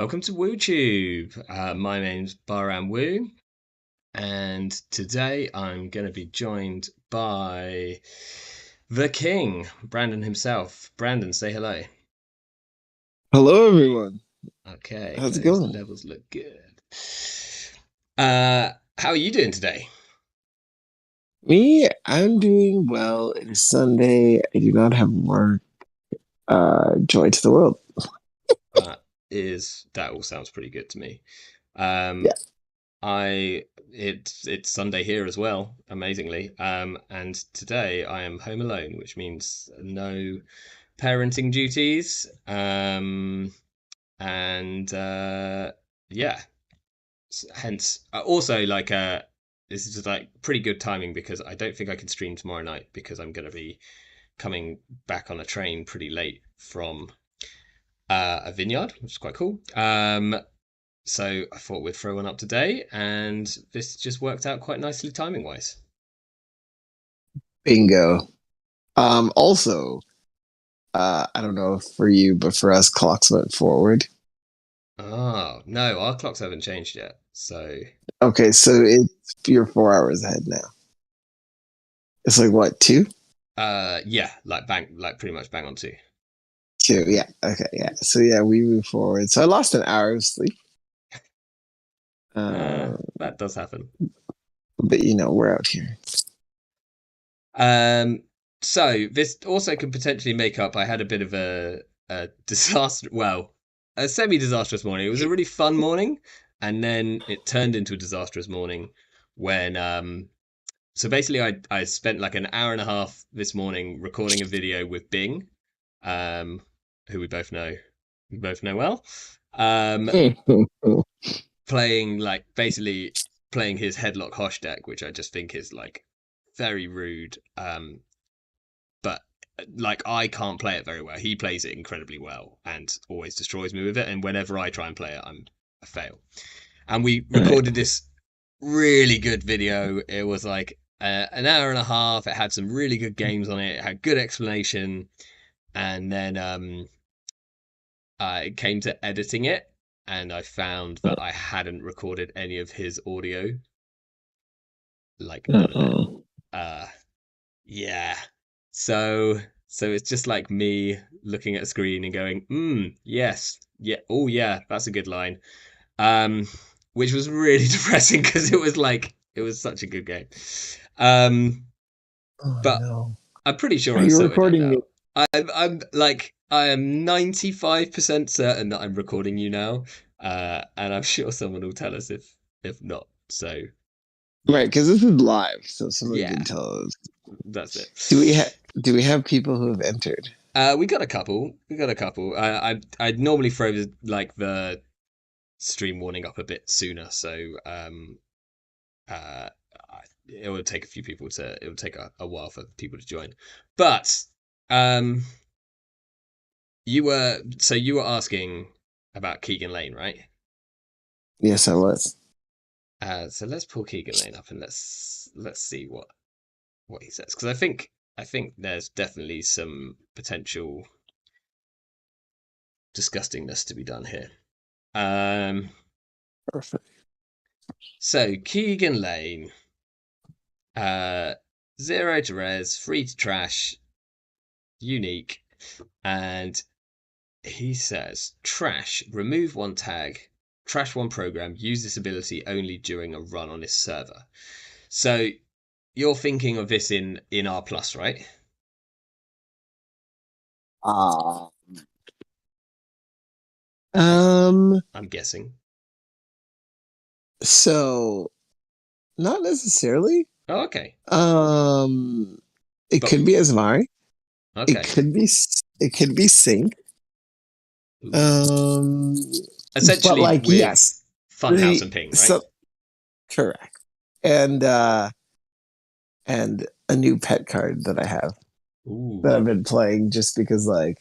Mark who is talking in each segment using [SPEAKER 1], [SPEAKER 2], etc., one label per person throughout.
[SPEAKER 1] welcome to WooTube. My name's Baran Woo, and today I'm going to be joined by the King, Brandon himself. Brandon, say hello.
[SPEAKER 2] Hello, everyone.
[SPEAKER 1] Okay,
[SPEAKER 2] How's it
[SPEAKER 1] those
[SPEAKER 2] going?
[SPEAKER 1] levels look good. How are you doing today?
[SPEAKER 2] I'm doing well. It is Sunday. I do not have work. Joy to the world.
[SPEAKER 1] That that all sounds pretty good to me. Um,
[SPEAKER 2] Yeah.
[SPEAKER 1] it's Sunday here as well, amazingly. And today I am home alone, which means no parenting duties. And yeah, hence also this is just like pretty good timing because I don't think I can stream tomorrow night because I'm going to be coming back on a train pretty late from a vineyard, which is quite cool. So I thought we'd throw one up today, and this just worked out quite nicely timing wise.
[SPEAKER 2] Bingo. Also, I don't know if for you, but for us, clocks went forward.
[SPEAKER 1] Oh, no, our clocks haven't changed yet. So,
[SPEAKER 2] Okay, so you're 4 hours ahead now. It's like what, two?
[SPEAKER 1] yeah, like pretty much bang on two.
[SPEAKER 2] Two, yeah. Okay, yeah. So yeah, we move forward. So I lost an hour of sleep. Uh,
[SPEAKER 1] That does happen.
[SPEAKER 2] but we're out here.
[SPEAKER 1] Um, so this also could potentially make up. I had a bit of a disaster. Well, a semi-disastrous morning. It was a really fun morning, and then it turned into a disastrous morning when so basically I spent like an hour and a half this morning recording a video with Bing, um, who we both know well, um, playing like basically playing his headlock hosh deck, which I just think is like very rude. But like I can't play it very well. He plays it incredibly well and always destroys me with it. And whenever I try and play it, I fail. And we
[SPEAKER 2] Right.
[SPEAKER 1] recorded this really good video. It was like an hour and a half. It had some really good games on it. It had good explanation. And then I came to editing it, and I found that I hadn't recorded any of his audio, like none of it.
[SPEAKER 2] Uh-oh.
[SPEAKER 1] Uh, yeah. So it's just like me looking at a screen and going, yes, yeah, oh yeah, that's a good line. Um, which was really depressing because it was such a good game. Um,
[SPEAKER 2] Oh
[SPEAKER 1] but
[SPEAKER 2] no.
[SPEAKER 1] I'm pretty sure
[SPEAKER 2] Are
[SPEAKER 1] I've
[SPEAKER 2] you
[SPEAKER 1] sorted it
[SPEAKER 2] recording me?
[SPEAKER 1] out. I am 95% certain that I'm recording you now. And I'm sure someone will tell us if not. So
[SPEAKER 2] Right,
[SPEAKER 1] yeah.
[SPEAKER 2] because this is live, so someone
[SPEAKER 1] Yeah,
[SPEAKER 2] can tell us.
[SPEAKER 1] that's it.
[SPEAKER 2] Do we have people who have entered?
[SPEAKER 1] We got a couple. We got a couple. I'd normally throw the stream warning up a bit sooner, so uh, it would take a few people to. It would take a while for people to join. But um, you were asking about Keegan Lane, right?
[SPEAKER 2] Yes, I was.
[SPEAKER 1] So let's pull Keegan Lane up and let's see what he says because I think there's definitely some potential disgustingness to be done here. Um,
[SPEAKER 2] Perfect.
[SPEAKER 1] so Keegan Lane, uh, zero to res, free to trash, unique, and he says trash. Remove one tag, trash one program. Use this ability only during a run on this server. So you're thinking of this in R plus, right?
[SPEAKER 2] Uh,
[SPEAKER 1] I'm
[SPEAKER 2] um,
[SPEAKER 1] I'm guessing.
[SPEAKER 2] so not necessarily.
[SPEAKER 1] Oh, okay,
[SPEAKER 2] Um, it
[SPEAKER 1] but
[SPEAKER 2] could be Asmari. It
[SPEAKER 1] okay.
[SPEAKER 2] could be it could be Sync.
[SPEAKER 1] Ooh.
[SPEAKER 2] Um, but
[SPEAKER 1] Essentially
[SPEAKER 2] like
[SPEAKER 1] with
[SPEAKER 2] yes,
[SPEAKER 1] Funhouse
[SPEAKER 2] the
[SPEAKER 1] and Ping, right?
[SPEAKER 2] so correct. And and a new pet card that I have that
[SPEAKER 1] Ooh.
[SPEAKER 2] I've been playing just because like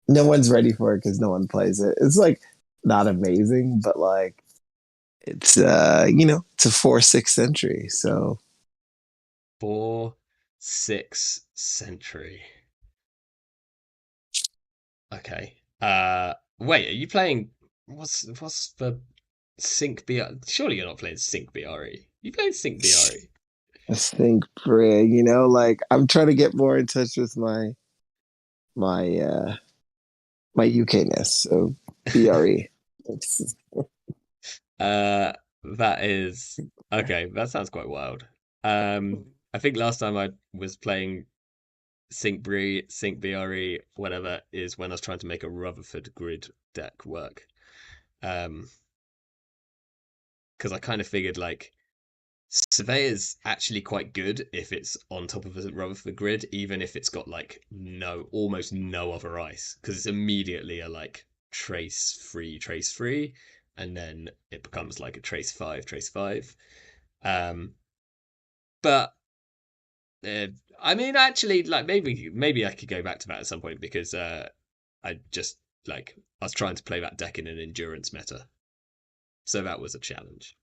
[SPEAKER 2] no one's ready for it because no one plays it. It's like not amazing, but like it's it's a 4/6 century. So
[SPEAKER 1] 4/6 century. Okay. Wait, are you playing? what's the Sync BR? Surely you're not playing Sync BRE. You playing Sync BRE?
[SPEAKER 2] I think, Brig, like I'm trying to get more in touch with my my UK-ness. So BRE. It's-
[SPEAKER 1] That is okay. That sounds quite wild. I think last time I was playing Sync BRE, whatever, is when I was trying to make a Rutherford grid deck work. Um, because I kind of figured like Surveyor's actually quite good if it's on top of a Rutherford grid, even if it's got like almost no other ice, because it's immediately a like trace free, and then it becomes like a trace five. Um, but uh, I mean, actually, like maybe I could go back to that at some point because I just like I was trying to play that deck in an endurance meta, so that was a challenge.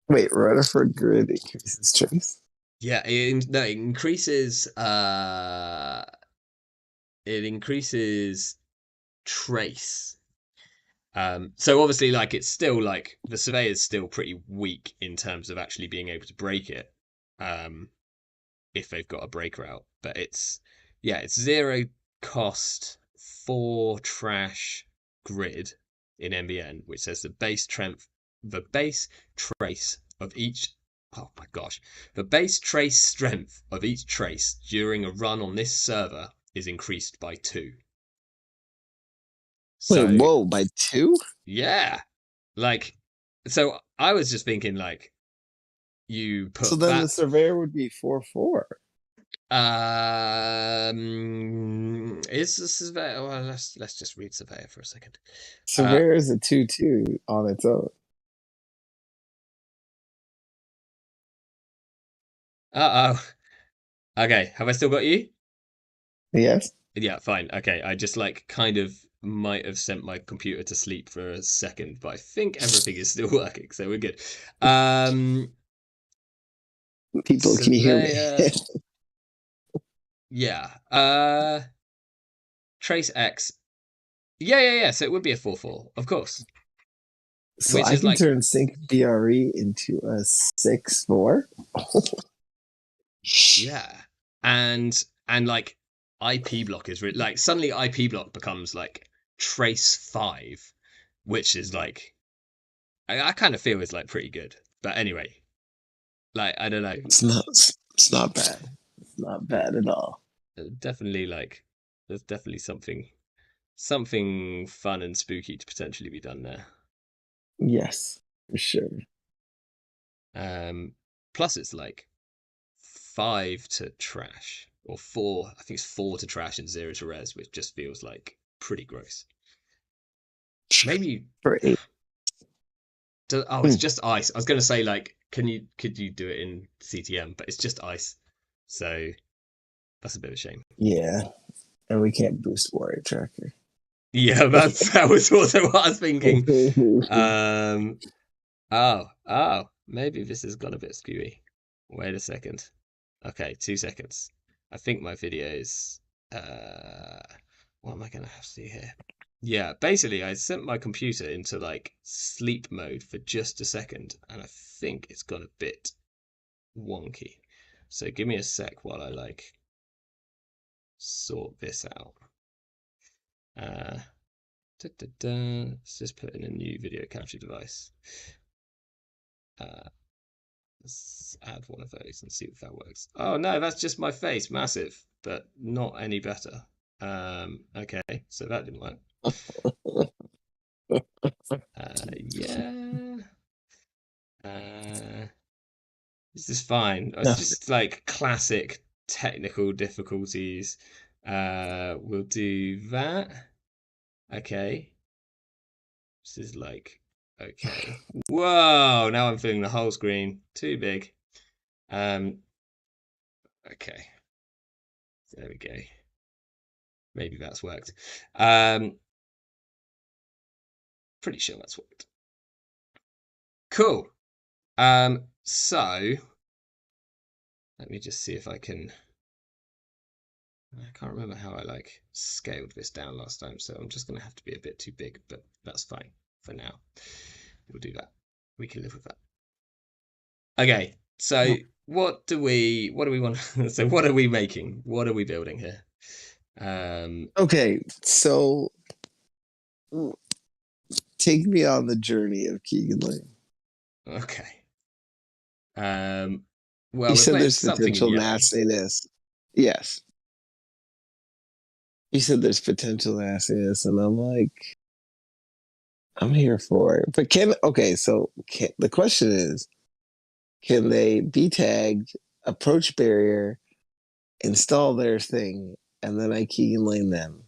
[SPEAKER 2] Wait, Rutherford grid increases trace.
[SPEAKER 1] Yeah, no, it increases trace. So obviously, like it's still like the surveyor's still pretty weak in terms of actually being able to break it. Um, if they've got a break route. But it's zero cost for trash grid in MBN, which says the base trace of each. Oh my gosh. The base trace strength of each trace during a run on this server is increased by two.
[SPEAKER 2] Wait,
[SPEAKER 1] So,
[SPEAKER 2] whoa, by two?
[SPEAKER 1] yeah. Like, so I was just thinking, like, you
[SPEAKER 2] So
[SPEAKER 1] put
[SPEAKER 2] then the
[SPEAKER 1] that.
[SPEAKER 2] surveyor would be 4/4.
[SPEAKER 1] Is the surveyor? Well, let's just read surveyor for a second. Uh,
[SPEAKER 2] Surveyor is a 2/2 on its own.
[SPEAKER 1] oh. Okay, have I still got you?
[SPEAKER 2] Yes?
[SPEAKER 1] Yeah, fine. Okay, I just like kind of might have sent my computer to sleep for a second, but I think everything is still working, so we're good. Um,
[SPEAKER 2] People, can you hear me?
[SPEAKER 1] surveyor. Yeah. Trace X. Yeah. So it would be a 4/4, of course.
[SPEAKER 2] So
[SPEAKER 1] Which
[SPEAKER 2] I
[SPEAKER 1] is
[SPEAKER 2] can
[SPEAKER 1] like
[SPEAKER 2] turn Sync BRE into a 6/4.
[SPEAKER 1] Yeah, and like IP block is like suddenly IP block becomes like trace five, which is like I kind of feel is like pretty good. But anyway, like I don't know,
[SPEAKER 2] It's not bad. It's not bad at all.
[SPEAKER 1] definitely like there's definitely something fun and spooky to potentially be done there.
[SPEAKER 2] Yes, for sure.
[SPEAKER 1] Um, plus it's like five to trash or four. I think it's four to trash and zero to res, which just feels like pretty gross. Maybe
[SPEAKER 2] For eight.
[SPEAKER 1] oh, it's
[SPEAKER 2] Hmm.
[SPEAKER 1] just ice. I was gonna say like, could you do it in CTM? But it's just ice, so that's a bit of a shame.
[SPEAKER 2] Yeah, and we can't boost Warrior Tracker.
[SPEAKER 1] Yeah, that was also what I was thinking. Um, maybe this has gone a bit skewy. Wait a second. Okay, 2 seconds. I think my videos. Uh, what am I gonna have to do here? Yeah, basically, I sent my computer into like sleep mode for just a second, and I think it's gone a bit wonky. So give me a sec while I like sort this out. Uh, Let's just put in a new video capture device. Uh, let's add one of those and see if that works. Oh no, that's just my face, massive, but not any better. Okay, so that didn't work. Yeah. Uh, this is fine. It's
[SPEAKER 2] No,
[SPEAKER 1] just like classic technical difficulties. We'll do that. Okay. This is like okay. Whoa! Now I'm filling the whole screen. Too big. Um. Okay. There we go. Maybe that's worked. Pretty sure that's worked. Cool. So let me just see if I can. I can't remember how I like scaled this down last time, so I'm just gonna have to be a bit too big, but that's fine. for now. We'll do that. We can live with that. Okay, so what do we want? So what are we making? What are we building here? Um,
[SPEAKER 2] Okay, so take me on the journey of Keegan Lane.
[SPEAKER 1] okay. Um, well,
[SPEAKER 2] You
[SPEAKER 1] we're
[SPEAKER 2] said
[SPEAKER 1] playing
[SPEAKER 2] there's
[SPEAKER 1] something in
[SPEAKER 2] potential
[SPEAKER 1] yellow.
[SPEAKER 2] nastiness. Yes. You said there's potential nastiness, and I'm like, I'm here for it. But the question is, can they be tagged, approach barrier, install their thing, and then I Keegan Lane them,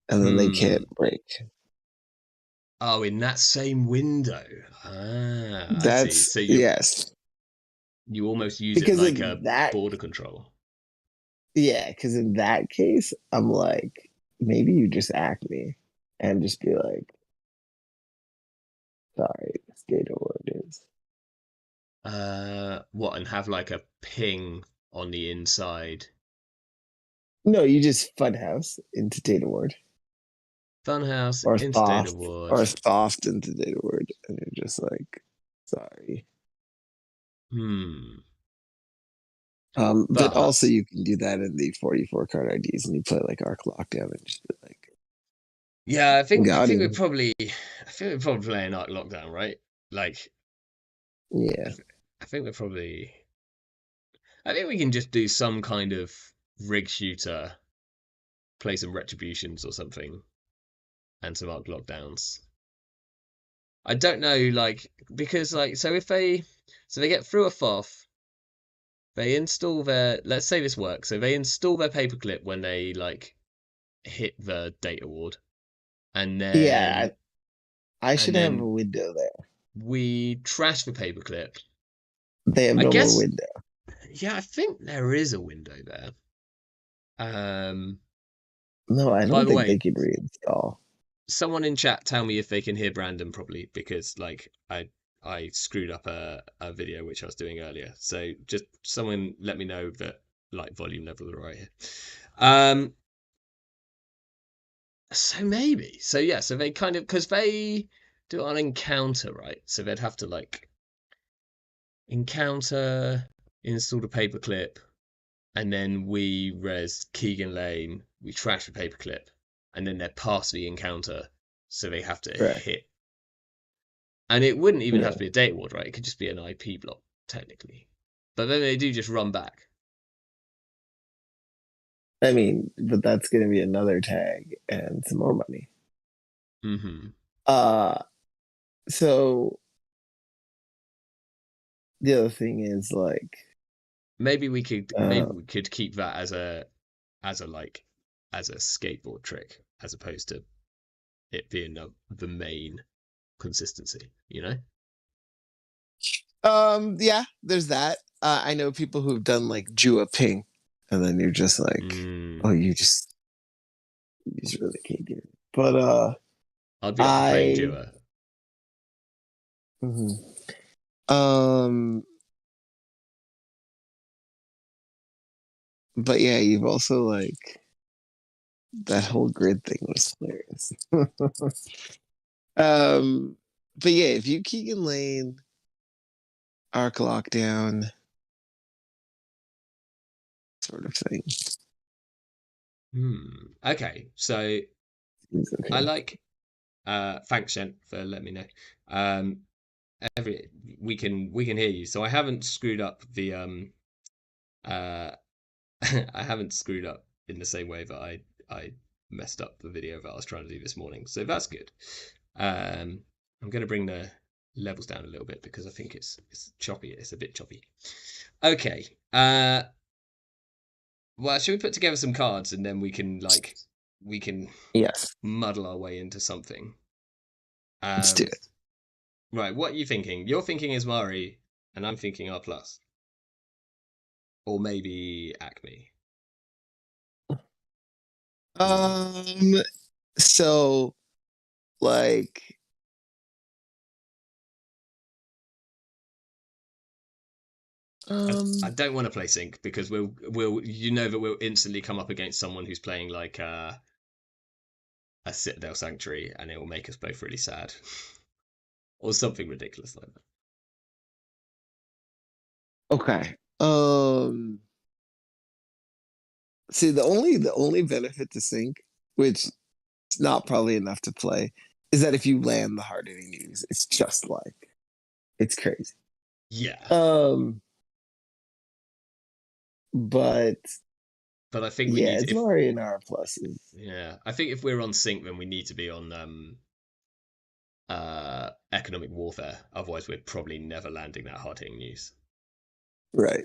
[SPEAKER 2] and then they can't
[SPEAKER 1] Hmm.
[SPEAKER 2] break?
[SPEAKER 1] Oh, in that same window. Ah, I see.
[SPEAKER 2] That's
[SPEAKER 1] So
[SPEAKER 2] yes.
[SPEAKER 1] you almost use it
[SPEAKER 2] Because
[SPEAKER 1] like
[SPEAKER 2] in
[SPEAKER 1] a
[SPEAKER 2] that
[SPEAKER 1] border control.
[SPEAKER 2] Yeah, because in that case, I'm like, maybe you just act me and just be like, sorry, this data word is.
[SPEAKER 1] What, and have like a ping on the inside.
[SPEAKER 2] No, you just funhouse into data word
[SPEAKER 1] Funhouse
[SPEAKER 2] or
[SPEAKER 1] into data
[SPEAKER 2] soft
[SPEAKER 1] ward.
[SPEAKER 2] or soft into data word. And you're just like, sorry.
[SPEAKER 1] Hmm.
[SPEAKER 2] But also
[SPEAKER 1] But
[SPEAKER 2] you can do that in the 44 card IDs and you play like Arc Lockdown and just be like,
[SPEAKER 1] yeah, I
[SPEAKER 2] got
[SPEAKER 1] think we're
[SPEAKER 2] him.
[SPEAKER 1] probably playing Arc Lockdown, right? Like
[SPEAKER 2] Yeah.
[SPEAKER 1] I think we're probably I think we can just do some kind of rig shooter, play some retributions or something, and some Arc Lockdowns. I don't know, like because like so they get through a FOF, they install their let's say this works, so they install their paperclip when they like hit the data ward, and
[SPEAKER 2] Yeah,
[SPEAKER 1] then
[SPEAKER 2] I
[SPEAKER 1] and
[SPEAKER 2] should have a
[SPEAKER 1] then
[SPEAKER 2] window there.
[SPEAKER 1] we trash the paperclip.
[SPEAKER 2] They have
[SPEAKER 1] I
[SPEAKER 2] no more
[SPEAKER 1] guess
[SPEAKER 2] window.
[SPEAKER 1] yeah, I think there is a window there. Um,
[SPEAKER 2] No, I
[SPEAKER 1] by
[SPEAKER 2] don't
[SPEAKER 1] the
[SPEAKER 2] think they
[SPEAKER 1] way,
[SPEAKER 2] could reinstall.
[SPEAKER 1] someone in chat tell me if they can hear Brandon properly because like I screwed up a video which I was doing earlier. So just someone let me know that like volume level are right here. Um, so maybe. So yeah, so they kind of because they do it on encounter, right? So they'd have to like encounter, install the paperclip, and then we res Keegan Lane, we trash the paperclip, and then they're past the encounter, so they have to
[SPEAKER 2] Correct.
[SPEAKER 1] hit. And it wouldn't even have to
[SPEAKER 2] Yeah.
[SPEAKER 1] be a data ward, right? It could just be an IP block, technically. But then they do just run back.
[SPEAKER 2] I mean, but that's going to be another tag and some more money.
[SPEAKER 1] Hmm.
[SPEAKER 2] Uh, so the other thing is like,
[SPEAKER 1] Maybe
[SPEAKER 2] uh,
[SPEAKER 1] we could keep that as a like as a skateboard trick, as opposed to it being the main consistency, you know?
[SPEAKER 2] yeah, there's that. I know people who've done like Jua Ping, and then you're just like, oh,
[SPEAKER 1] Mm.
[SPEAKER 2] you just really can't get it. But
[SPEAKER 1] I'd be up for playing
[SPEAKER 2] I,
[SPEAKER 1] duo.
[SPEAKER 2] mhm. um, but yeah, you've also like that whole grid thing was hilarious. um, but yeah, if you Keegan Lane, Arc Lockdown, sort of thing.
[SPEAKER 1] Hmm. Okay, so
[SPEAKER 2] It's
[SPEAKER 1] I
[SPEAKER 2] okay.
[SPEAKER 1] like thanks Shen for letting me know. Um every we can hear you. So I haven't screwed up the uh I haven't screwed up in the same way that I messed up the video that I was trying to do this morning. So that's good. Um I'm gonna bring the levels down a little bit because I think it's choppy. It's a bit choppy. Okay. Well, should we put together some cards and then we can
[SPEAKER 2] Yes,
[SPEAKER 1] muddle our way into something?
[SPEAKER 2] let's do
[SPEAKER 1] Um,
[SPEAKER 2] it.
[SPEAKER 1] right, what are you thinking? You're thinking Ismari, and I'm thinking R plus, or maybe Acme.
[SPEAKER 2] Um, so like,
[SPEAKER 1] I
[SPEAKER 2] um,
[SPEAKER 1] don't want to play sync because we'll you know that we'll instantly come up against someone who's playing like a Citadel Sanctuary, and it will make us both really sad, or something ridiculous like that.
[SPEAKER 2] Okay. See, the only benefit to sync, which is not probably enough to play, is that if you land the hard hitting news, it's just like it's crazy.
[SPEAKER 1] Yeah,
[SPEAKER 2] Um, but
[SPEAKER 1] but I think we
[SPEAKER 2] yeah,
[SPEAKER 1] need
[SPEAKER 2] it's
[SPEAKER 1] if
[SPEAKER 2] Mari and R pluses.
[SPEAKER 1] yeah, I think if we're on sync, then we need to be on economic warfare. Otherwise, we're probably never landing that hard hitting news,
[SPEAKER 2] Right.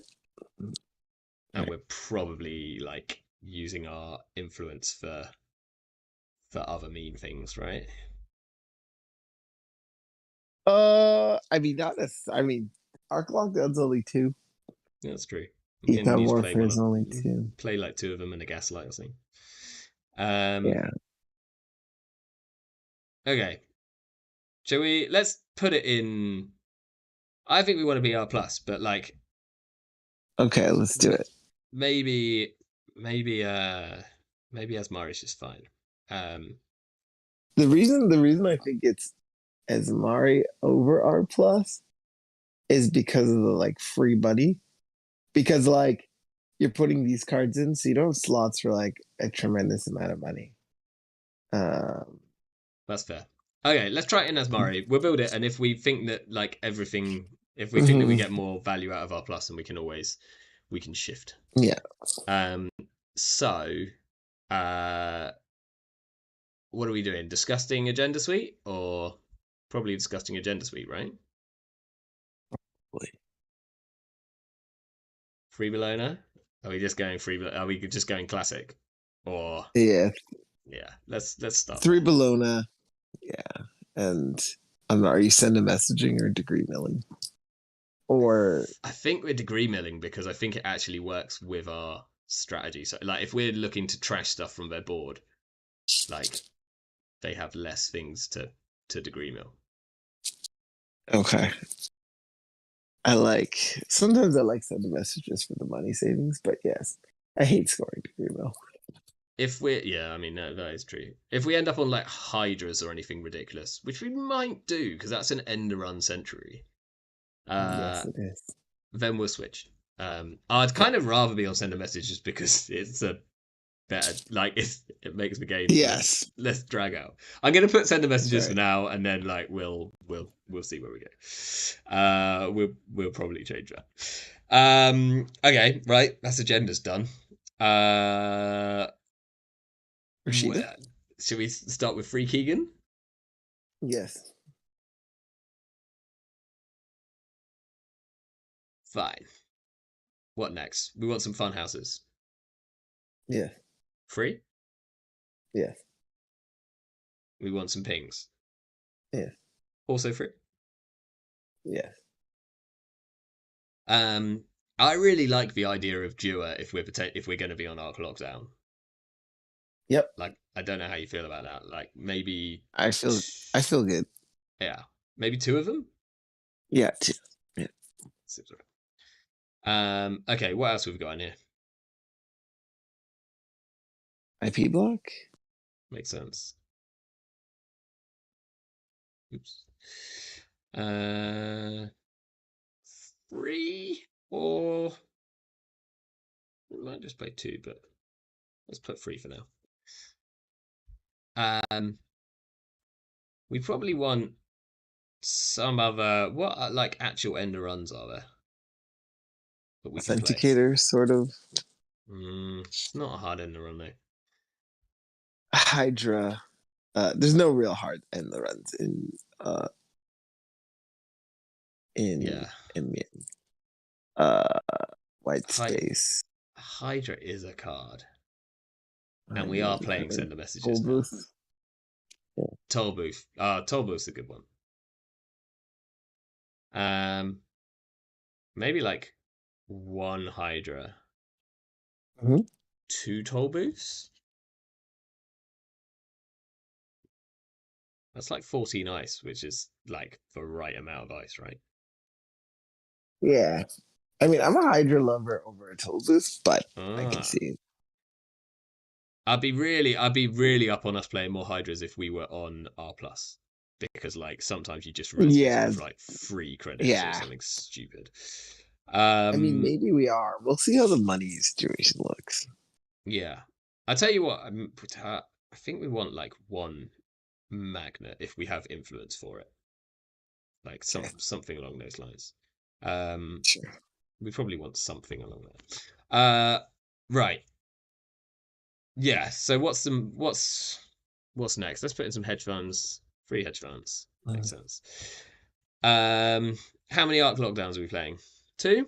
[SPEAKER 1] and we're probably like using our influence for other mean things, right?
[SPEAKER 2] I mean, not as I mean, Arc Lockdown's only two.
[SPEAKER 1] Yeah, that's true. We can
[SPEAKER 2] Econ
[SPEAKER 1] use play
[SPEAKER 2] Warfare
[SPEAKER 1] one
[SPEAKER 2] is
[SPEAKER 1] of
[SPEAKER 2] only two.
[SPEAKER 1] play like two of them and a gaslight or something. Um,
[SPEAKER 2] Yeah.
[SPEAKER 1] okay. Shall we? Let's put it in. I think we want to be R plus, but like
[SPEAKER 2] Okay, let's do it.
[SPEAKER 1] maybe, maybe, maybe Asmar is just fine. Um,
[SPEAKER 2] The reason I think it's as Mari over R plus is because of the like free money. Because like you're putting these cards in, so you don't have slots for like a tremendous amount of money. Um,
[SPEAKER 1] that's fair. Okay, let's try it in Asmari. We'll build it, and if we think that like everything, if we think that we
[SPEAKER 2] mhm,
[SPEAKER 1] get more value out of R plus, then we can shift.
[SPEAKER 2] yeah.
[SPEAKER 1] Um, so, uh, what are we doing? Disgusting agenda suite or probably disgusting agenda suite, right? Free Bologna? Are we just going free? Are we just going classic? Or
[SPEAKER 2] Yeah.
[SPEAKER 1] yeah, let's start
[SPEAKER 2] Three
[SPEAKER 1] there.
[SPEAKER 2] Bologna. Yeah. And are you sending messaging or degree milling? Or
[SPEAKER 1] I think we're degree milling because I think it actually works with our strategy. So like if we're looking to trash stuff from their board, like they have less things to degree mill.
[SPEAKER 2] okay. I like sometimes I like sending messages for the money savings, but yes, I hate scoring degree mill.
[SPEAKER 1] If we're yeah, I mean no, that is true. If we end up on like hydras or anything ridiculous, which we might do because that's an end run century, uh,
[SPEAKER 2] Yes, it is.
[SPEAKER 1] then we'll switch. I'd
[SPEAKER 2] Yeah.
[SPEAKER 1] kind of rather be on send a message just because it's a better like it makes the game
[SPEAKER 2] Yes.
[SPEAKER 1] less drag out. I'm gonna put send the messages for
[SPEAKER 2] Right.
[SPEAKER 1] now, and then like we'll see where we go. We'll probably change that. Okay, right. That's agenda's done. Uh,
[SPEAKER 2] Rashida?
[SPEAKER 1] should we start with Free Keegan?
[SPEAKER 2] Yes.
[SPEAKER 1] Fine. What next? We want some fun houses.
[SPEAKER 2] Yes.
[SPEAKER 1] Free.
[SPEAKER 2] Yes.
[SPEAKER 1] We want some pings.
[SPEAKER 2] Yes.
[SPEAKER 1] Also free.
[SPEAKER 2] Yes.
[SPEAKER 1] Um, I really like the idea of Dua if we're going to be on Arc Lockdown.
[SPEAKER 2] Yep.
[SPEAKER 1] Like, I don't know how you feel about that. Like, maybe,
[SPEAKER 2] I feel I feel good.
[SPEAKER 1] yeah, maybe two of them.
[SPEAKER 2] Yeah. Yeah.
[SPEAKER 1] Okay, what else have we got in here?
[SPEAKER 2] IP block?
[SPEAKER 1] Makes sense. Oops. Uh, Three or we might just play two, but let's put three for now. Um, we probably want some other what like actual ender runs are there that we can play?
[SPEAKER 2] Authenticator, sort of.
[SPEAKER 1] It's not a hard ender run though.
[SPEAKER 2] Hydra. There's no real hard end the runs in
[SPEAKER 1] Yeah,
[SPEAKER 2] in uh white
[SPEAKER 1] Hy-
[SPEAKER 2] space.
[SPEAKER 1] Hydra is a card, and we
[SPEAKER 2] Hydra.
[SPEAKER 1] are playing sender messages
[SPEAKER 2] Whole
[SPEAKER 1] now.
[SPEAKER 2] booth. Yeah.
[SPEAKER 1] Toll booth. Toll booth's a good one. Um, maybe like one Hydra,
[SPEAKER 2] Mhm.
[SPEAKER 1] two toll booths. That's like 14 ice, which is like the right amount of ice, right?
[SPEAKER 2] Yeah. I mean, I'm a Hydra lover over a Toll booth, but I can
[SPEAKER 1] Ah,
[SPEAKER 2] see it.
[SPEAKER 1] I'd be really up on us playing more Hydras if we were on R plus, because like sometimes you just res people
[SPEAKER 2] Yeah,
[SPEAKER 1] for like 3 credits or
[SPEAKER 2] yeah.
[SPEAKER 1] something stupid.
[SPEAKER 2] I mean,
[SPEAKER 1] Um,
[SPEAKER 2] maybe we are. We'll see how the money situation looks.
[SPEAKER 1] yeah, I tell you what, I think we want like one magnet if we have influence for it, like
[SPEAKER 2] Okay,
[SPEAKER 1] something along those lines. Um,
[SPEAKER 2] sure.
[SPEAKER 1] we probably want something along that. Right. Yeah. So what's next? Let's put in some hedge funds. Free hedge funds. Makes sense. Um, how many arc lockdowns are we playing? Two?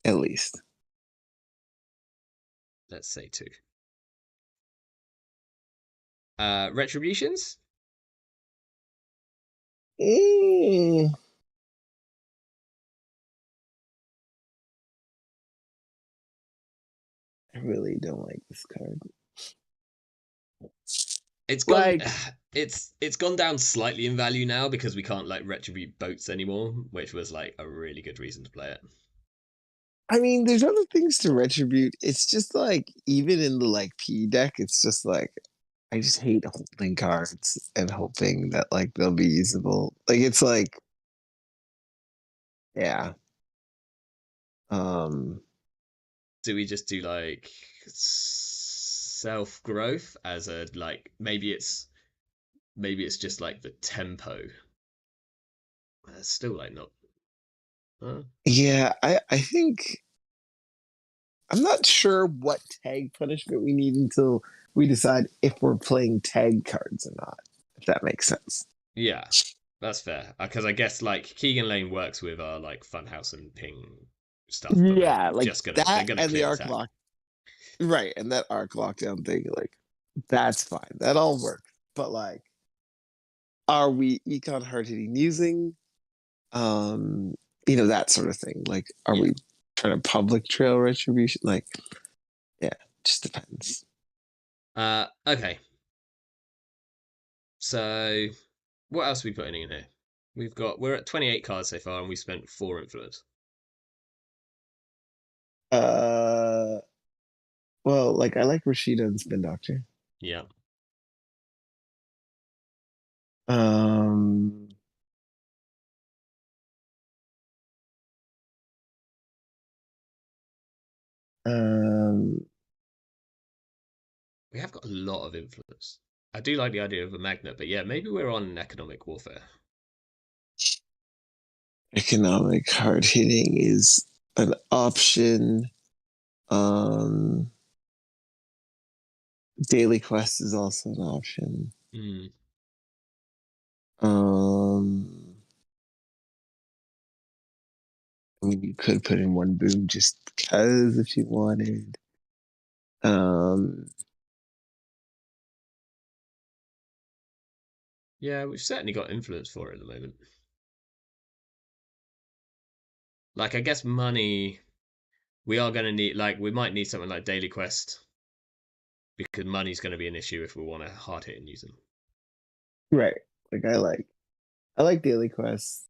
[SPEAKER 2] At least.
[SPEAKER 1] Let's say two. Retributions?
[SPEAKER 2] Eh, I really don't like this card.
[SPEAKER 1] It's gone.
[SPEAKER 2] Like,
[SPEAKER 1] It's gone down slightly in value now because we can't like retribute boats anymore, which was like a really good reason to play it.
[SPEAKER 2] I mean, there's other things to retribute. It's just like, even in the like P deck, it's just like, I just hate holding cards and hoping that like they'll be usable. Like, it's like, yeah. Um,
[SPEAKER 1] Do we just do like self growth as a like maybe it's just like the tempo. It's still like not. Huh?
[SPEAKER 2] yeah, I think I'm not sure what tag punishment we need until we decide if we're playing tag cards or not. If that makes sense.
[SPEAKER 1] Yeah, that's fair. Because I guess like Keegan Lane works with our like Funhouse and Ping stuff, but
[SPEAKER 2] Yeah, like
[SPEAKER 1] they're
[SPEAKER 2] that
[SPEAKER 1] gonna
[SPEAKER 2] and the
[SPEAKER 1] clear
[SPEAKER 2] arc
[SPEAKER 1] attack.
[SPEAKER 2] lock, right? And that arc lockdown thing, like that's fine. That all works. But like, are we econ hard hitting using? Um, that sort of thing. Like, are
[SPEAKER 1] Yeah.
[SPEAKER 2] we trying to public trail retribution? Like, yeah, just depends.
[SPEAKER 1] Okay. So what else are we putting in here? We're at 28 cards so far, and we spent 4 influence.
[SPEAKER 2] Uh, well, like I like Rashida and Spin Doctor.
[SPEAKER 1] Yeah.
[SPEAKER 2] Um, um,
[SPEAKER 1] We have got a lot of influence. I do like the idea of a magnet, but yeah, maybe we're on economic warfare.
[SPEAKER 2] economic hard hitting is an option. Um, daily quest is also an option.
[SPEAKER 1] Mm.
[SPEAKER 2] Um, I mean, you could put in one boom just because if you wanted. Um,
[SPEAKER 1] Yeah, we've certainly got influence for it at the moment. Like, I guess money. We are going to need, like, we might need something like Daily Quest because money's going to be an issue if we want to hard hit and use them.
[SPEAKER 2] right. Like I like daily quests,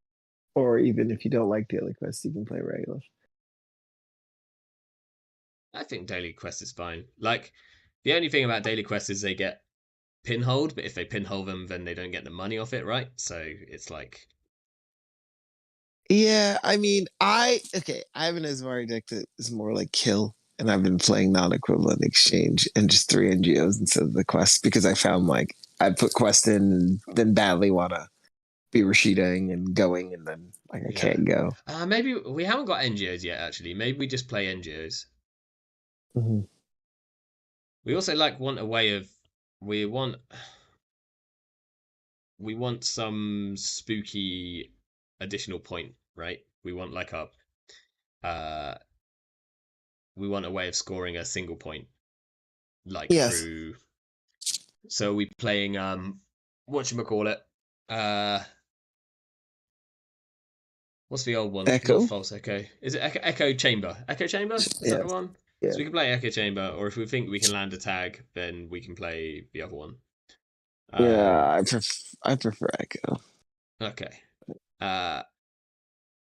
[SPEAKER 2] or even if you don't like daily quests, you can play regular.
[SPEAKER 1] I think Daily Quest is fine. Like, the only thing about Daily Quest is they get pinholed, but if they pinhole them, then they don't get the money off it, right? So it's like,
[SPEAKER 2] Yeah, I mean, I have an Asmari deck that is more like kill, and I've been playing non-equivalent exchange and just 3 NGOs instead of the quest because I found like I put quest in and then badly want to be Rashidaing and going, and then like I
[SPEAKER 1] yeah.
[SPEAKER 2] can't go.
[SPEAKER 1] Maybe we haven't got NGOs yet, actually. Maybe we just play NGOs.
[SPEAKER 2] Mhm.
[SPEAKER 1] We also like want a way of we want we want some spooky additional point, right? We want like uh we want a way of scoring a single point, like
[SPEAKER 2] Yes,
[SPEAKER 1] through. So we playing what you call it? Uh, what's the old one? Not
[SPEAKER 2] Echo.
[SPEAKER 1] false echo. Is it echo chamber? Echo chamber? Is that
[SPEAKER 2] Yeah,
[SPEAKER 1] the one?
[SPEAKER 2] yeah,
[SPEAKER 1] So we can play echo chamber, or if we think we can land a tag, then we can play the other one.
[SPEAKER 2] yeah.
[SPEAKER 1] Um,
[SPEAKER 2] I prefer Echo
[SPEAKER 1] okay. Uh,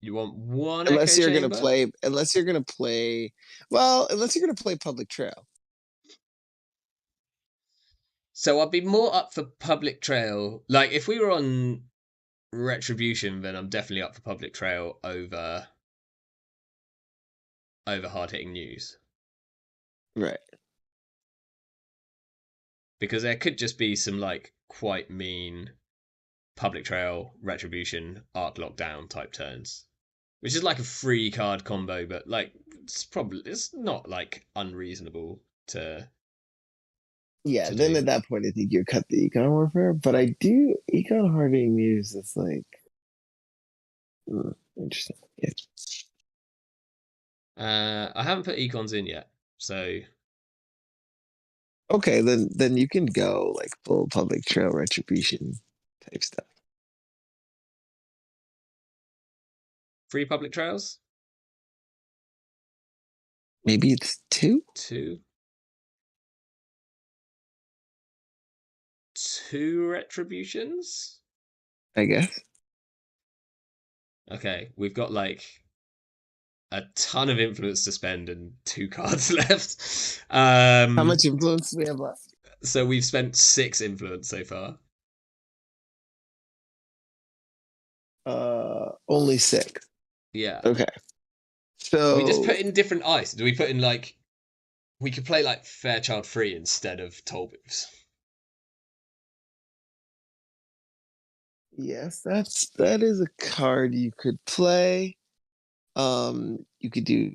[SPEAKER 1] you want one
[SPEAKER 2] unless
[SPEAKER 1] echo
[SPEAKER 2] you're gonna
[SPEAKER 1] chamber?
[SPEAKER 2] play unless you're gonna play well unless you're gonna play Public Trail.
[SPEAKER 1] So I'd be more up for public trail. Like if we were on retribution, then I'm definitely up for public trail over hard hitting news
[SPEAKER 2] Right.
[SPEAKER 1] because there could just be some like quite mean public trail retribution arc lockdown type turns, which is like a free card combo, but like it's not like unreasonable
[SPEAKER 2] Yeah,
[SPEAKER 1] to
[SPEAKER 2] then
[SPEAKER 1] do.
[SPEAKER 2] at that point, I think you cut the econ warfare. But I do econ hardening news. It's like interesting. Yeah.
[SPEAKER 1] I haven't put econs in yet, so
[SPEAKER 2] Okay, then you can go like full public trail retribution type stuff.
[SPEAKER 1] free public trails
[SPEAKER 2] Maybe it's two.
[SPEAKER 1] two two retributions.
[SPEAKER 2] I guess.
[SPEAKER 1] Okay, we've got like a ton of influence to spend and two cards left.
[SPEAKER 2] How much influence do we have left?
[SPEAKER 1] So we've spent 6 influence so far.
[SPEAKER 2] Only six.
[SPEAKER 1] Yeah.
[SPEAKER 2] Okay.
[SPEAKER 1] Do we just
[SPEAKER 2] So
[SPEAKER 1] put in different ice? Do we put in like we could play like Fairchild Free instead of Toll Booths?
[SPEAKER 2] yes, that is a card you could play. You could do,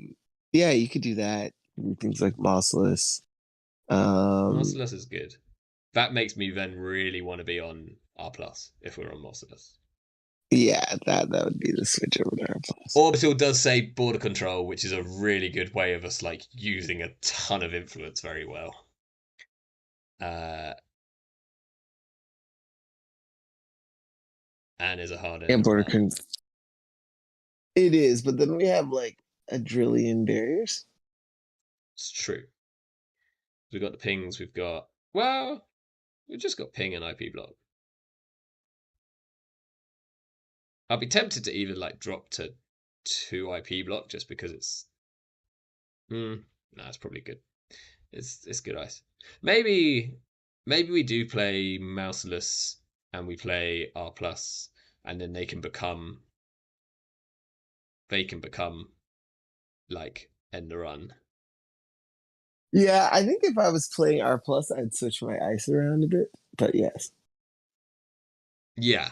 [SPEAKER 2] yeah, you could do that. Do things like Mossless.
[SPEAKER 1] Merciless is good. That makes me then really want to be on R plus if we're on Merciless.
[SPEAKER 2] Yeah, that would be the switch over to R plus.
[SPEAKER 1] Orbital does say border control, which is a really good way of us like using a ton of influence very well. Uh, and is a hard end
[SPEAKER 2] And
[SPEAKER 1] to
[SPEAKER 2] border
[SPEAKER 1] run.
[SPEAKER 2] con it is, but then we have like a trillion barriers.
[SPEAKER 1] It's true. We've got the pings. We've just got ping and IP block. I'll be tempted to even like drop to 2 IP block just because it's. No, it's probably good. It's good ice. Maybe we do play mouseless and we play R plus, and then they can become like end the run.
[SPEAKER 2] Yeah, I think if I was playing R plus, I'd switch my ice around a bit. But yes,
[SPEAKER 1] Yeah.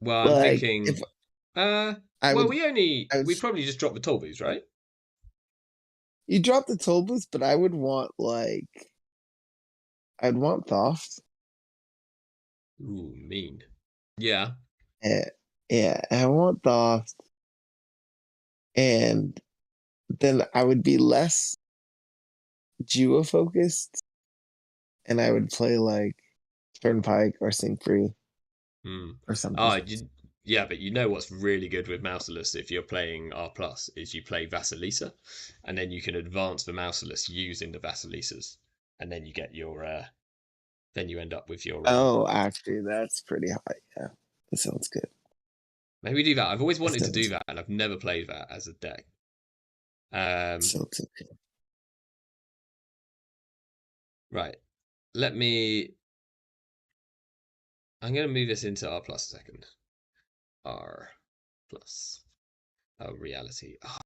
[SPEAKER 1] Well, I'm
[SPEAKER 2] like if
[SPEAKER 1] thinking. Uh.
[SPEAKER 2] I
[SPEAKER 1] Well,
[SPEAKER 2] would, I would.
[SPEAKER 1] we probably just drop the toll booths, right?
[SPEAKER 2] You drop the toll booth, but I would want like I'd want Thoth.
[SPEAKER 1] Ooh, mean. Yeah.
[SPEAKER 2] Yeah, yeah, I want Thoth, and then I would be less Jua focused, and I would play like Turnpike or Sink Free
[SPEAKER 1] Hmm.
[SPEAKER 2] or something.
[SPEAKER 1] Oh, yeah, but you know what's really good with Mouseless if you're playing R plus is you play Vasilisa, and then you can advance the Mouseless using the Vasilisas, and then you get your then you end up with your
[SPEAKER 2] Oh, actually, that's pretty high. Yeah, that sounds good.
[SPEAKER 1] maybe do that. I've always
[SPEAKER 2] That
[SPEAKER 1] wanted to do
[SPEAKER 2] sounds,
[SPEAKER 1] that, and I've never played that as a deck.
[SPEAKER 2] that
[SPEAKER 1] Um,
[SPEAKER 2] sounds okay.
[SPEAKER 1] right. Let me. I'm gonna move this into R plus a second. R plus. Oh, reality. Oh.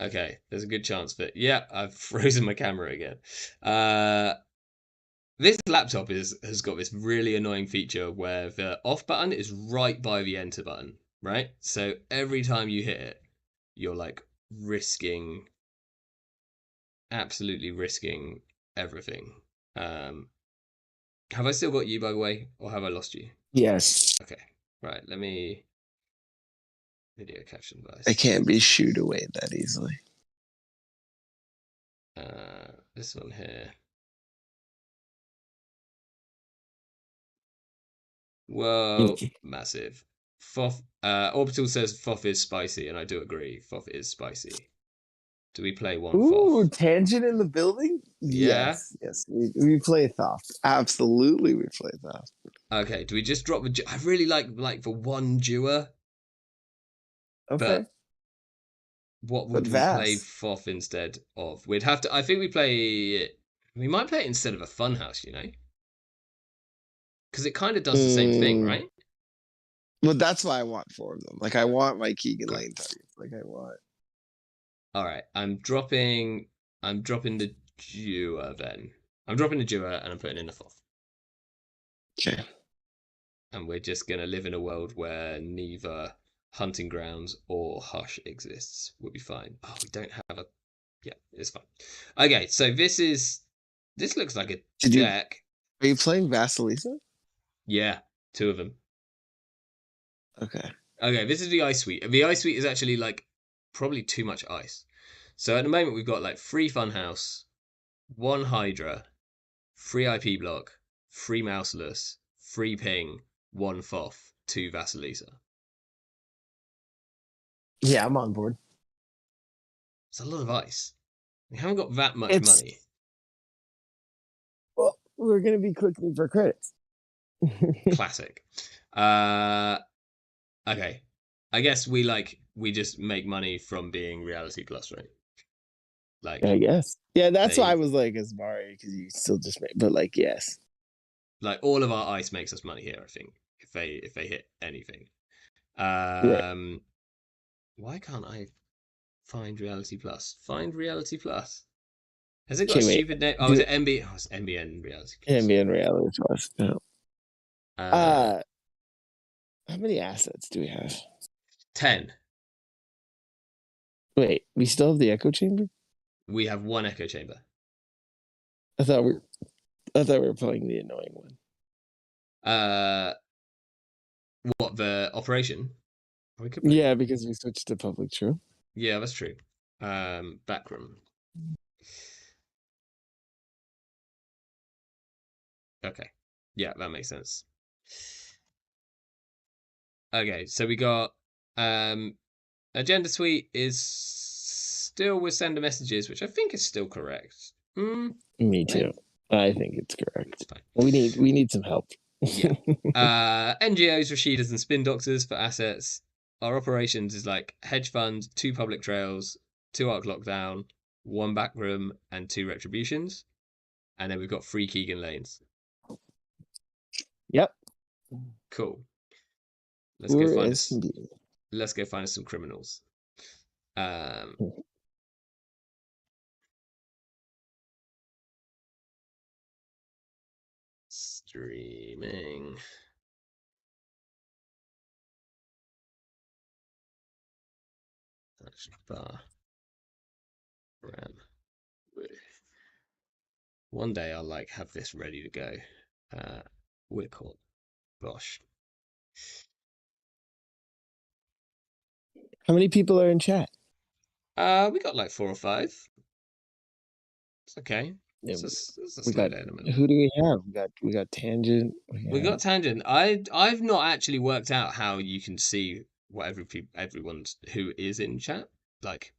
[SPEAKER 1] Okay, there's a good chance that yeah, I've frozen my camera again. Uh, this laptop has got this really annoying feature where the off button is right by the enter button, right? So every time you hit it, you're like risking, absolutely risking everything. Um, have I still got you, by the way, or have I lost you?
[SPEAKER 2] Yes,
[SPEAKER 1] Okay, right. Let me video caption
[SPEAKER 2] I
[SPEAKER 1] device.
[SPEAKER 2] can't be shooed away that easily.
[SPEAKER 1] This one here. Whoa, massive. Foff, Orbital says Foff is spicy, and I do agree. Foff is spicy. Do we play one
[SPEAKER 2] Ooh,
[SPEAKER 1] Foff?
[SPEAKER 2] tangent in the building?
[SPEAKER 1] Yeah.
[SPEAKER 2] Yes, yes. We play Thoth. Absolutely, we play Thoth.
[SPEAKER 1] Okay. Do we just drop the? I really like the one Dewar,
[SPEAKER 2] Okay.
[SPEAKER 1] but What
[SPEAKER 2] But
[SPEAKER 1] would we play
[SPEAKER 2] vast.
[SPEAKER 1] FOF instead of? We'd have to. I think we play it. We might play it instead of a funhouse, because it kind of does the same thing,
[SPEAKER 2] Mm,
[SPEAKER 1] right?
[SPEAKER 2] well, that's why I want four of them. Like I want my Keegan
[SPEAKER 1] Cool.
[SPEAKER 2] Lane targets. Like I want.
[SPEAKER 1] All right, I'm dropping. I'm dropping the Dua then. I'm dropping the Dua and I'm putting in the FOF.
[SPEAKER 2] Okay.
[SPEAKER 1] And we're just gonna live in a world where neither hunting grounds or hush exists. We'll be fine. Oh, we don't have a. Yeah, it's fine. Okay, so this looks like a
[SPEAKER 2] Did you?
[SPEAKER 1] deck.
[SPEAKER 2] Are you playing Vasilisa?
[SPEAKER 1] Yeah, two of them.
[SPEAKER 2] Okay.
[SPEAKER 1] Okay, this is the ice suite. The ice suite is actually like probably too much ice. So at the moment we've got like free funhouse, one hydra, free IP block, free mouseless, free ping, one foff, two Vasilisa.
[SPEAKER 2] Yeah, I'm on board.
[SPEAKER 1] It's a lot of ice. We haven't got that much
[SPEAKER 2] It's
[SPEAKER 1] money.
[SPEAKER 2] well, we're gonna be clicking for credits.
[SPEAKER 1] Classic. Uh okay. I guess we just make money from being reality plus, right? Like
[SPEAKER 2] I guess. Yeah, that's why I
[SPEAKER 1] they
[SPEAKER 2] was like Asmari because you still just make. But like, yes,
[SPEAKER 1] like all of our ice makes us money here, I think, if they hit anything.
[SPEAKER 2] right.
[SPEAKER 1] Um why can't I find Reality Plus? Find Reality Plus. Has it got a
[SPEAKER 2] Okay, wait.
[SPEAKER 1] stupid name? Oh, is
[SPEAKER 2] Do
[SPEAKER 1] it MB? Oh, it's MBN Reality Plus.
[SPEAKER 2] NBA reality plus. No.
[SPEAKER 1] Uh,
[SPEAKER 2] Uh, how many assets do we have?
[SPEAKER 1] 10.
[SPEAKER 2] Wait, we still have the echo chamber.
[SPEAKER 1] We have one echo chamber.
[SPEAKER 2] I thought we. I thought we were playing the annoying one.
[SPEAKER 1] Uh, what the operation? We could play.
[SPEAKER 2] Yeah, because we switched to public true.
[SPEAKER 1] Yeah, that's true. Backroom. Okay. Yeah, that makes sense. Okay, so we got agenda suite is still with sender messages, which I think is still correct.
[SPEAKER 2] Me
[SPEAKER 1] Maybe
[SPEAKER 2] too. I think it's
[SPEAKER 1] it's
[SPEAKER 2] correct.
[SPEAKER 1] fine.
[SPEAKER 2] We need some help.
[SPEAKER 1] Yeah. NGOs, Rashidas, and spin doctors for assets. Our operations is like hedge fund, two public trails, two arc lockdown, one back room, and two retributions. And then we've got three Keegan lanes.
[SPEAKER 2] Yep.
[SPEAKER 1] Cool. Let's go
[SPEAKER 2] Poor
[SPEAKER 1] find
[SPEAKER 2] as
[SPEAKER 1] us.
[SPEAKER 2] can be.
[SPEAKER 1] Let's go find us some criminals. Um, streaming. Bar. Ram. One day I'll like have this ready to go. We're called Bosh.
[SPEAKER 2] How many people are in chat?
[SPEAKER 1] We got like four or five. It's okay.
[SPEAKER 2] Yeah,
[SPEAKER 1] It's a
[SPEAKER 2] we
[SPEAKER 1] slow
[SPEAKER 2] got.
[SPEAKER 1] day at the moment.
[SPEAKER 2] Who do we have? We got tangent. We
[SPEAKER 1] We
[SPEAKER 2] got.
[SPEAKER 1] got tangent. I've not actually worked out how you can see what everyone's who is in chat. Like,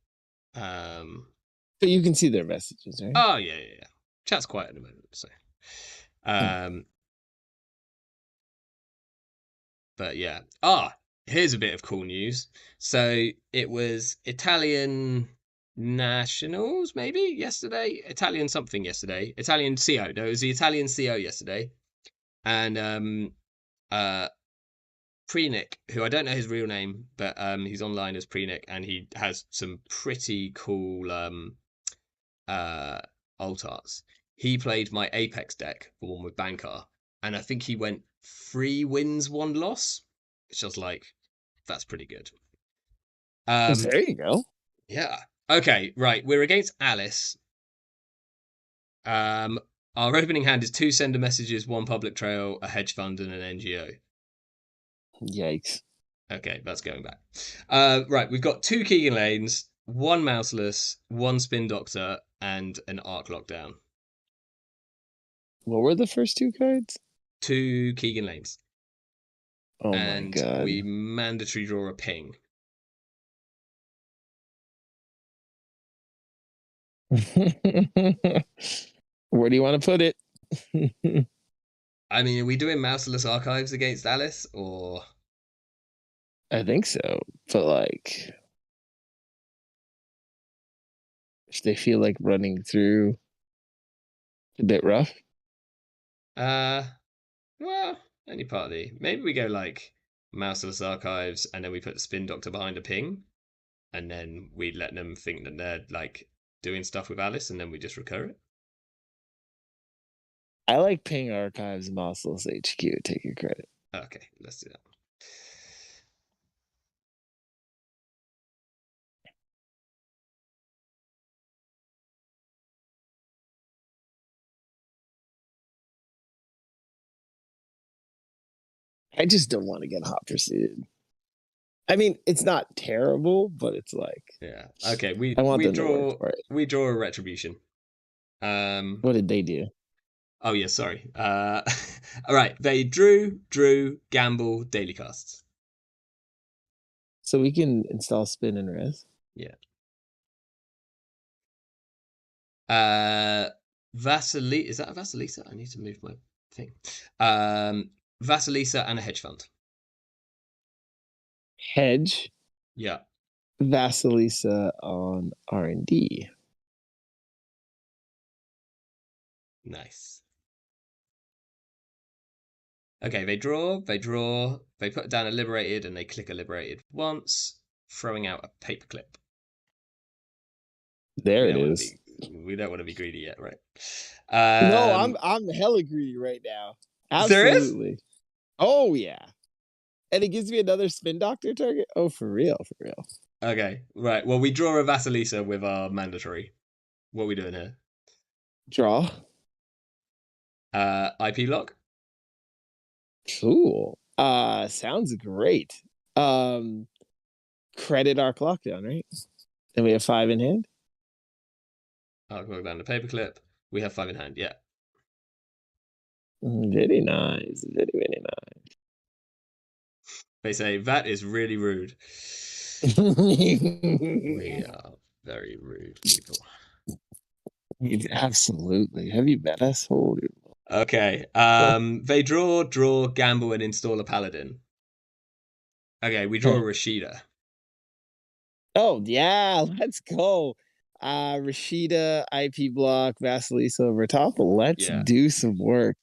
[SPEAKER 2] But you can see their messages, right?
[SPEAKER 1] oh yeah, yeah, yeah. Chat's quiet at the moment, so
[SPEAKER 2] Hmm.
[SPEAKER 1] um, but yeah. Ah, here's a bit of cool news. So it was Italian nationals, maybe yesterday. Italian something yesterday. Italian CO. No, it was the Italian CO yesterday, and uh Prenick, who I don't know his real name, but he's online as Prenick, and he has some pretty cool uh alt arts. He played my Apex deck, the one with Bankar, and I think he went 3 wins, 1 loss, which I was like, that's pretty good. Um,
[SPEAKER 2] There you go.
[SPEAKER 1] yeah. Okay, right. We're against Alice. Um, our opening hand is two sender messages, one public trail, a hedge fund, and an NGO.
[SPEAKER 2] Yikes.
[SPEAKER 1] Okay, that's going back. Right, we've got two Keegan lanes, one mouseless, one spin doctor, and an arc lockdown.
[SPEAKER 2] What were the first two cards?
[SPEAKER 1] Two Keegan lanes.
[SPEAKER 2] Oh my
[SPEAKER 1] And
[SPEAKER 2] god.
[SPEAKER 1] we mandatory draw a ping.
[SPEAKER 2] Where do you want to put it?
[SPEAKER 1] I mean, are we doing mouseless archives against Alice, or
[SPEAKER 2] I think so, but like, if they feel like running through a bit rough.
[SPEAKER 1] Uh, well, any part of the maybe we go like Mouseless Archives, and then we put the Spin Doctor behind a ping, and then we let them think that they're like doing stuff with Alice, and then we just recur it.
[SPEAKER 2] I like Ping Archives and Mossless HQ. Take your credit.
[SPEAKER 1] Okay, let's do that.
[SPEAKER 2] I just don't want to get hot pursued. I mean, it's not terrible, but it's like
[SPEAKER 1] Yeah. Okay.
[SPEAKER 2] I want them to work for it.
[SPEAKER 1] We draw a retribution. Um.
[SPEAKER 2] What did they do?
[SPEAKER 1] Oh yeah. Sorry. All right. They drew, gamble, daily casts.
[SPEAKER 2] So we can install spin and res.
[SPEAKER 1] Yeah. Uh. Vasilisa. Is that a Vasilisa? I need to move my thing. Vasilisa and a hedge fund.
[SPEAKER 2] Hedge
[SPEAKER 1] Yeah.
[SPEAKER 2] Vasilisa on R&D.
[SPEAKER 1] Nice. Okay, they put down a liberated and they click a liberated once, throwing out a paperclip. We
[SPEAKER 2] There it
[SPEAKER 1] don't want to
[SPEAKER 2] is.
[SPEAKER 1] be we don't want to be greedy yet, right?
[SPEAKER 2] No, I'm hella greedy right now.
[SPEAKER 1] There is?
[SPEAKER 2] Absolutely. Oh yeah. And it gives me another spin doctor target. Oh, for real, for real.
[SPEAKER 1] Okay, right. Well, we draw a Vasilisa with our mandatory. What are we doing here?
[SPEAKER 2] Draw.
[SPEAKER 1] IP lock?
[SPEAKER 2] Cool. Sounds great. Credit our clock down, right? And we have 5 in hand.
[SPEAKER 1] I'll go down the paperclip. We have 5 in hand, yeah.
[SPEAKER 2] Very nice. Very, very
[SPEAKER 1] They say, that is really rude. We
[SPEAKER 2] nice.
[SPEAKER 1] are very rude people.
[SPEAKER 2] Absolutely. Have you met us? Holy.
[SPEAKER 1] Okay. They draw, gamble, and install a paladin. Okay, we draw a Rashida.
[SPEAKER 2] Oh yeah, let's go. Rashida, IP block, Vasilisa over top. Let's
[SPEAKER 1] Yeah.
[SPEAKER 2] do some work.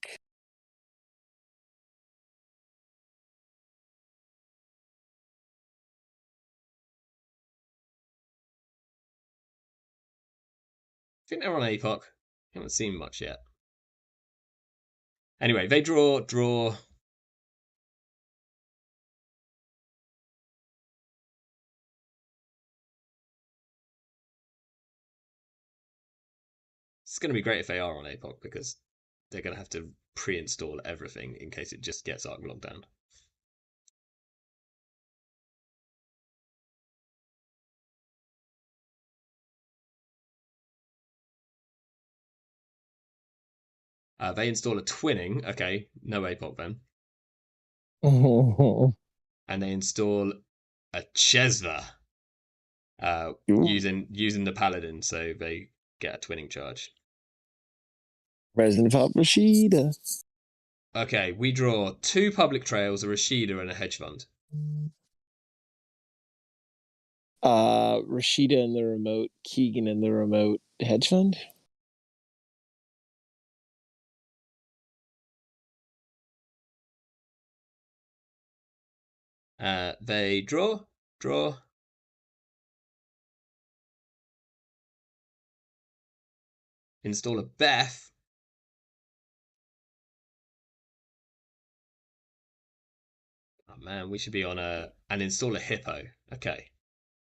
[SPEAKER 1] I think they're on APOC. Haven't seen much yet. Anyway, they draw. It's going to be great if they are on APOC because they're going to have to pre-install everything in case it just gets arc locked down. They install a twinning. Okay, no APOC then. And they install a Chesva using the paladin, so they get a twinning charge.
[SPEAKER 2] Resident Pop Rashida.
[SPEAKER 1] Okay, we draw 2 public trails, a Rashida, and a hedge fund.
[SPEAKER 2] Rashida in the remote, Keegan in the remote, hedge fund.
[SPEAKER 1] They draw. Install a Beth. Oh man, we should be on and install a Hippo. Okay.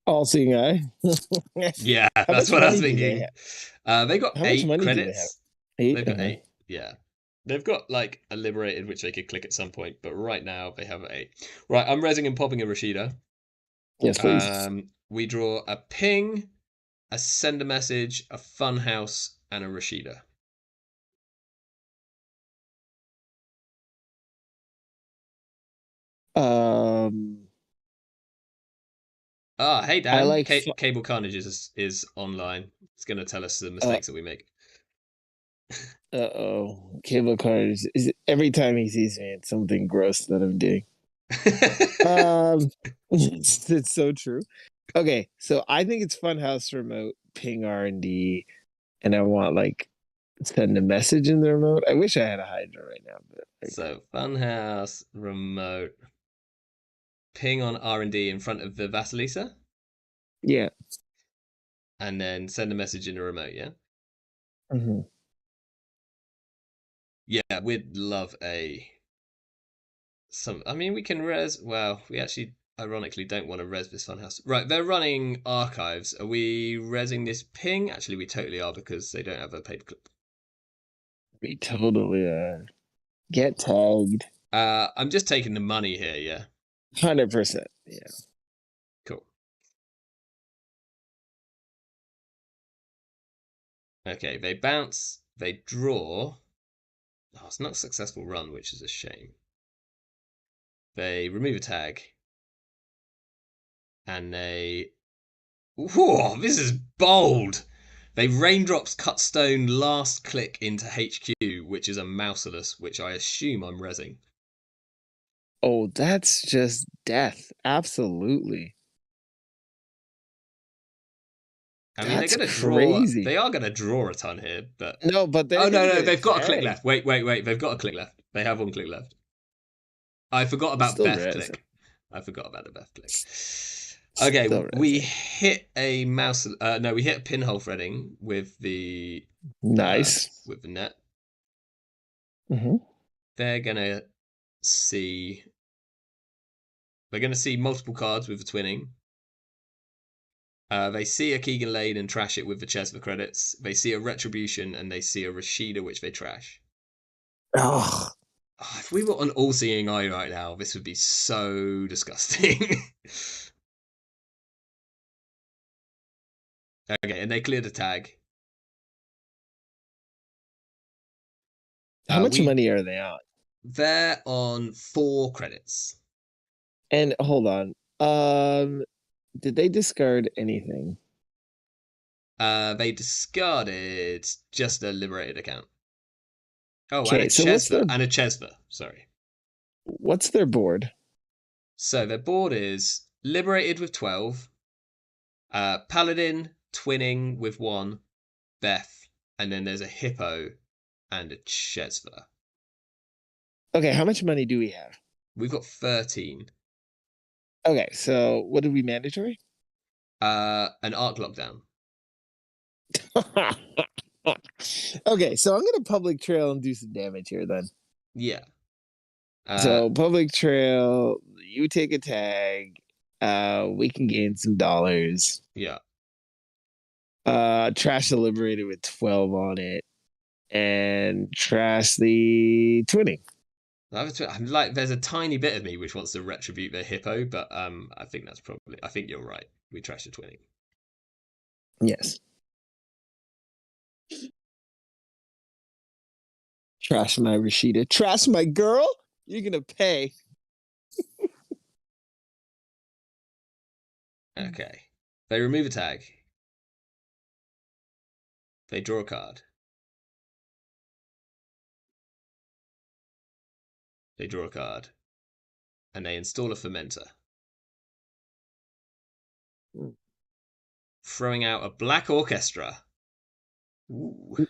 [SPEAKER 2] All seeing eye.
[SPEAKER 1] Yeah,
[SPEAKER 2] How
[SPEAKER 1] that's
[SPEAKER 2] much
[SPEAKER 1] what I was
[SPEAKER 2] money do they
[SPEAKER 1] thinking.
[SPEAKER 2] have?
[SPEAKER 1] They got
[SPEAKER 2] How much
[SPEAKER 1] 8
[SPEAKER 2] money do they have?
[SPEAKER 1] credits.
[SPEAKER 2] 8.
[SPEAKER 1] They've got 8. Yeah. They've got like a liberated which they could click at some point, but right now they have 8. Right, I'm resing and popping a Rashida.
[SPEAKER 2] Yes, please.
[SPEAKER 1] We draw a ping, a send a message, a funhouse, and a Rashida.
[SPEAKER 2] Um,
[SPEAKER 1] Ah, hey
[SPEAKER 2] I
[SPEAKER 1] Dan,
[SPEAKER 2] like.
[SPEAKER 1] Cable Carnage is online. It's gonna tell us the
[SPEAKER 2] Uh,
[SPEAKER 1] mistakes that we make.
[SPEAKER 2] oh, cable cars. Is every time he sees me, it's something gross that I'm doing. It's so true. Okay, so I think it's Funhouse remote ping R&D, and I want like send a message in the remote. I wish I had a Hydra right now, but like,
[SPEAKER 1] So Funhouse remote ping on R&D in front of the Vasilisa,
[SPEAKER 2] yeah.
[SPEAKER 1] and then send a message in a remote. Yeah,
[SPEAKER 2] Mm-hmm.
[SPEAKER 1] yeah, we'd love a some. I mean, we can res. Well, we actually ironically don't want to res this Funhouse. Right, they're running archives. Are we resing this ping? Actually, we totally are because they don't have a paperclip.
[SPEAKER 2] We totally get tagged.
[SPEAKER 1] I'm just taking the money here. Yeah,
[SPEAKER 2] 100%. Yeah.
[SPEAKER 1] cool. Okay, they bounce. They draw. Oh, it's not a successful run, which is a shame. They remove a tag, and they. Whoa, this is bold! They raindrops cut stone last click into HQ, which is a mouserless, which I assume I'm resing.
[SPEAKER 2] Oh, that's just death. Absolutely.
[SPEAKER 1] I mean, they're
[SPEAKER 2] That's
[SPEAKER 1] gonna draw.
[SPEAKER 2] crazy.
[SPEAKER 1] They are gonna draw a ton here, but
[SPEAKER 2] No, but they're
[SPEAKER 1] oh no,
[SPEAKER 2] gonna
[SPEAKER 1] no,
[SPEAKER 2] get
[SPEAKER 1] they've
[SPEAKER 2] it
[SPEAKER 1] got a click
[SPEAKER 2] tagged.
[SPEAKER 1] left. Wait, wait, wait. They've got a click left. They have one click left. I forgot about
[SPEAKER 2] Still
[SPEAKER 1] Beth
[SPEAKER 2] res.
[SPEAKER 1] click. I forgot about the Beth click. Okay,
[SPEAKER 2] Still
[SPEAKER 1] we
[SPEAKER 2] resing.
[SPEAKER 1] hit a mouse. No, we hit a pinhole threading uh,
[SPEAKER 2] Nice.
[SPEAKER 1] with the net.
[SPEAKER 2] Mm-hmm.
[SPEAKER 1] They're gonna see. They're gonna see multiple cards with the twinning. They see a Keegan Lane and trash it with the Chesva credits. They see a Retribution and they see a Rashida, which they trash.
[SPEAKER 2] Oh,
[SPEAKER 1] Oh, if we were on All Seeing Eye right now, this would be so disgusting. Okay, and they cleared a tag.
[SPEAKER 2] how much
[SPEAKER 1] We
[SPEAKER 2] money are they on?
[SPEAKER 1] They're on 4 credits.
[SPEAKER 2] And hold on. Did they discard anything?
[SPEAKER 1] They discarded just a liberated account. Oh, and a
[SPEAKER 2] Okay, so
[SPEAKER 1] Chesva and a Chesva. Sorry.
[SPEAKER 2] what's their board?
[SPEAKER 1] So their board is liberated with 12, Paladin twinning with 1, Beth, and then there's a Hippo and a Chesva.
[SPEAKER 2] Okay, how much money do we have?
[SPEAKER 1] We've got 13.
[SPEAKER 2] Okay, so what did we mandatory?
[SPEAKER 1] An arc lockdown.
[SPEAKER 2] Okay, so I'm gonna public trail and do some damage here then.
[SPEAKER 1] Yeah. Uh,
[SPEAKER 2] So public trail, you take a tag. We can gain some dollars.
[SPEAKER 1] yeah.
[SPEAKER 2] Trash the liberator with 12 on it, and trash the twinning.
[SPEAKER 1] I'm like, there's a tiny bit of me which wants to retribute the Hippo, but I think that's probably. I think you're right. We trash the twinning.
[SPEAKER 2] Yes. Trash my Rashida. Trash my girl. You're gonna pay.
[SPEAKER 1] Okay. They remove a tag. They draw a card. They draw a card. And they install a fermenter. Throwing out a black orchestra. Ooh.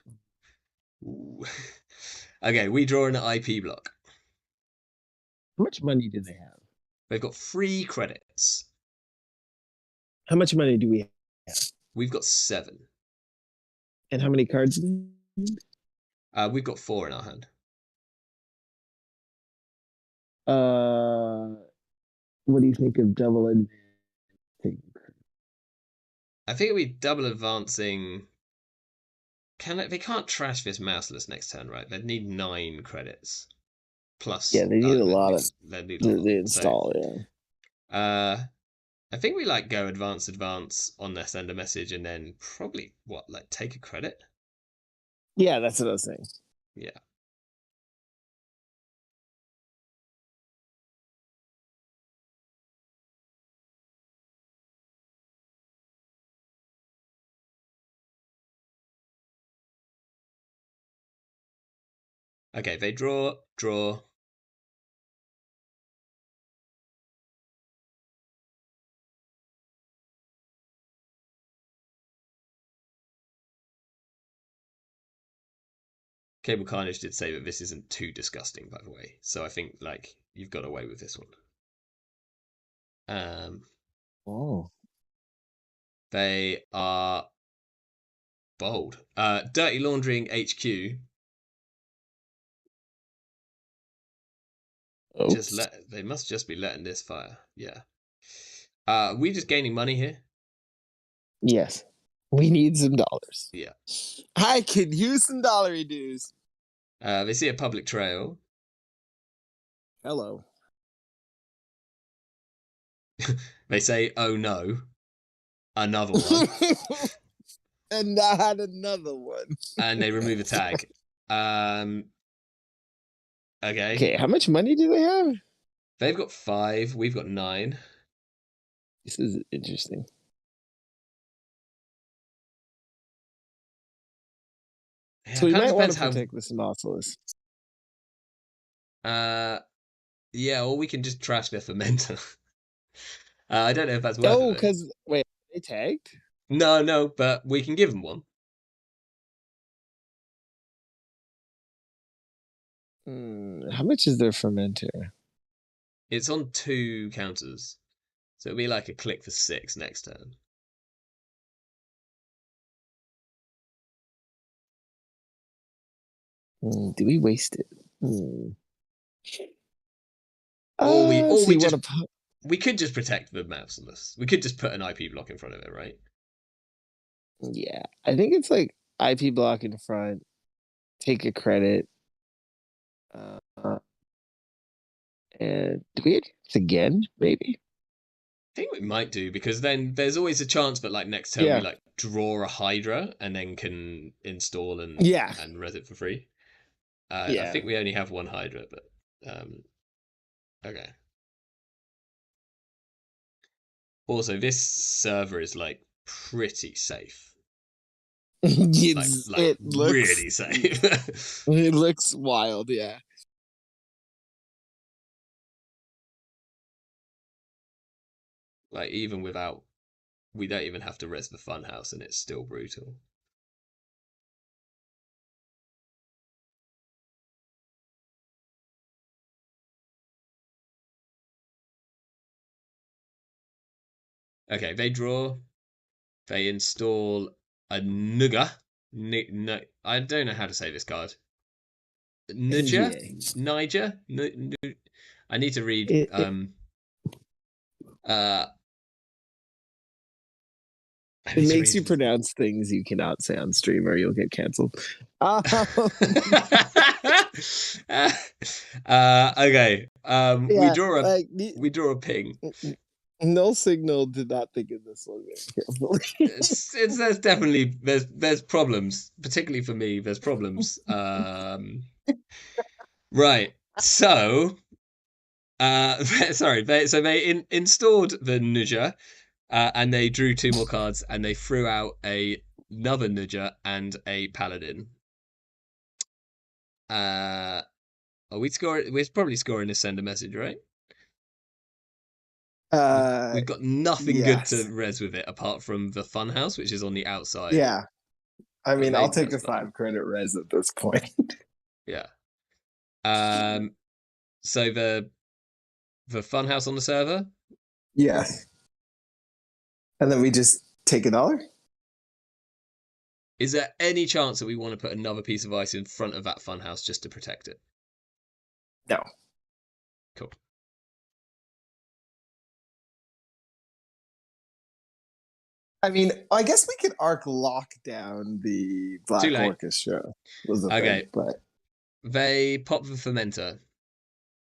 [SPEAKER 1] Ooh. Okay, we draw an IP block.
[SPEAKER 2] How much money do they have?
[SPEAKER 1] They've got 3 credits.
[SPEAKER 2] How much money do we have?
[SPEAKER 1] We've got 7.
[SPEAKER 2] And how many cards?
[SPEAKER 1] We've got 4 in our hand.
[SPEAKER 2] Uh, what do you think of double advantage?
[SPEAKER 1] I think we double advancing. They can't trash this mouseless next turn, right? They'd need 9 credits
[SPEAKER 2] Yeah,
[SPEAKER 1] plus.
[SPEAKER 2] they need a lot of
[SPEAKER 1] They'd need a
[SPEAKER 2] the
[SPEAKER 1] lot. So,
[SPEAKER 2] install. Yeah.
[SPEAKER 1] I think we like go advance on their sender message, and then probably like take a credit.
[SPEAKER 2] Yeah, that's what I was saying.
[SPEAKER 1] Yeah. Okay, they draw. Cable Carnage did say that this isn't too disgusting, by the way. So I think like you've got away with this one. Um,
[SPEAKER 2] Oh.
[SPEAKER 1] they are bold. Dirty Laundering HQ. Just
[SPEAKER 2] Oops.
[SPEAKER 1] let they must just be letting this fire. Yeah. We just gaining money here.
[SPEAKER 2] Yes. We need some dollars.
[SPEAKER 1] Yeah.
[SPEAKER 2] I could use some dollary dues.
[SPEAKER 1] They see a public trail.
[SPEAKER 2] Hello.
[SPEAKER 1] They say, "Oh no, another one,"
[SPEAKER 2] And not another one.
[SPEAKER 1] and they remove a tag. Um, okay,
[SPEAKER 2] Okay, how much money do they have?
[SPEAKER 1] they've got 5. We've got 9.
[SPEAKER 2] This is interesting.
[SPEAKER 1] Yeah,
[SPEAKER 2] So
[SPEAKER 1] it
[SPEAKER 2] we
[SPEAKER 1] kind of
[SPEAKER 2] might want
[SPEAKER 1] depends
[SPEAKER 2] to
[SPEAKER 1] how.
[SPEAKER 2] protect the Simopolis.
[SPEAKER 1] Uh, yeah, or we can just trash their fermenter. I don't know if that's worth it
[SPEAKER 2] Oh,
[SPEAKER 1] though.
[SPEAKER 2] because wait, they tagged?
[SPEAKER 1] No, no, but we can give them one.
[SPEAKER 2] How much is their fermenter?
[SPEAKER 1] It's on 2 counters, so it'll be like a click for 6 next turn.
[SPEAKER 2] Do we waste it?
[SPEAKER 1] Or we, or
[SPEAKER 2] Let's
[SPEAKER 1] we
[SPEAKER 2] see
[SPEAKER 1] just
[SPEAKER 2] what a
[SPEAKER 1] we could just protect the mouseless. We could just put an IP block in front of it, right?
[SPEAKER 2] yeah. I think it's like IP block in front, take a credit. Uh, and do we do this again? Maybe.
[SPEAKER 1] I think we might do because then there's always a chance that like next turn we
[SPEAKER 2] Yeah.
[SPEAKER 1] like draw a Hydra and then can install
[SPEAKER 2] Yeah.
[SPEAKER 1] and res it for free. I
[SPEAKER 2] Yeah.
[SPEAKER 1] think we only have one Hydra, but okay. Also, this server is like pretty safe, like
[SPEAKER 2] It looks
[SPEAKER 1] really safe.
[SPEAKER 2] it looks wild, yeah.
[SPEAKER 1] Like even without, we don't even have to res the funhouse, and it's still brutal. Okay, they draw. They install a Nuga. No, I don't know how to say this card. Niger,
[SPEAKER 2] Yeah.
[SPEAKER 1] Niger. I need to read.
[SPEAKER 2] It
[SPEAKER 1] Uh, I
[SPEAKER 2] it
[SPEAKER 1] need to
[SPEAKER 2] makes
[SPEAKER 1] read.
[SPEAKER 2] you pronounce things you cannot say on stream or you'll get canceled. Um,
[SPEAKER 1] Okay. We
[SPEAKER 2] yeah,
[SPEAKER 1] draw a
[SPEAKER 2] like
[SPEAKER 1] ping.
[SPEAKER 2] no signal did not think of this one very carefully.
[SPEAKER 1] It's there's definitely there's problems, particularly for me. There's problems. Right. So, sorry. They installed the Nuja, and they drew 2 more cards, and they threw out another Nuja and a Paladin. Are we scoring? We're probably scoring to send a message, right?
[SPEAKER 2] uh
[SPEAKER 1] We've got nothing good to
[SPEAKER 2] yes.
[SPEAKER 1] res with it apart from the funhouse, which is on the outside.
[SPEAKER 2] Yeah. I
[SPEAKER 1] But
[SPEAKER 2] mean, I'll
[SPEAKER 1] they
[SPEAKER 2] take a
[SPEAKER 1] that's nothing.
[SPEAKER 2] 5 credit res at this point.
[SPEAKER 1] Yeah. Um. So the funhouse on the server.
[SPEAKER 2] Yeah. And then we just take $1?
[SPEAKER 1] Is there any chance that we want to put another piece of ice in front of that funhouse just to protect it?
[SPEAKER 2] No.
[SPEAKER 1] Cool.
[SPEAKER 2] I mean, I guess we could arc lock down the
[SPEAKER 1] Too
[SPEAKER 2] Black
[SPEAKER 1] late.
[SPEAKER 2] Orchestra was the thing,
[SPEAKER 1] Okay.
[SPEAKER 2] but
[SPEAKER 1] They pop the fermenter.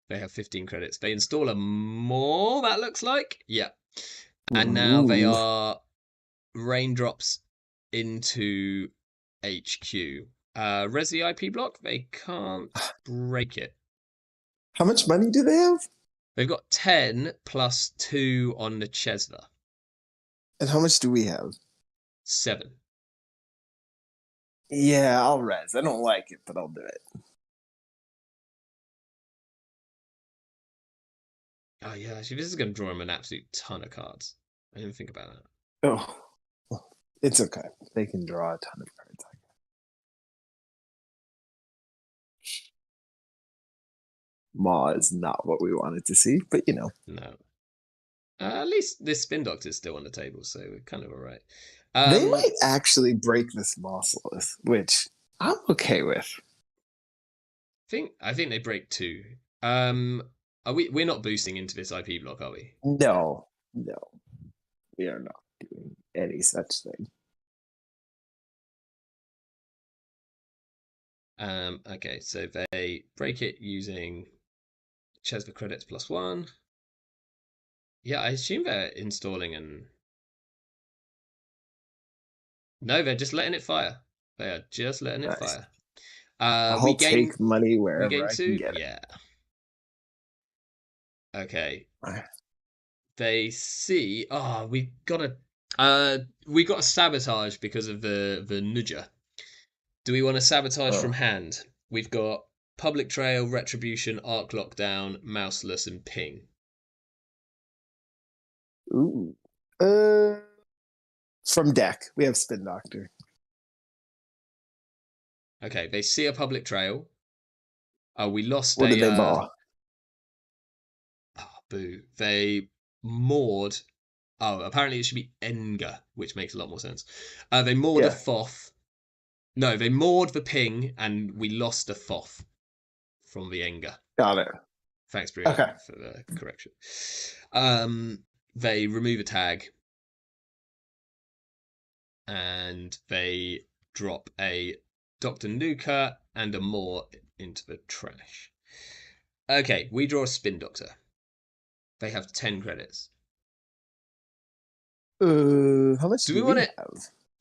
[SPEAKER 1] They have 15 credits. They install a more, that looks like. Yeah. And now they
[SPEAKER 2] ooh.
[SPEAKER 1] are raindrops into HQ. Resi IP block, they can't break it.
[SPEAKER 2] How much money do they have?
[SPEAKER 1] They've got 10 plus 2 on the Chesva.
[SPEAKER 2] And how much do we have?
[SPEAKER 1] 7.
[SPEAKER 2] Yeah, I'll res. I don't like it, but I'll do it.
[SPEAKER 1] Oh, yeah, actually, this is going to draw him an absolute ton of cards. I didn't think about that.
[SPEAKER 2] Oh, it's okay. They can draw a ton of cards. Maw is not what we wanted to see, but
[SPEAKER 1] No. At least this spin doctor is still on the table, so we're kind of all right.
[SPEAKER 2] they
[SPEAKER 1] Um,
[SPEAKER 2] might actually break this Mossless, which I'm okay with.
[SPEAKER 1] I think they break two. Are we're not boosting into this IP block, are we?
[SPEAKER 2] No, no, we are not doing any such thing.
[SPEAKER 1] Okay, so they break it using Chesva credits +1. Yeah, I assume they're installing and no, they're just letting it fire. They are just letting it
[SPEAKER 2] Nice.
[SPEAKER 1] fire. We
[SPEAKER 2] I'll
[SPEAKER 1] gain
[SPEAKER 2] take money
[SPEAKER 1] we
[SPEAKER 2] wherever
[SPEAKER 1] gain
[SPEAKER 2] I can
[SPEAKER 1] two.
[SPEAKER 2] get
[SPEAKER 1] Yeah. Okay.
[SPEAKER 2] it.
[SPEAKER 1] They see. Oh, we got a sabotage because of the nudger. Do we want to sabotage from
[SPEAKER 2] Oh,
[SPEAKER 1] hand? We've got public trail, retribution, arc lockdown, mouseless, and ping.
[SPEAKER 2] ooh. Uh, from deck, we have Spin Doctor.
[SPEAKER 1] Okay, they see a public trail. Oh, we lost
[SPEAKER 2] What did
[SPEAKER 1] a
[SPEAKER 2] they maw?
[SPEAKER 1] oh, boo. They moored. Oh, apparently it should be Enga, which makes a lot more sense. They moored a
[SPEAKER 2] Yeah,
[SPEAKER 1] Thoth. No, they moored the ping, and we lost a Thoth from the Enga.
[SPEAKER 2] got it.
[SPEAKER 1] Thanks,
[SPEAKER 2] Okay.
[SPEAKER 1] Brianna, for the correction. Um, they remove a tag, and they drop a Dr. Nuka and a Moore into the trash. Okay, we draw a Spin Doctor. They have 10 credits.
[SPEAKER 2] How much
[SPEAKER 1] Do
[SPEAKER 2] do
[SPEAKER 1] we want
[SPEAKER 2] we
[SPEAKER 1] it?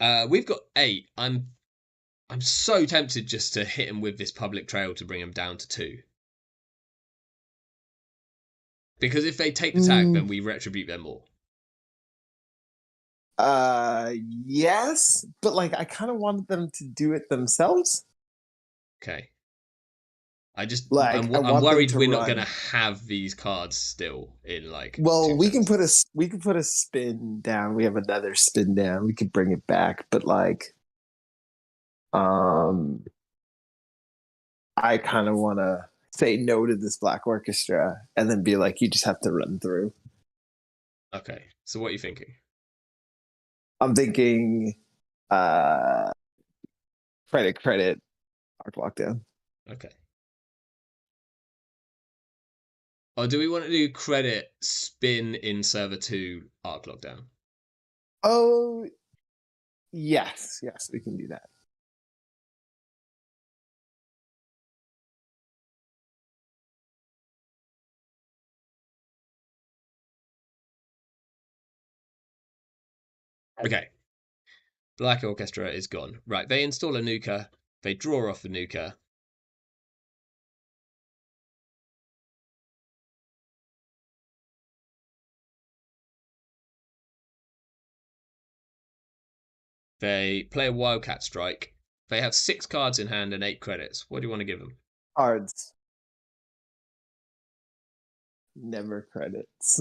[SPEAKER 2] have?
[SPEAKER 1] We've got 8. I'm so tempted just to hit him with this public trail to bring him down to 2. Because if they take the tag,
[SPEAKER 2] Mm,
[SPEAKER 1] then we retribute them all.
[SPEAKER 2] yes, but like I kind of wanted them to do it themselves.
[SPEAKER 1] Okay.
[SPEAKER 2] Like I
[SPEAKER 1] I'm
[SPEAKER 2] want them
[SPEAKER 1] worried
[SPEAKER 2] to
[SPEAKER 1] we're not gonna
[SPEAKER 2] run.
[SPEAKER 1] have these cards still in like
[SPEAKER 2] Well,
[SPEAKER 1] 2 turns.
[SPEAKER 2] we can put a spin down. We have another spin down. We could bring it back, but like, um, I kind of want to say no to this Black Orchestra and then be like, you just have to run through.
[SPEAKER 1] Okay. So what are you thinking?
[SPEAKER 2] I'm thinking, uh, credit, arc lockdown.
[SPEAKER 1] Okay. Or do we want to do credit spin in server 2 arc lockdown?
[SPEAKER 2] Oh, yes, we can do that.
[SPEAKER 1] Okay. Black Orchestra is gone. Right, they install a nuker, they draw off the nuker. They play a Wildcat Strike. They have 6 cards in hand and 8 credits. What do you want to give them?
[SPEAKER 2] Cards, never credits.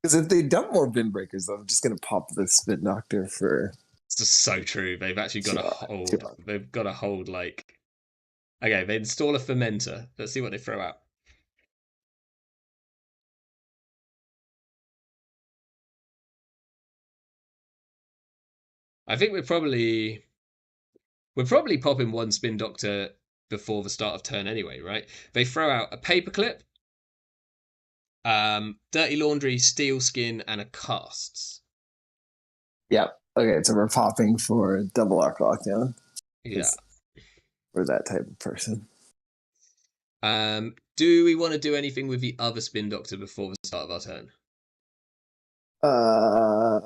[SPEAKER 2] Because if they dump more bin breakers, I'm just gonna pop the spin doctor for
[SPEAKER 1] It's just so true. They've actually got to
[SPEAKER 2] too
[SPEAKER 1] hold.
[SPEAKER 2] much.
[SPEAKER 1] They've got to hold like. Okay, they install a fermenter. Let's see what they throw out. I think we're probably popping one spin doctor before the start of turn anyway, right? They throw out a paperclip, dirty laundry, steel skin, and a casts.
[SPEAKER 2] Yep. Okay, so we're popping for double arc lockdown
[SPEAKER 1] Yeah.
[SPEAKER 2] because we're that type of person.
[SPEAKER 1] Do we want to do anything with the other spin doctor before the start of our turn?
[SPEAKER 2] Uh,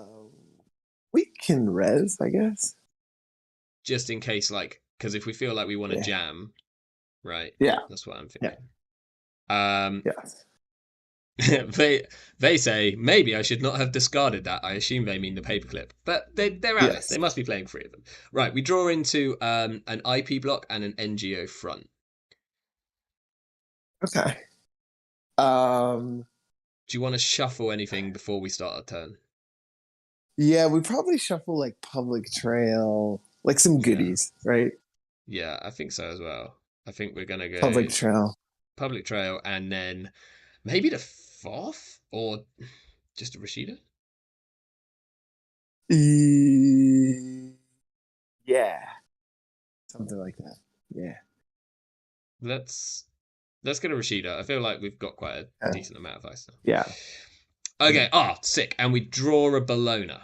[SPEAKER 2] we can res, I guess.
[SPEAKER 1] Just in case, like, because if we feel like we want to
[SPEAKER 2] Yeah.
[SPEAKER 1] jam, right?
[SPEAKER 2] Yeah.
[SPEAKER 1] That's what I'm
[SPEAKER 2] Yeah.
[SPEAKER 1] thinking. Um,
[SPEAKER 2] Yes.
[SPEAKER 1] they say maybe I should not have discarded that. I assume they mean the paperclip, but they're Alice. They
[SPEAKER 2] Yes.
[SPEAKER 1] must be playing 3 of them. Right, we draw into an IP block and an NGO front.
[SPEAKER 2] Okay. Um.
[SPEAKER 1] Do you want to shuffle anything before we start our turn?
[SPEAKER 2] Yeah, we probably shuffle like public trail. like some
[SPEAKER 1] Yeah.
[SPEAKER 2] goodies, right?
[SPEAKER 1] Yeah, I think so as well. I think we're gonna go
[SPEAKER 2] Public trail.
[SPEAKER 1] public trail and then maybe the fourth or just a Rashida.
[SPEAKER 2] Yeah, something like that. Yeah.
[SPEAKER 1] Let's let's go to Rashida. I feel like we've got quite a
[SPEAKER 2] Uh,
[SPEAKER 1] decent amount of ice now.
[SPEAKER 2] yeah.
[SPEAKER 1] Okay, sick. And we draw a Bologna.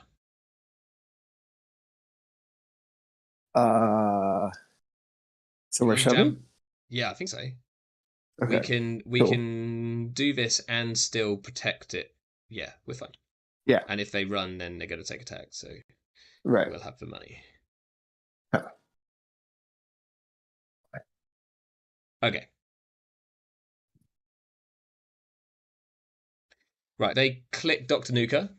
[SPEAKER 2] Uh, so we're
[SPEAKER 1] We can
[SPEAKER 2] shoving?
[SPEAKER 1] jam. Yeah, I think so. We
[SPEAKER 2] Okay.
[SPEAKER 1] can we
[SPEAKER 2] Cool.
[SPEAKER 1] can do this and still protect it. Yeah, we're fine.
[SPEAKER 2] Yeah.
[SPEAKER 1] And if they run, then they're going to take attack. So
[SPEAKER 2] Right.
[SPEAKER 1] we'll have the money.
[SPEAKER 2] Huh.
[SPEAKER 1] Okay. Right. They click Dr. Nuka.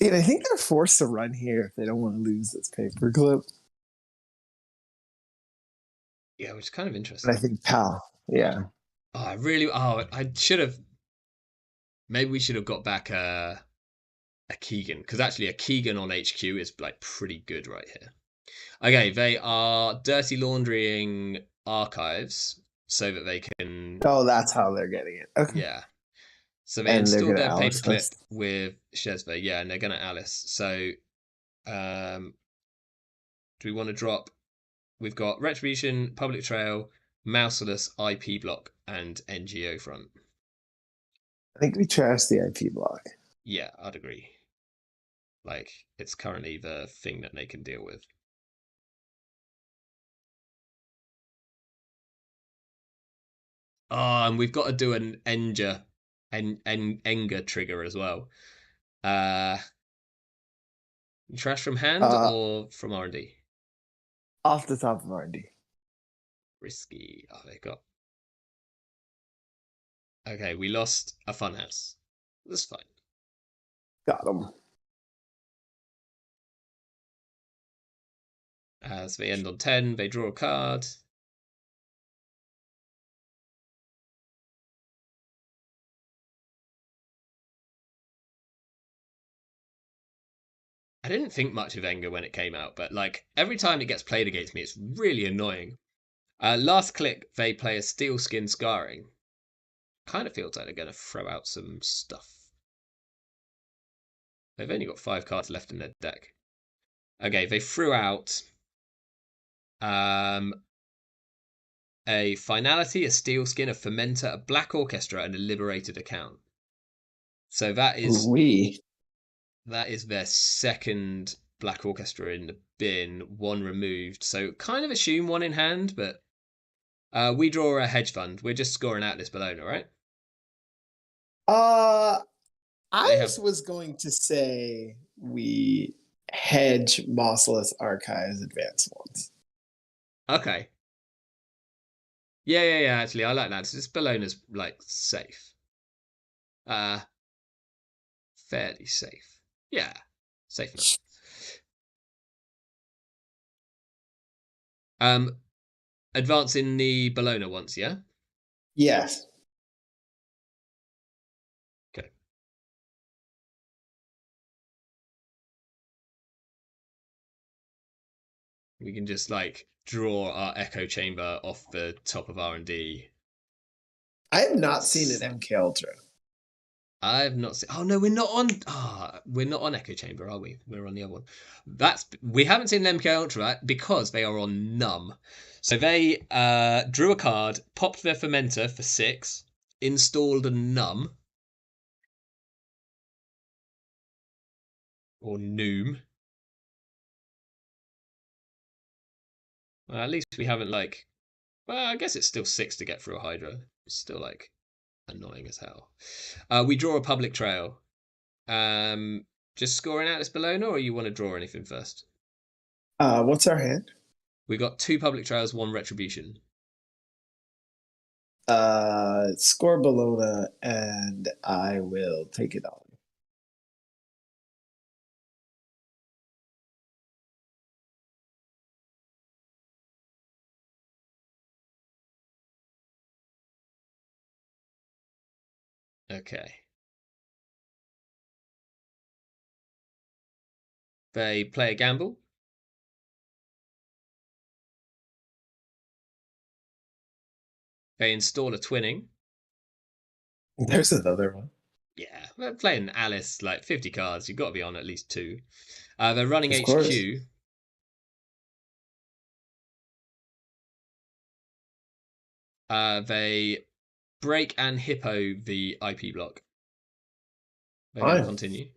[SPEAKER 2] And I think they're forced to run here if they don't want to lose this paperclip.
[SPEAKER 1] Yeah, which is kind of
[SPEAKER 2] And I
[SPEAKER 1] interesting.
[SPEAKER 2] think Pal. Yeah.
[SPEAKER 1] I should have. Maybe we should have got back a Keegan because actually a Keegan on HQ is like pretty good right here. Okay, they are dirty laundering archives so that they can.
[SPEAKER 2] Oh, that's how they're getting it. Okay.
[SPEAKER 1] Yeah. So they
[SPEAKER 2] And they're
[SPEAKER 1] installed
[SPEAKER 2] gonna
[SPEAKER 1] their
[SPEAKER 2] Alice
[SPEAKER 1] paperclip
[SPEAKER 2] this.
[SPEAKER 1] with Shesva, yeah, and they're gonna Alice. So do we want to drop? We've got Retribution, Public Trail, Mouseless, IP Block, and NGO Front.
[SPEAKER 2] I think we trashed the IP block.
[SPEAKER 1] Yeah, I'd agree. Like, it's currently the thing that they can deal with. Oh, and we've got to do an Enger trigger as well. Uh, trash from hand
[SPEAKER 2] Uh,
[SPEAKER 1] or from R&D?
[SPEAKER 2] off the top of R&D.
[SPEAKER 1] Risky. Oh, they got. Okay, we lost a funhouse. That's fine.
[SPEAKER 2] Got them.
[SPEAKER 1] As they end on 10, they draw a card. I didn't think much of Enger when it came out, but like every time it gets played against me, it's really annoying. Last click, they play a Steel Skin Scarring. Kind of feels like they're going to throw out some stuff. They've only got 5 cards left in their deck. Okay, they threw out um, a Finality, a Steel Skin, a Fermenter, a Black Orchestra, and a Liberated Account. So
[SPEAKER 2] We.
[SPEAKER 1] that is their second Black Orchestra in the bin, one removed. So kind of assume one in hand, but we draw a hedge fund. We're just scoring out this Bologna, right?
[SPEAKER 2] Uh,
[SPEAKER 1] They
[SPEAKER 2] I
[SPEAKER 1] have.
[SPEAKER 2] was going to say we hedge Mossless Archives advanced ones.
[SPEAKER 1] Okay. Yeah. Actually, I like that. So this Bologna's like safe. Uh, fairly safe. Yeah, safe enough. Um, advancing the Bologna once, yeah?
[SPEAKER 2] Yes.
[SPEAKER 1] Okay. We can just like draw our echo chamber off the top of R&D.
[SPEAKER 2] I have not seen an MK Ultra.
[SPEAKER 1] I've not seen. Oh no, we're not on. We're not on Echo Chamber, are we? We're on the other one. We haven't seen MK Ultra because they are on Numb. So they drew a card, popped their fermenter for 6, installed a Numb or Noom. Well, at least we haven't like. Well, I guess it's still 6 to get through a Hydra. It's still like annoying as hell. We draw a public trail. Um, just scoring out this Bologna, or you want to draw anything first?
[SPEAKER 2] What's our hand?
[SPEAKER 1] We got 2 public trails, 1 retribution.
[SPEAKER 2] Score Bologna, and I will take it on.
[SPEAKER 1] Okay. They play a gamble. They install a twinning.
[SPEAKER 2] There's another one.
[SPEAKER 1] Yeah, they're playing Alice like 50 cards. You've got to be on at least two. They're running
[SPEAKER 2] Of course.
[SPEAKER 1] HQ. They break and hippo the IP block. They're going to
[SPEAKER 2] Fine.
[SPEAKER 1] continue.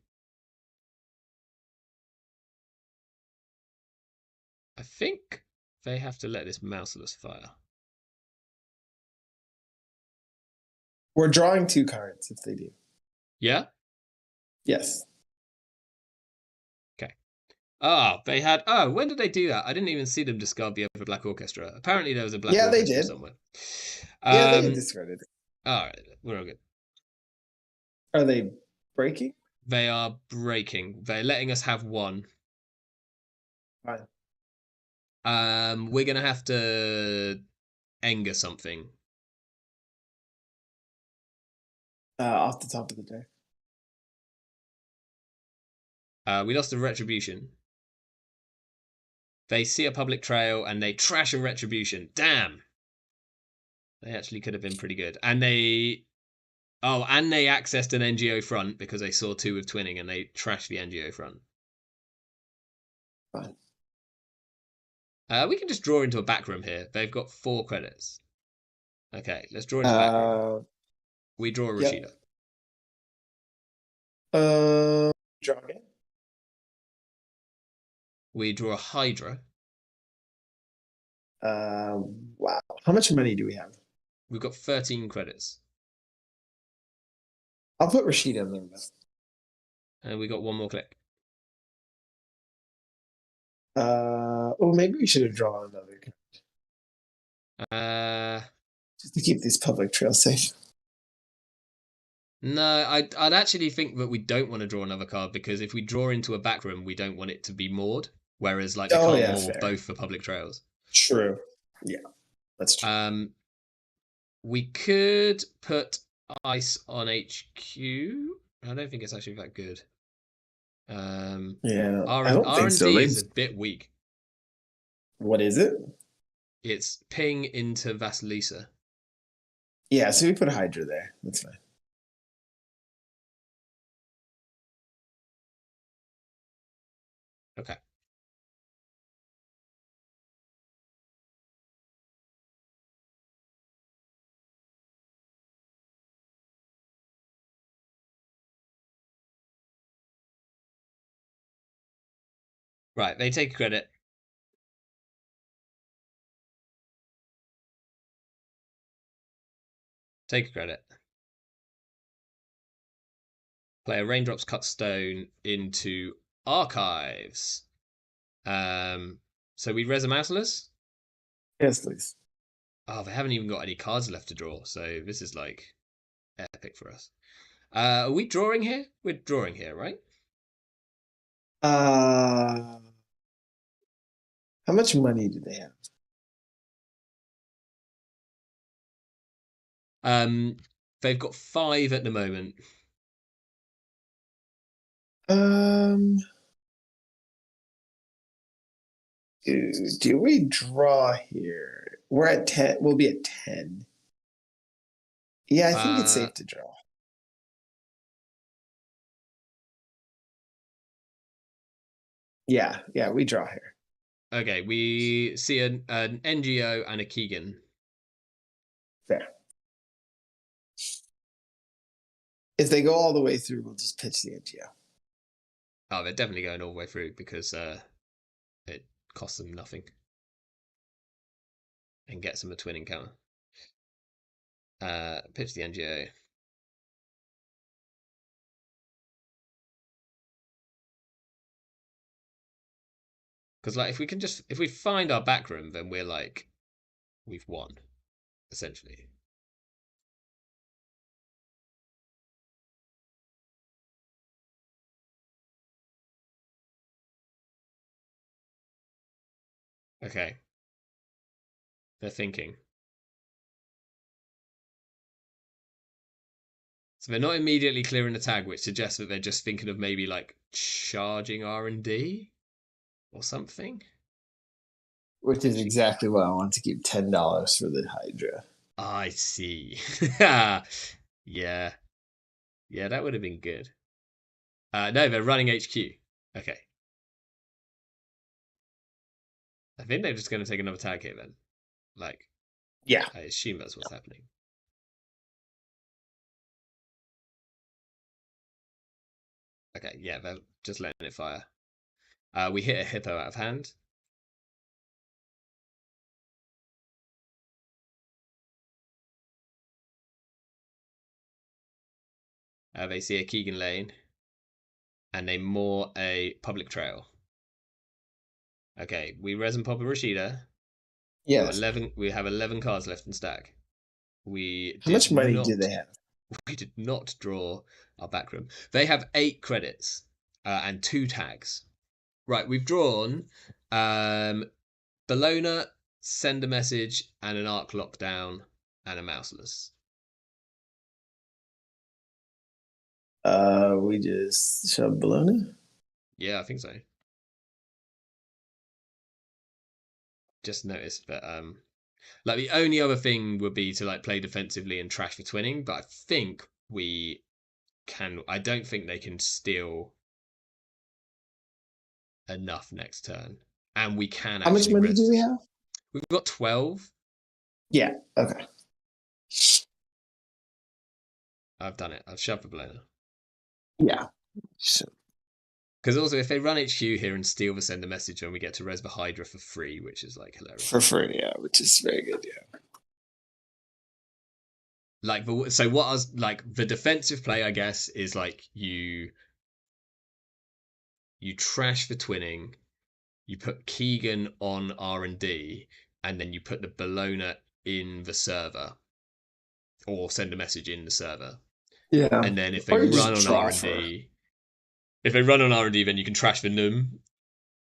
[SPEAKER 1] I think they have to let this mouseless fire.
[SPEAKER 2] We're drawing two cards if they do.
[SPEAKER 1] Yeah?
[SPEAKER 2] Yes.
[SPEAKER 1] Okay. Ah, they had. Oh, when did they do that? I didn't even see them discard the other Black Orchestra. Apparently, there was a Black
[SPEAKER 2] Yeah, they
[SPEAKER 1] Orchestra
[SPEAKER 2] did.
[SPEAKER 1] somewhere.
[SPEAKER 2] Yeah, they
[SPEAKER 1] Um.
[SPEAKER 2] discarded it.
[SPEAKER 1] All right, we're all good.
[SPEAKER 2] Are they breaking?
[SPEAKER 1] They are breaking. They're letting us have one.
[SPEAKER 2] Fine.
[SPEAKER 1] We're gonna have to anger something.
[SPEAKER 2] Off the top of the deck.
[SPEAKER 1] We lost a retribution. They see a public trail and they trash a retribution. Damn. They actually could have been pretty good. And they and they accessed an NGO front because they saw two with twinning and they trashed the NGO front.
[SPEAKER 2] Fine.
[SPEAKER 1] We can just draw into a back room here. They've got 4 credits. Okay, let's draw into back room.
[SPEAKER 2] Uh,
[SPEAKER 1] We draw a
[SPEAKER 2] yep.
[SPEAKER 1] Rashida.
[SPEAKER 2] Draw again.
[SPEAKER 1] We draw a Hydra.
[SPEAKER 2] Wow. How much money do we have?
[SPEAKER 1] We've got 13 credits.
[SPEAKER 2] I'll put Rashida in there.
[SPEAKER 1] And we got one more click.
[SPEAKER 2] Maybe we should have drawn another
[SPEAKER 1] Uh,
[SPEAKER 2] just to keep these public trails safe.
[SPEAKER 1] no, I'd actually think that we don't want to draw another card because if we draw into a back room, we don't want it to be moored. Whereas, like, they
[SPEAKER 2] Oh
[SPEAKER 1] can't
[SPEAKER 2] yeah,
[SPEAKER 1] moor
[SPEAKER 2] fair.
[SPEAKER 1] both for public trails.
[SPEAKER 2] True. Yeah, that's true.
[SPEAKER 1] We could put ice on HQ. I don't think it's actually that good.
[SPEAKER 2] Yeah,
[SPEAKER 1] R
[SPEAKER 2] I
[SPEAKER 1] and
[SPEAKER 2] don't
[SPEAKER 1] R
[SPEAKER 2] think
[SPEAKER 1] and
[SPEAKER 2] so.
[SPEAKER 1] D
[SPEAKER 2] They,
[SPEAKER 1] is a bit weak.
[SPEAKER 2] what is it?
[SPEAKER 1] It's ping into Vasilisa.
[SPEAKER 2] Yeah, so we put a Hydra there. That's fine.
[SPEAKER 1] Okay. Right, they take credit. Take credit. Player raindrops cut stone into archives. So we res a mouseless.
[SPEAKER 2] Yes, please.
[SPEAKER 1] Oh, they haven't even got any cards left to draw, so this is like epic for us. Are we drawing here? We're drawing here, right?
[SPEAKER 2] Uh, how much money do they have?
[SPEAKER 1] Um, they've got 5 at the moment.
[SPEAKER 2] Um, do we draw here? We're at 10. We'll be at 10. Yeah, I think it's
[SPEAKER 1] Uh,
[SPEAKER 2] safe to draw. Yeah, we draw here.
[SPEAKER 1] okay, we see an NGO and a Keegan.
[SPEAKER 2] Fair. If they go all the way through, we'll just pitch the NGO.
[SPEAKER 1] Oh, they're definitely going all the way through because it costs them nothing and gets them a twinning counter. Pitch the NGO. Because like if we find our back room, then we're like we've won essentially. Okay, they're thinking. So they're not immediately clearing the tag, which suggests that they're just thinking of maybe like charging R&D or something.
[SPEAKER 2] Which is exactly why I want to keep $10 for the Hydra.
[SPEAKER 1] I see. Yeah. Yeah, that would have been good. No, they're running HQ. Okay. I think they're just going to take another tag here then. Like,
[SPEAKER 2] Yeah.
[SPEAKER 1] I assume that's what's happening. Okay, yeah, they're just letting it fire. We hit a hippo out of hand. They see a Keegan lane, and they moor a public trail. Okay, we res and pop a Rashida.
[SPEAKER 2] Yes.
[SPEAKER 1] We have 11 cards left in stack. We
[SPEAKER 2] How much
[SPEAKER 1] did
[SPEAKER 2] money do
[SPEAKER 1] not.
[SPEAKER 2] they have?
[SPEAKER 1] We did not draw our backroom. They have 8 credits and 2 tags. Right, we've drawn Bologna, send a message, and an arc lockdown, and a mouseless.
[SPEAKER 2] We just shoved Bologna.
[SPEAKER 1] Yeah, I think so. Just noticed that like the only other thing would be to like play defensively and trash for twinning, but I think we can. I don't think they can steal enough next turn, and we can
[SPEAKER 2] How much
[SPEAKER 1] actually
[SPEAKER 2] money do we
[SPEAKER 1] res.
[SPEAKER 2] have?
[SPEAKER 1] We've got 12.
[SPEAKER 2] Yeah. Okay.
[SPEAKER 1] I've done it. I've shoved the blower.
[SPEAKER 2] Yeah. So,
[SPEAKER 1] Because also, if they run HQ here and steal the send a message, then we get to res the Hydra for free, which is like
[SPEAKER 2] for
[SPEAKER 1] hilarious.
[SPEAKER 2] free, yeah, which is very good. Yeah.
[SPEAKER 1] Like, so what I was like, the defensive play, I guess, is like you trash for twinning, you put Keegan on R&D, and then you put the Bologna in the server or send a message in the server.
[SPEAKER 2] Yeah.
[SPEAKER 1] And then if they
[SPEAKER 2] Or you
[SPEAKER 1] run
[SPEAKER 2] just
[SPEAKER 1] on
[SPEAKER 2] draw for.
[SPEAKER 1] R&D, if they run on R&D, then you can trash the Num.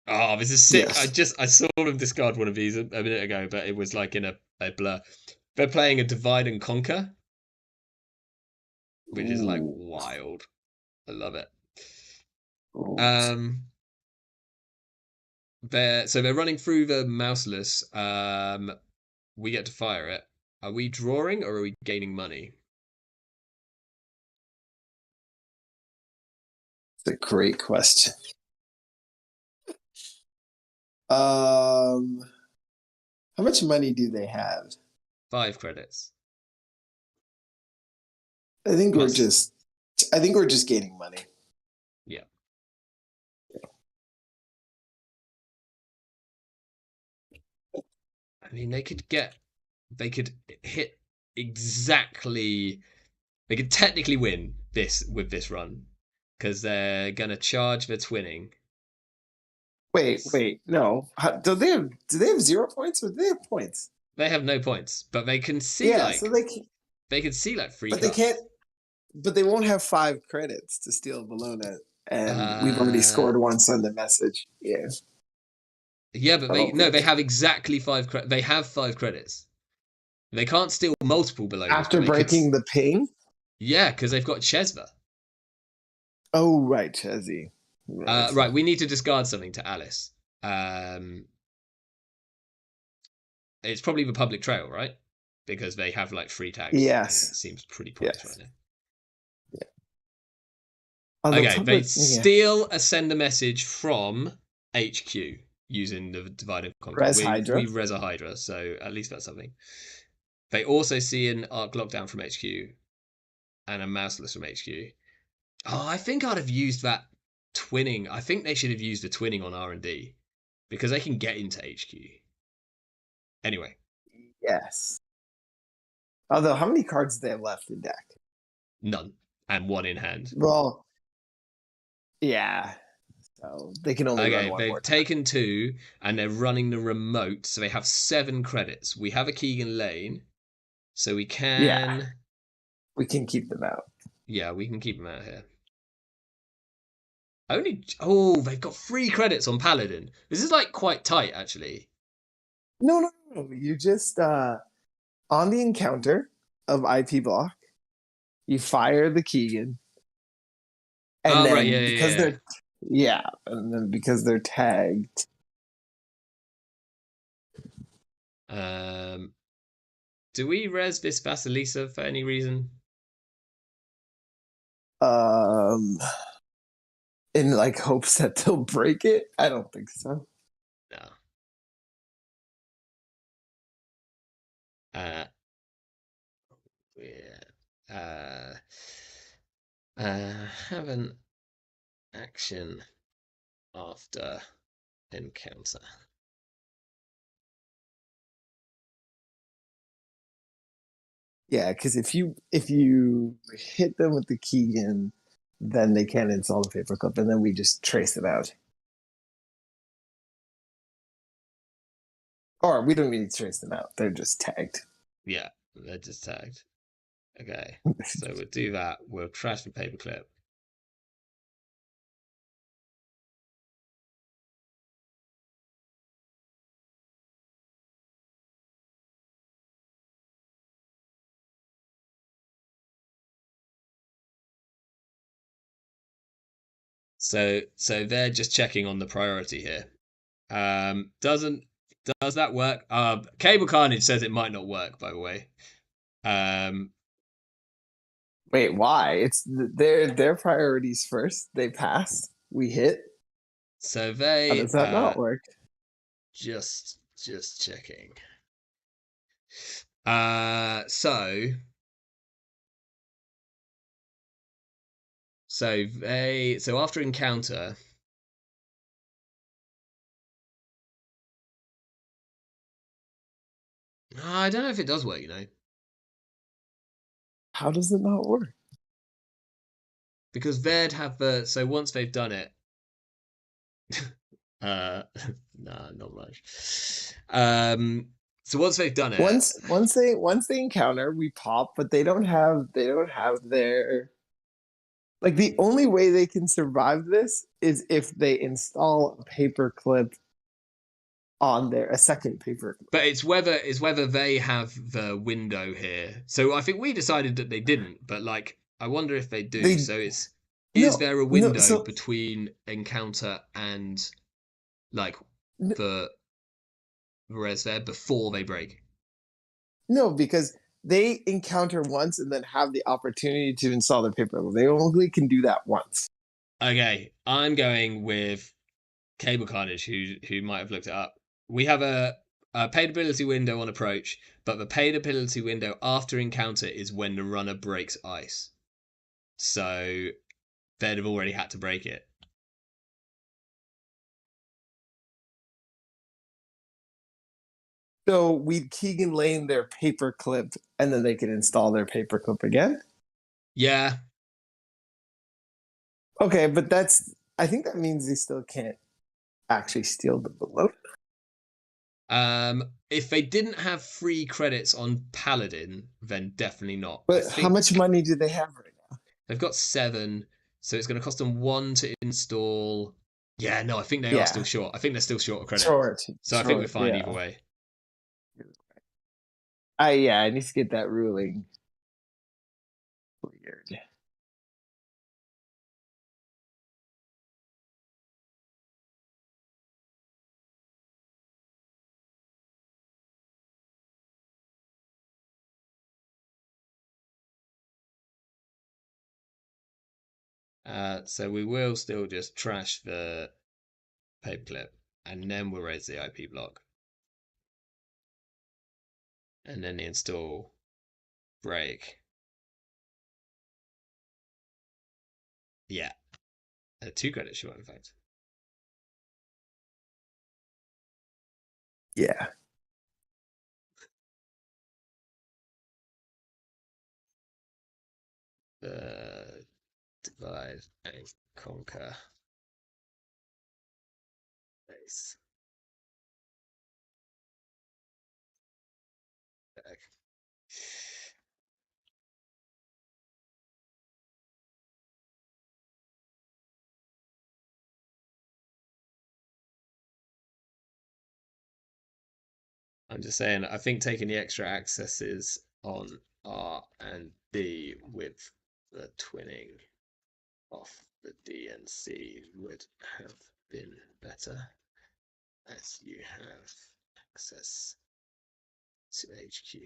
[SPEAKER 1] Oh, this is sick.
[SPEAKER 2] Yes.
[SPEAKER 1] I saw them discard one of these a minute ago, but it was like in a blur. They're playing a divide and conquer, which is like
[SPEAKER 2] Ooh.
[SPEAKER 1] wild. I love it.
[SPEAKER 2] Ooh.
[SPEAKER 1] Um they're running through the mouseless. We get to fire it. Are we drawing or are we gaining money?
[SPEAKER 2] It's a great question. Um, how much money do they have?
[SPEAKER 1] 5 credits.
[SPEAKER 2] I think we're
[SPEAKER 1] Plus,
[SPEAKER 2] just. I think we're just gaining money.
[SPEAKER 1] yeah. I mean, they could hit exactly. They could technically win this with this run because they're gonna charge the twinning.
[SPEAKER 2] Wait, no. Do they have 0 points or do they have points?
[SPEAKER 1] They have no points, but they can see
[SPEAKER 2] Yeah, so
[SPEAKER 1] like
[SPEAKER 2] they can,
[SPEAKER 1] they can see like 3
[SPEAKER 2] but they can't.
[SPEAKER 1] cards.
[SPEAKER 2] But they won't have 5 credits to steal Bologna, and we've already
[SPEAKER 1] Uh,
[SPEAKER 2] scored one send a message. Yeah,
[SPEAKER 1] yeah, but
[SPEAKER 2] I
[SPEAKER 1] they
[SPEAKER 2] don't
[SPEAKER 1] no,
[SPEAKER 2] think
[SPEAKER 1] they have exactly 5 credits. They have 5 credits. They can't steal multiple Bolognas, but
[SPEAKER 2] after
[SPEAKER 1] they could.
[SPEAKER 2] breaking the ping.
[SPEAKER 1] Yeah, because they've got Chesva.
[SPEAKER 2] Oh right, Chezzy. Right.
[SPEAKER 1] Right, we need to discard something to Alice. Um, it's probably the public trail, right? Because they have like 3 tags, and it
[SPEAKER 2] Yes.
[SPEAKER 1] seems pretty pointless right
[SPEAKER 2] Yes.
[SPEAKER 1] now.
[SPEAKER 2] Yeah. Although
[SPEAKER 1] Okay, they
[SPEAKER 2] public. Yeah.
[SPEAKER 1] steal a send a message from HQ using the divide and conquer.
[SPEAKER 2] Res
[SPEAKER 1] We
[SPEAKER 2] Hydra.
[SPEAKER 1] res a Hydra, so at least that's something. They also see an arc lockdown from HQ and a mouseless from HQ. Oh, I think I'd have used that twinning. I think they should have used the twinning on R&D because they can get into HQ. Anyway,
[SPEAKER 2] Yes. Although, how many cards do they have left in deck?
[SPEAKER 1] none and 1 in hand.
[SPEAKER 2] Well, yeah. So they can only run
[SPEAKER 1] Okay,
[SPEAKER 2] one
[SPEAKER 1] they've
[SPEAKER 2] more time.
[SPEAKER 1] taken 2 and they're running the remote, so they have 7 credits. We have a Keegan Lane, so we
[SPEAKER 2] Yeah,
[SPEAKER 1] can.
[SPEAKER 2] we can keep them out.
[SPEAKER 1] Yeah, we can keep them out here. Only. Oh, they've got 3 credits on Paladin. This is like quite tight, actually.
[SPEAKER 2] No, no, no. You just on the encounter of IP block, You fire the Keegan, and
[SPEAKER 1] Oh right, yeah,
[SPEAKER 2] then because
[SPEAKER 1] yeah,
[SPEAKER 2] they're yeah, and then because they're tagged,
[SPEAKER 1] yeah. Do we res this Vasilisa for any reason?
[SPEAKER 2] um, in like hopes that they'll break it. I don't think so.
[SPEAKER 1] No. Uh, yeah. Uh, have an action after encounter.
[SPEAKER 2] Yeah, because if you hit them with the Keegan, then they can't install the paperclip, and then we just trace it out. Or we don't need to trace them out; they're just tagged.
[SPEAKER 1] Yeah, they're just tagged. Okay, so we'll do that. We'll trash the paperclip. So they're just checking on the priority here. Doesn't does that work? Cable Carnage says it might not work. By the way, um,
[SPEAKER 2] Wait, why? It's their priorities first. They pass. We hit.
[SPEAKER 1] so
[SPEAKER 2] How
[SPEAKER 1] they
[SPEAKER 2] does that not work?
[SPEAKER 1] just checking. So after encounter, I don't know if it does work.
[SPEAKER 2] How does it not work?
[SPEAKER 1] Because they'd have the so once they've done it, uh, nah, not much. Um, so once they've done it,
[SPEAKER 2] Once they encounter, we pop, but they don't have their like the only way they can survive this is if they install a paperclip on there, a second paperclip.
[SPEAKER 1] but it's whether they have the window here. So I think we decided that they didn't, but like I wonder if they do.
[SPEAKER 2] They
[SPEAKER 1] So it's is
[SPEAKER 2] no
[SPEAKER 1] there a
[SPEAKER 2] no
[SPEAKER 1] window
[SPEAKER 2] so
[SPEAKER 1] between encounter and like the res there before they break?
[SPEAKER 2] no because they encounter once and then have the opportunity to install their paperclip. They only can do that once.
[SPEAKER 1] Okay, I'm going with Cable Carnage, who might have looked it up. We have a paid ability window on approach, but the paid ability window after encounter is when the runner breaks ice. So they'd have already had to break it.
[SPEAKER 2] So we Keegan Lane their paperclip and then they can install their paperclip again.
[SPEAKER 1] Yeah.
[SPEAKER 2] Okay, but that's I think that means they still can't actually steal the balloon.
[SPEAKER 1] If they didn't have free credits on Paladin, then definitely not. I
[SPEAKER 2] But how much
[SPEAKER 1] think
[SPEAKER 2] money do they have right now?
[SPEAKER 1] they've got 7, so it's going to cost them 1 to install. Yeah, no, I think they are still
[SPEAKER 2] Yeah,
[SPEAKER 1] short. I think they're still short of credit.
[SPEAKER 2] short,
[SPEAKER 1] So I think we're
[SPEAKER 2] short.
[SPEAKER 1] fine either
[SPEAKER 2] Yeah,
[SPEAKER 1] way.
[SPEAKER 2] I need to get that ruling cleared.
[SPEAKER 1] So we will still just trash the paperclip, and then we'll raise the IP block, and then the install break. Yeah, 2 credits short, in fact.
[SPEAKER 2] Yeah,
[SPEAKER 1] Divide and conquer. Nice. I'm just saying, I think taking the extra accesses on R and D with with the twinning off the DNC would have been better, as you have access to HQ.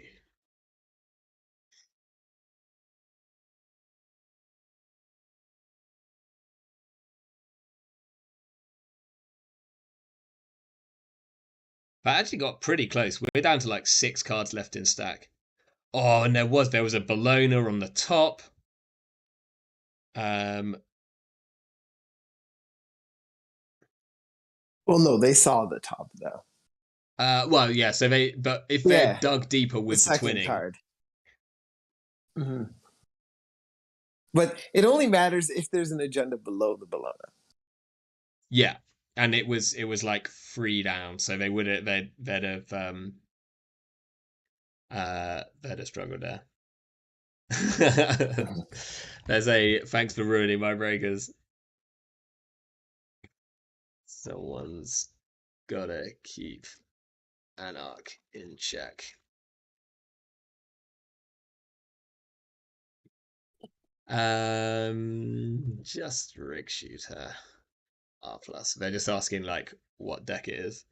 [SPEAKER 1] But I actually got pretty close. We're down to like 6 cards left in stack. Oh, and there was a Bologna on the top.
[SPEAKER 2] Well, no, they saw the top though.
[SPEAKER 1] Well, yeah. So but if they
[SPEAKER 2] Yeah,
[SPEAKER 1] dug deeper
[SPEAKER 2] the
[SPEAKER 1] with the
[SPEAKER 2] second
[SPEAKER 1] twinning,
[SPEAKER 2] card. Mhm. But it only matters if there's an agenda below the Bologna.
[SPEAKER 1] yeah, and it was like 3 down, so they would have they'd have struggled there. There's a thanks for ruining my breakers. Someone's gotta keep Anarch in check. Just rig shooter R plus. They're just asking like what deck it is.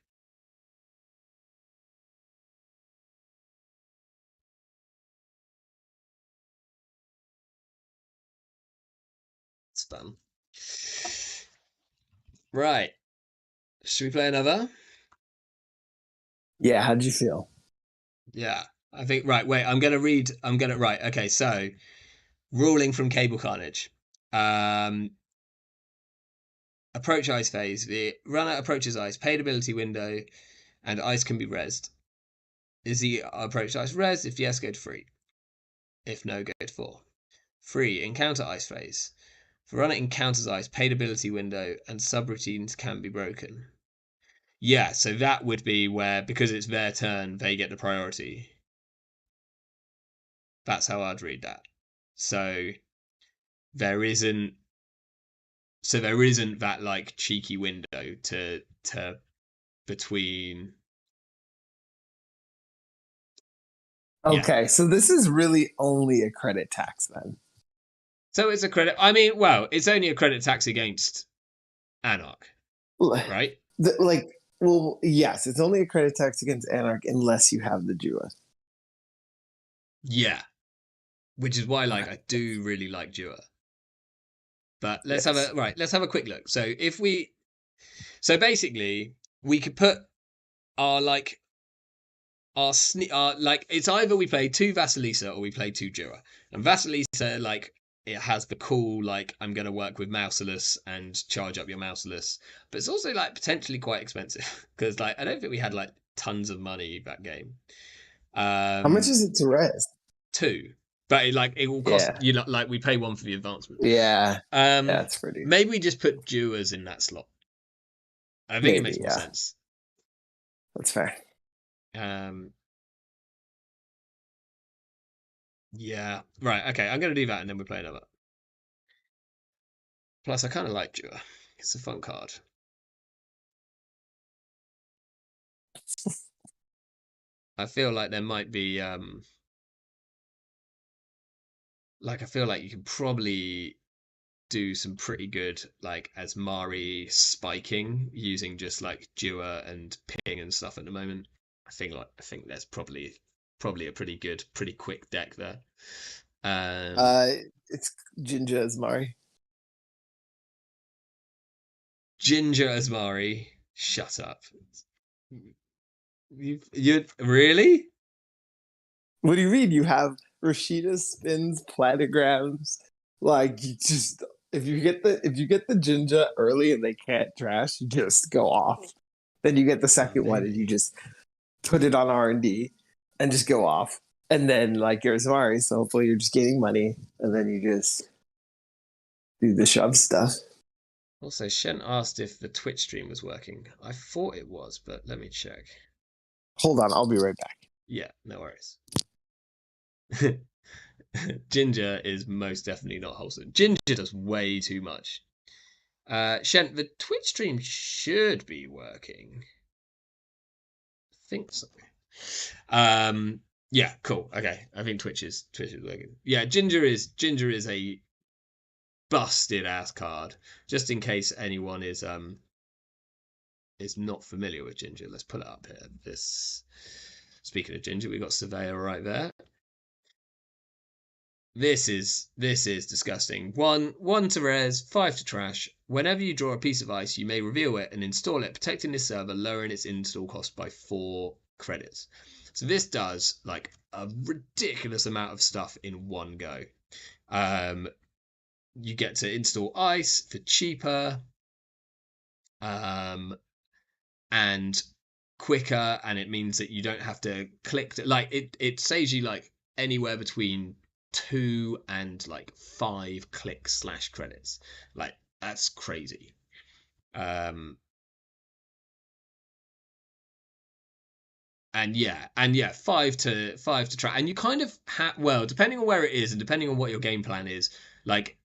[SPEAKER 1] It's fun. Right. Should we play another?
[SPEAKER 2] Yeah, how'd you feel?
[SPEAKER 1] Yeah. I think right, wait, right, okay, so ruling from Cable Carnage. Um Approach ice phase. The runner approaches ice, paid ability window, and ice can be rezzed. Is the approach ice rezzed? If yes, go to 3. If no, go to 4. 3. Encounter ice phase. For runner encounters ice, paid ability window, and subroutines can be broken. Yeah, so that would be where, because it's their turn, they get the priority. That's how I'd read that. So there isn't that like cheeky window to between. Yeah.
[SPEAKER 2] Okay, so this is really only a credit tax then.
[SPEAKER 1] So it's a credit. I mean, well, it's only a credit tax against Anarch, right?
[SPEAKER 2] Like, well, yes, it's only a credit tax against Anarch unless you have the Jua.
[SPEAKER 1] Yeah. Which is why like
[SPEAKER 2] Okay.
[SPEAKER 1] I do really like Dua. But
[SPEAKER 2] Yes.
[SPEAKER 1] let's have a quick look. So basically we could put our like our like it's either we play 2 Vasilisa or we play 2 Jura. And Vasilisa like it has the cool like I'm gonna work with Mouseless and charge up your Mouseless, but it's also like potentially quite expensive because like I don't think we had like tons of money that game.
[SPEAKER 2] How much
[SPEAKER 1] Um,
[SPEAKER 2] is it to res?
[SPEAKER 1] 2, but it will cost
[SPEAKER 2] Yeah.
[SPEAKER 1] you like we pay 1 for the advancement.
[SPEAKER 2] Yeah. Yeah,
[SPEAKER 1] Um,
[SPEAKER 2] it's pretty.
[SPEAKER 1] maybe we just put Duas in that slot. I think it
[SPEAKER 2] Maybe,
[SPEAKER 1] makes more
[SPEAKER 2] yeah.
[SPEAKER 1] sense.
[SPEAKER 2] That's fair.
[SPEAKER 1] Um, yeah, right. Okay, I'm gonna do that, and then we play another. Plus, I kind of like Dua. It's a fun card. I feel like there might be like I feel like you can probably do some pretty good like Asmari spiking using just like Dua and ping and stuff at the moment. I think there's probably a pretty quick deck there. Um,
[SPEAKER 2] Uh, it's Jinja Asmari.
[SPEAKER 1] Ginger Asmari, shut up. You really?
[SPEAKER 2] What do you read? You have Rashida spins planograms. Like you just if you get the Jinja early and they can't trash, you just go off. Then you get the second one and you
[SPEAKER 1] Maybe.
[SPEAKER 2] just put it on R&D and just go off. And then like you're Asmari, so hopefully you're just gaining money, and then you just do the shove stuff.
[SPEAKER 1] Also, Shen asked if the Twitch stream was working. I thought it was, but let me check.
[SPEAKER 2] Hold on, I'll be right back.
[SPEAKER 1] Yeah, no worries. Ginger is most definitely not wholesome. Ginger does way too much. Shen, the Twitch stream should be working. I think so. Um, Yeah, cool. Okay, I think Twitch is working. Yeah, Ginger is a busted ass card. Just in case anyone is not familiar with Ginger, let's pull it up here. This speaking of Ginger, we got Surveyor right there. This is disgusting. One to res, five to trash. Whenever you draw a piece of ice, you may reveal it and install it, protecting this server, lowering its install cost by 4 credits. So this does like a ridiculous amount of stuff in one go. Um, you get to install ice for cheaper, um, and quicker, and it means that you don't have to click like it saves you like anywhere between 2 and like 5 clicks/credits. Like that's crazy. um and yeah, five to try, and you kind of well, depending on where it is and depending on what your game plan is, like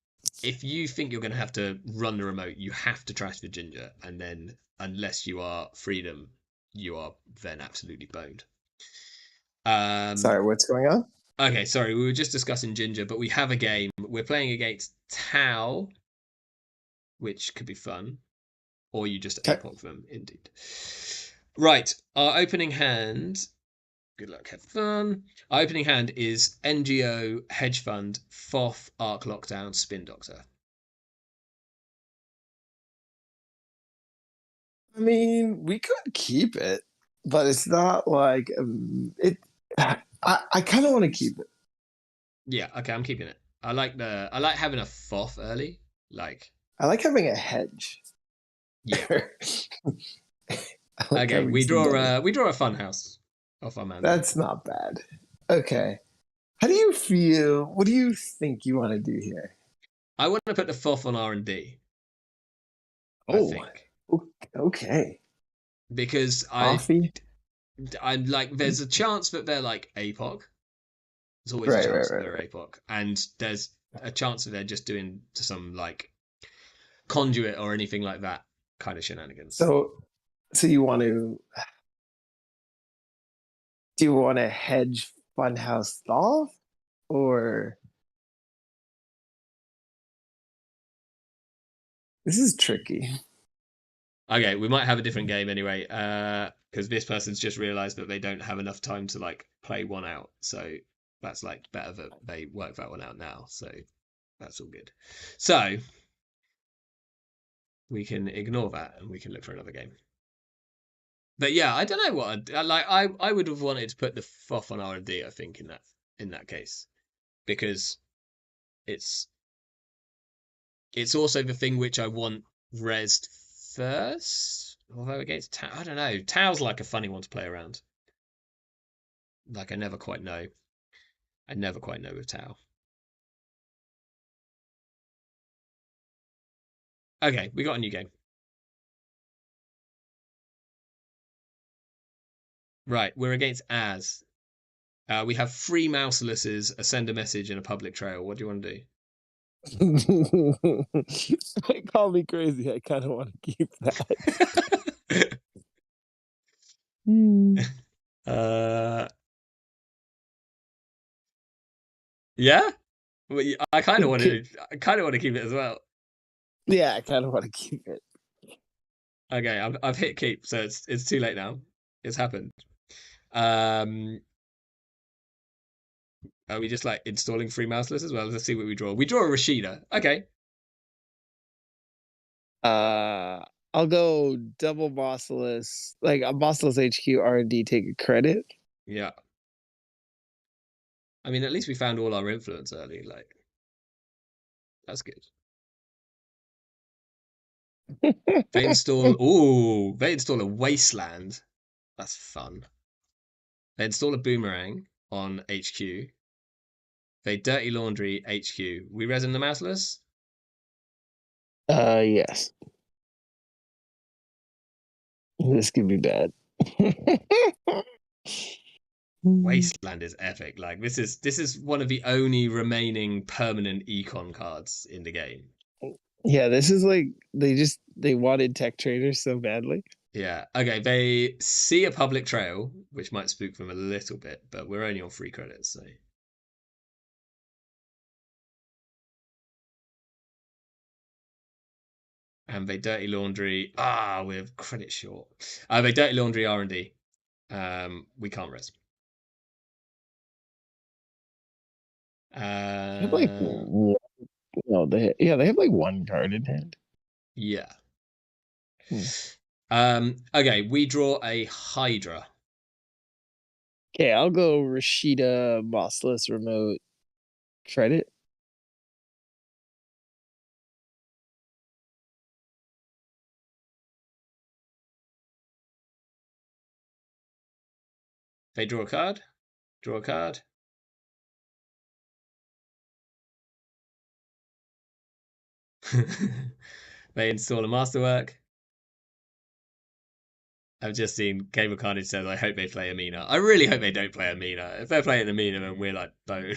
[SPEAKER 1] if you think you're going to have to run the remote, you have to trash the Ginger, and then unless you are Freedom, you are then absolutely boned.
[SPEAKER 2] Sorry,
[SPEAKER 1] um
[SPEAKER 2] what's going on?
[SPEAKER 1] okay, sorry, we were just discussing Ginger, but we have a game. We're playing against Tau, which could be fun, or you just
[SPEAKER 2] Okay.
[SPEAKER 1] APOC them, indeed. Right, our opening hand. Good luck, have fun. Our opening hand is NGO, Hedge Fund, FOF, Arc Lockdown, Spin Doctor.
[SPEAKER 2] I mean, we could keep it, but it's not like it. I kind of want to keep it.
[SPEAKER 1] Yeah, okay, I'm keeping it. I like having a FOF early. Like,
[SPEAKER 2] I like having a hedge.
[SPEAKER 1] yeah.
[SPEAKER 2] I like
[SPEAKER 1] Okay,
[SPEAKER 2] having
[SPEAKER 1] we
[SPEAKER 2] some
[SPEAKER 1] draw
[SPEAKER 2] money.
[SPEAKER 1] we draw a fun house off our man.
[SPEAKER 2] That's not bad. Okay. How do you feel? What do you think you want to do here?
[SPEAKER 1] I want to put the FOF on R&D, I
[SPEAKER 2] Oh,
[SPEAKER 1] think.
[SPEAKER 2] okay.
[SPEAKER 1] Because
[SPEAKER 2] Coffee.
[SPEAKER 1] I'm like, there's a chance that they're like APOC. There's always a
[SPEAKER 2] Right, right,
[SPEAKER 1] chance that
[SPEAKER 2] right,
[SPEAKER 1] they're
[SPEAKER 2] right.
[SPEAKER 1] APOC, and there's a chance that they're just doing some like conduit or anything like that kind of shenanigans.
[SPEAKER 2] So, so you want to? Do you want to hedge Funhouse off, or this is tricky?
[SPEAKER 1] Okay, we might have a different game anyway, because this person's just realised that they don't have enough time to like play one out. So that's like better that they work that one out now. So that's all good. So we can ignore that and we can look for another game. But yeah, I don't know what like. I would have wanted to put the FOF on R&D. I think in that case, because it's it's also the thing which I want resed first. Although against Tau, I don't know. Tau's like a funny one to play around. Like I never quite know. I never quite know with Tau. Okay, we got a new game. Right, we're against Az. We have three mouselesses, a send a message, and a public trail. What do you want to
[SPEAKER 2] Call me crazy. I kind of want to keep that.
[SPEAKER 1] do?
[SPEAKER 2] Hmm.
[SPEAKER 1] uh, yeah. Well, I kind of want
[SPEAKER 2] Okay.
[SPEAKER 1] to. I kind of want to keep it as well.
[SPEAKER 2] Yeah, I kind of want to keep it.
[SPEAKER 1] Okay, I've hit keep, so it's too late now. It's happened. Um, are we just like installing free mouseless as well? Let's see what we draw. We draw a Rashida. Okay.
[SPEAKER 2] Uh, I'll go double bossless, like a bossless HQ R&D. Take a credit.
[SPEAKER 1] Yeah. I mean, at least we found all our influence early. Like that's good. They install. Ooh, they install a wasteland. That's fun. They install a boomerang on HQ. They dirty laundry HQ. We resin the mouseless.
[SPEAKER 2] Yes. This could be bad.
[SPEAKER 1] Wasteland is epic. Like this is one of the only remaining permanent econ cards in the game.
[SPEAKER 2] Yeah, this is like they wanted tech traders so badly.
[SPEAKER 1] Yeah. Okay. They see a public trail, which might spook them a little bit, but we're only on free credits, so. And they dirty laundry. Ah, we're credit short. They dirty laundry R&D. We can't res.
[SPEAKER 2] They have like
[SPEAKER 1] Uh,
[SPEAKER 2] no, they have like one card in hand.
[SPEAKER 1] yeah.
[SPEAKER 2] Hmm.
[SPEAKER 1] Okay, we draw a Hydra.
[SPEAKER 2] Okay, I'll go Rashida Mossless Remote Credit.
[SPEAKER 1] They draw a card. Draw a card. They install a masterwork. I've just seen Cable Carnage says, I hope they play Amina. I really hope they don't play Amina. If they're playing Amina, then we're like boned.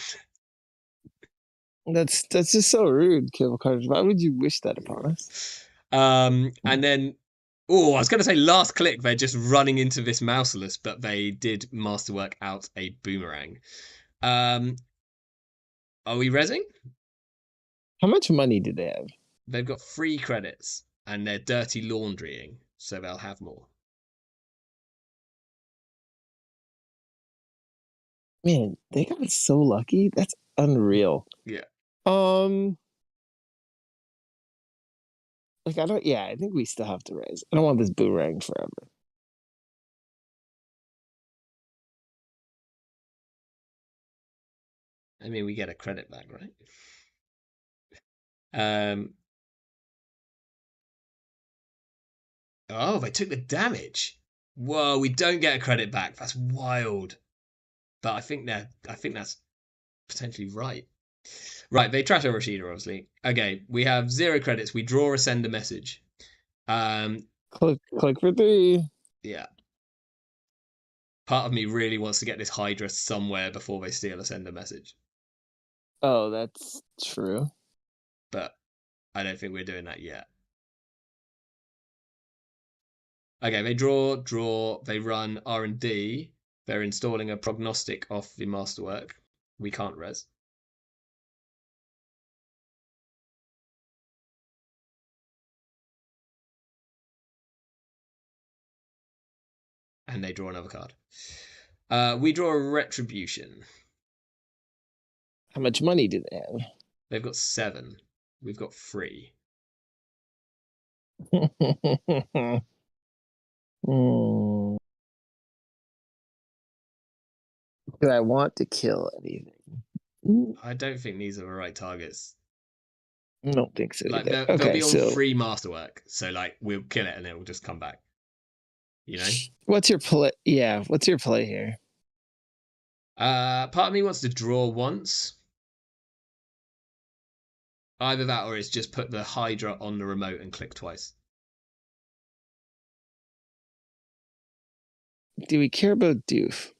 [SPEAKER 2] That's just so rude, Cable Carnage. Why would you wish that upon us?
[SPEAKER 1] And then, oh, I was going to say last click, they're just running into this mouseless, but they did masterwork out a boomerang. Um, are we resing?
[SPEAKER 2] How much money do they have?
[SPEAKER 1] They've got free credits and they're dirty laundrying, so they'll have more.
[SPEAKER 2] Man, they got so lucky. That's unreal.
[SPEAKER 1] Yeah.
[SPEAKER 2] Um, like I don't. Yeah, I think we still have to raise. I don't want this boomerang forever.
[SPEAKER 1] I mean, we get a credit back, right? Um, oh, they took the damage. Whoa, we don't get a credit back. That's wild. But I think that's potentially right. Right, they trash our Rashida, obviously. Okay, we have 0 credits. We draw a send a message. Um,
[SPEAKER 2] Click for three.
[SPEAKER 1] yeah. Part of me really wants to get this Hydra somewhere before they steal a send a message,
[SPEAKER 2] Oh, that's true.
[SPEAKER 1] but I don't think we're doing that yet. Okay, they draw. They run R&D. They're installing a prognostic off the masterwork. We can't res. And they draw another card. We draw a retribution.
[SPEAKER 2] How much money do they have?
[SPEAKER 1] They've got 7. We've got 3.
[SPEAKER 2] Hmm. Do I want to kill anything?
[SPEAKER 1] I don't think these are the right targets.
[SPEAKER 2] I don't think so
[SPEAKER 1] Like
[SPEAKER 2] either.
[SPEAKER 1] they'll
[SPEAKER 2] Okay,
[SPEAKER 1] be on
[SPEAKER 2] so
[SPEAKER 1] free masterwork, so like we'll kill it and it will just come back. You know.
[SPEAKER 2] what's your play? Yeah, what's your play here?
[SPEAKER 1] Part of me wants to draw once. Either that or it's just put the Hydra on the remote and click twice.
[SPEAKER 2] Do we care about Doof?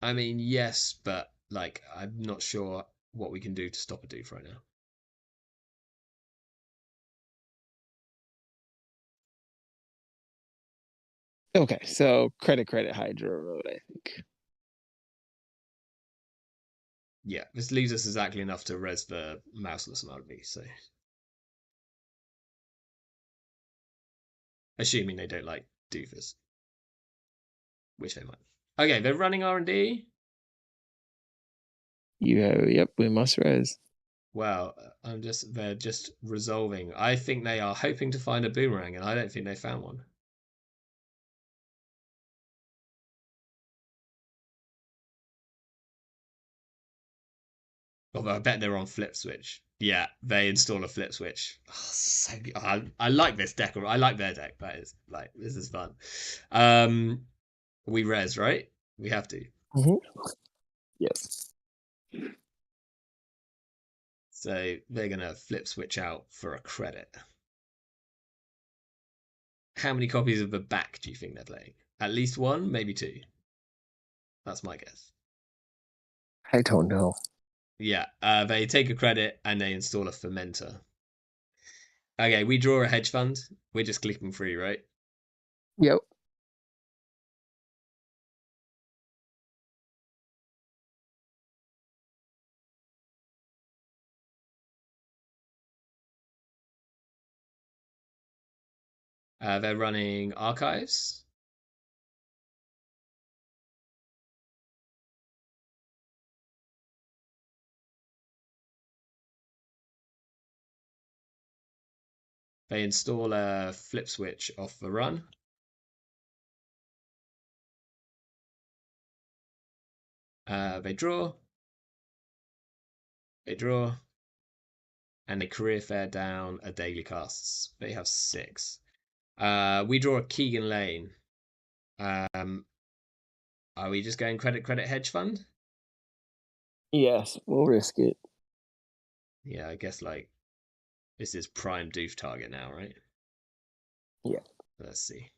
[SPEAKER 1] I mean, yes, but like I'm not sure what we can do to stop a doof right now.
[SPEAKER 2] Okay, so credit Hydra Road, I think.
[SPEAKER 1] Yeah, this leaves us exactly enough to res the mouseless Mugby, so assuming they don't like doofus, which they might. Okay, they're running R&D.
[SPEAKER 2] You have, yep, we must res.
[SPEAKER 1] Well, they're just resolving. I think they are hoping to find a boomerang, and I don't think they found one. Although I bet they're on flip switch. Yeah, they install a flip switch. Oh, so good. I like this deck. I like their deck. That is like this is fun. We res, right? We have to.
[SPEAKER 2] Mm-hmm. Yes.
[SPEAKER 1] So they're gonna flip switch out for a credit. How many copies of the back do you think they're playing? At least one, maybe 2. That's my guess.
[SPEAKER 2] I don't know.
[SPEAKER 1] Yeah, they take a credit and they install a fermenter. Okay, we draw a hedge fund. We're just clicking free, right?
[SPEAKER 2] Yep.
[SPEAKER 1] They're running archives. They install a flip switch off the run. They draw. They draw. And they career fare down a daily casts. They have 6. We draw a Keegan Lane. Um, are we just going credit hedge fund?
[SPEAKER 2] Yes, we'll risk it.
[SPEAKER 1] Yeah, I guess like this is prime doof target now, right?
[SPEAKER 2] Yeah.
[SPEAKER 1] Let's see.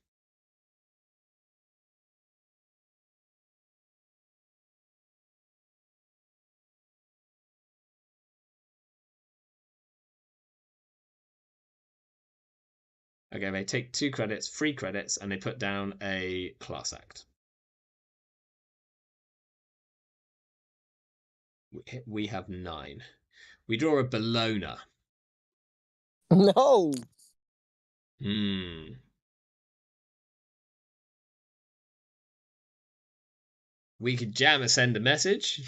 [SPEAKER 1] Okay, they take 2 credits, 3 credits, and they put down a class act. We have 9. We draw a Bologna.
[SPEAKER 2] No.
[SPEAKER 1] Hmm. We could jam a send a message.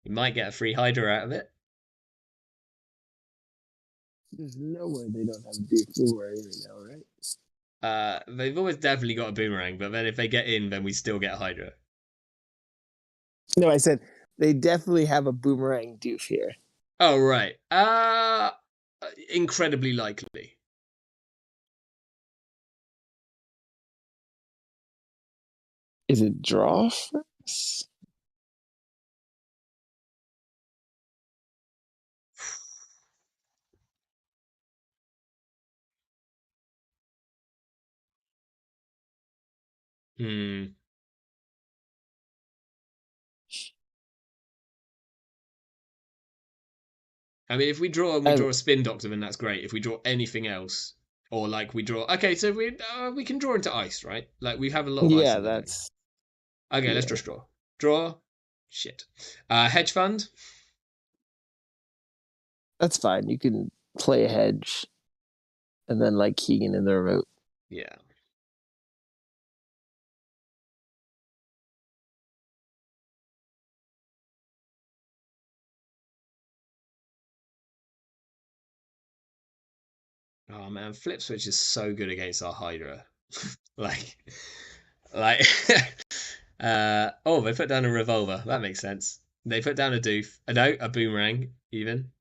[SPEAKER 1] We might get a free Hydra out of it.
[SPEAKER 2] There's no way they don't have a deep boomerang right now, right?
[SPEAKER 1] They've always definitely got a boomerang, but then if they get in, then we still get Hydra.
[SPEAKER 2] No, I said they definitely have a boomerang doof here.
[SPEAKER 1] Oh right. Incredibly likely.
[SPEAKER 2] Is it draw first?
[SPEAKER 1] Hmm. I mean, if we draw and we
[SPEAKER 2] I,
[SPEAKER 1] draw a spin doctor, then that's great. If we draw anything else, or like we draw, okay, so we can draw into ice, right? Like we have a lot of ice
[SPEAKER 2] yeah,
[SPEAKER 1] in the deck.
[SPEAKER 2] that's
[SPEAKER 1] Okay, let's
[SPEAKER 2] yeah,
[SPEAKER 1] just draw. Draw. Shit. Hedge fund.
[SPEAKER 2] that's fine. You can play a hedge and then like Keegan in the remote.
[SPEAKER 1] Yeah. Oh man, flip switch is so good against our Hydra. like, like. Oh, they put down a revolver. That makes sense. They put down a doof. No, a boomerang even.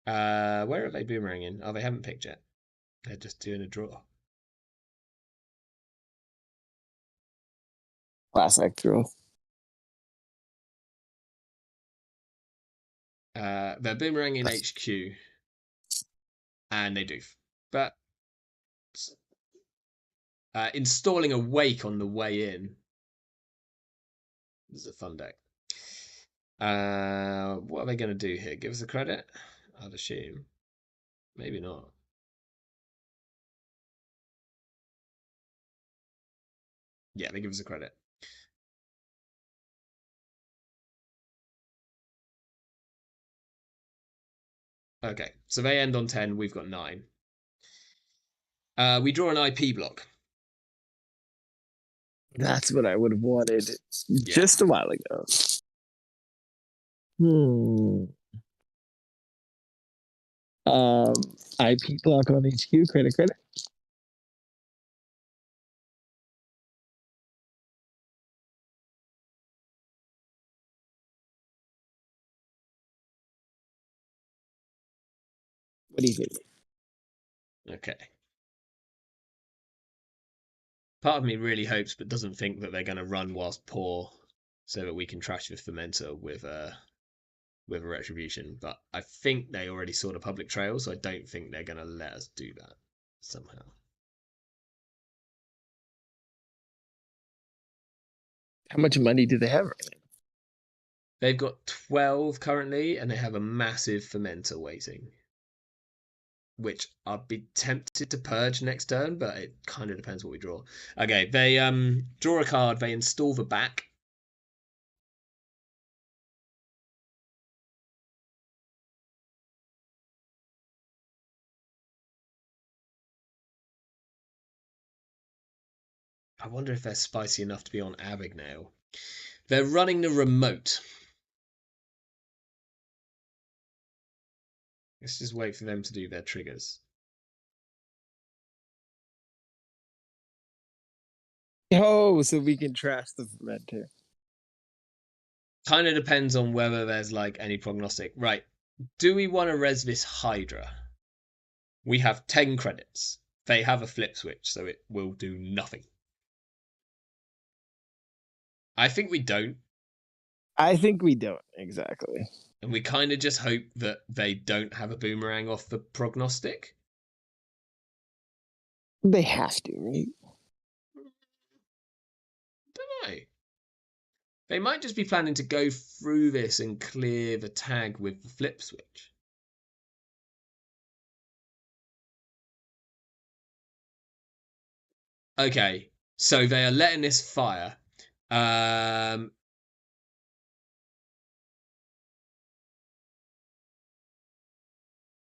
[SPEAKER 1] Where are they boomeranging? Oh, they haven't picked yet. They're just doing a draw.
[SPEAKER 2] Classic draw.
[SPEAKER 1] They're boomeranging HQ, and they doof. But installing a wake on the way in. This is a fun deck. What are they going to do here? Give us a credit? I'd assume. Maybe not. Yeah, they give us a credit. Okay, so they end on 10. We've got 9. We draw an IP block.
[SPEAKER 2] That's what I would have wanted
[SPEAKER 1] Yeah.
[SPEAKER 2] just a while ago. Hmm. Um, IP block on HQ, credit. What do you think?
[SPEAKER 1] Okay. Part of me really hopes but doesn't think that they're going to run whilst poor so that we can trash the fermenter with a retribution. But I think they already saw the public trail, so I don't think they're going to let us do that somehow.
[SPEAKER 2] How much money do they have right
[SPEAKER 1] They've got 12 currently, and they have a massive fermenter waiting, which I'd be tempted to purge next turn, but it kind of depends what we draw. Okay, they draw a card, they install the back. I wonder if they're spicy enough to be on Abigail. They're running the remote. Let's just wait for them to do their triggers.
[SPEAKER 2] Oh, so we can trash the fermenter.
[SPEAKER 1] Kind of depends on whether there's like any prognostic. Right. Do we want to res this Hydra? We have 10 credits. They have a flip switch, so it will do nothing. I think we don't.
[SPEAKER 2] I think we don't exactly.
[SPEAKER 1] And we kind of just hope that they don't have a boomerang off the prognostic.
[SPEAKER 2] They have to, right?
[SPEAKER 1] Don't know. They might just be planning to go through this and clear the tag with the flip switch. Okay, so they are letting this fire.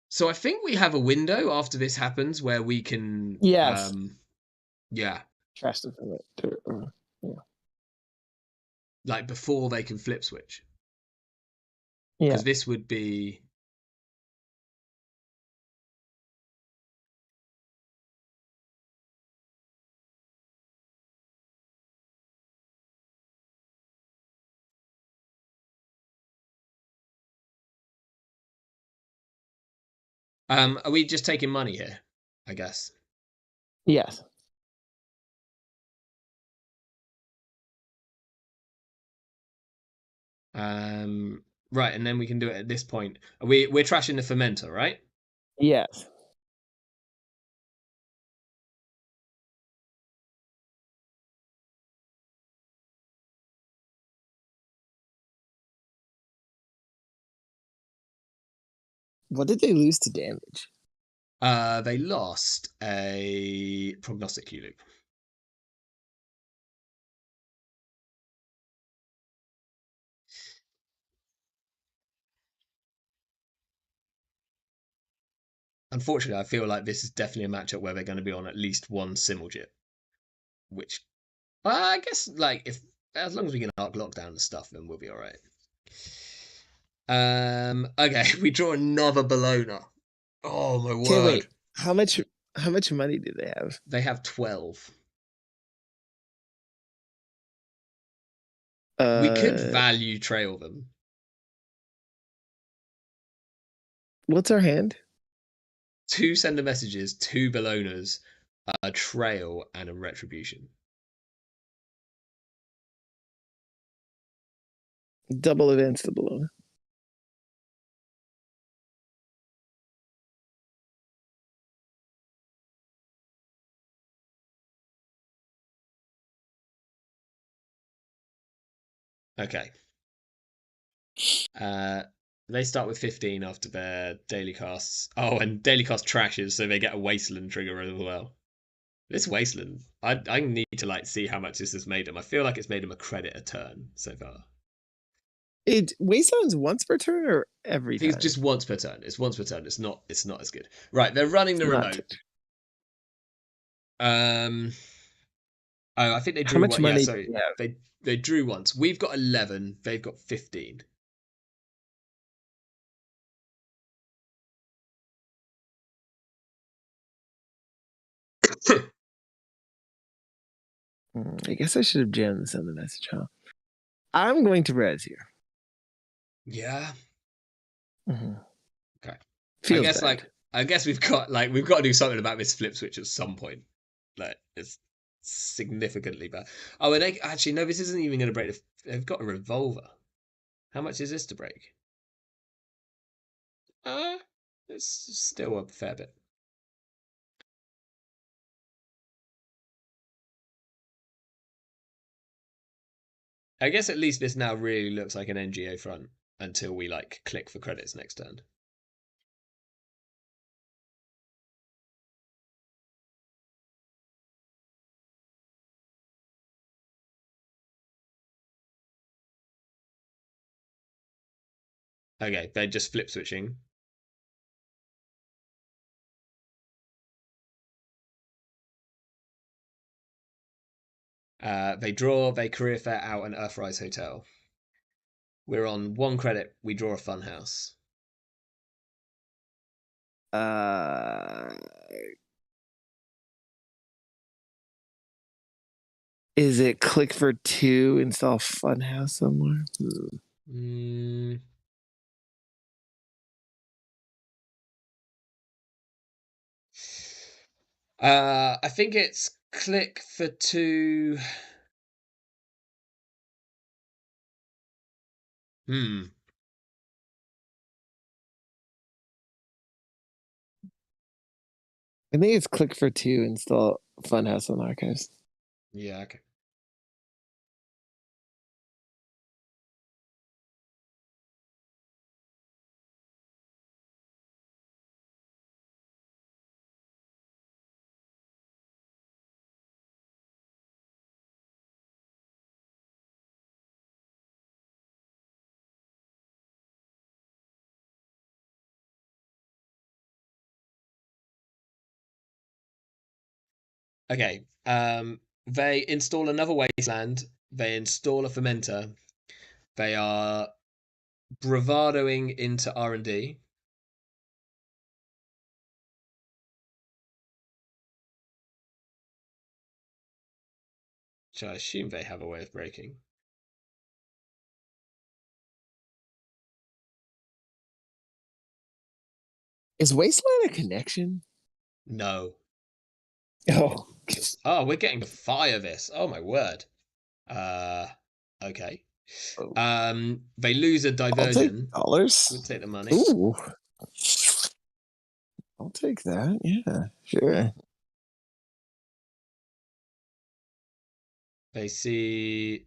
[SPEAKER 1] So I think we have a window after this happens where we can,
[SPEAKER 2] Yes.
[SPEAKER 1] Yeah,
[SPEAKER 2] Trash the fermenter. Yeah.
[SPEAKER 1] like before they can flip switch,
[SPEAKER 2] Yeah.
[SPEAKER 1] because this would be. Are we just taking money here? I guess.
[SPEAKER 2] Yes.
[SPEAKER 1] Right, and then we can do it at this point. We're trashing the fermenter, right?
[SPEAKER 2] Yes. What did they lose to damage?
[SPEAKER 1] They lost a prognostic Q loop. Unfortunately, I feel like this is definitely a matchup where they're going to be on at least one Simuljit, which I guess like if as long as we can arc lockdown and stuff, then we'll be all right. Okay, we draw another Bologna. Oh my
[SPEAKER 2] Okay,
[SPEAKER 1] word!
[SPEAKER 2] wait. How much money do they have?
[SPEAKER 1] They have 12. We could
[SPEAKER 2] Uh,
[SPEAKER 1] value trail them.
[SPEAKER 2] what's our hand?
[SPEAKER 1] 2 sender messages, 2 Bolognas, a trail, and a retribution.
[SPEAKER 2] Double advance the balloon.
[SPEAKER 1] Okay. Uh, they start with 15 after their daily casts. Oh, and daily cast trashes, so they get a wasteland trigger as well. This wasteland, I need to like see how much this has made them. I feel like it's made them a credit a turn so far.
[SPEAKER 2] It wastelands once per turn or
[SPEAKER 1] I
[SPEAKER 2] every
[SPEAKER 1] think it's
[SPEAKER 2] time?
[SPEAKER 1] just once per turn. It's once per turn. It's not as good. Right, they're running the
[SPEAKER 2] Not.
[SPEAKER 1] remote. Um, oh, I think they
[SPEAKER 2] How
[SPEAKER 1] drew
[SPEAKER 2] much
[SPEAKER 1] one. Yeah,
[SPEAKER 2] money do
[SPEAKER 1] so
[SPEAKER 2] they have?
[SPEAKER 1] they drew once. We've got 11. They've got 15.
[SPEAKER 2] I guess I should have jammed this on the message, huh? I'm going to res here.
[SPEAKER 1] Yeah.
[SPEAKER 2] Mhm.
[SPEAKER 1] Okay. I
[SPEAKER 2] Feels
[SPEAKER 1] guess
[SPEAKER 2] bad.
[SPEAKER 1] like I guess we've got to do something about this flip switch at some point. Like it's significantly bad. Oh, and they actually no, this isn't even going to break. They've got a revolver. How much is this to break? Uh, it's still a fair bit. I guess at least this now really looks like an NGO front until we like click for credits next turn. Okay, they're just flip switching. They draw, they career fair out an Earthrise Hotel. We're on 1 credit. We draw a funhouse.
[SPEAKER 2] Uh, is it click for 2, install Funhouse somewhere?
[SPEAKER 1] Mm, I think it's click for 2. Hmm.
[SPEAKER 2] I think it's click for 2, install Funhouse on archives.
[SPEAKER 1] Yeah. Okay. Okay. They install another wasteland. They install a fermenter. They are bravadoing into R&D. Which I assume they have a way of breaking.
[SPEAKER 2] Is Wasteland a connection?
[SPEAKER 1] No.
[SPEAKER 2] Oh.
[SPEAKER 1] Oh, we're getting to fire this. Oh my word. Okay. They lose a
[SPEAKER 2] I'll take
[SPEAKER 1] diversion. We'll
[SPEAKER 2] dollars.
[SPEAKER 1] take the money.
[SPEAKER 2] Ooh. I'll take that. Yeah, sure.
[SPEAKER 1] They see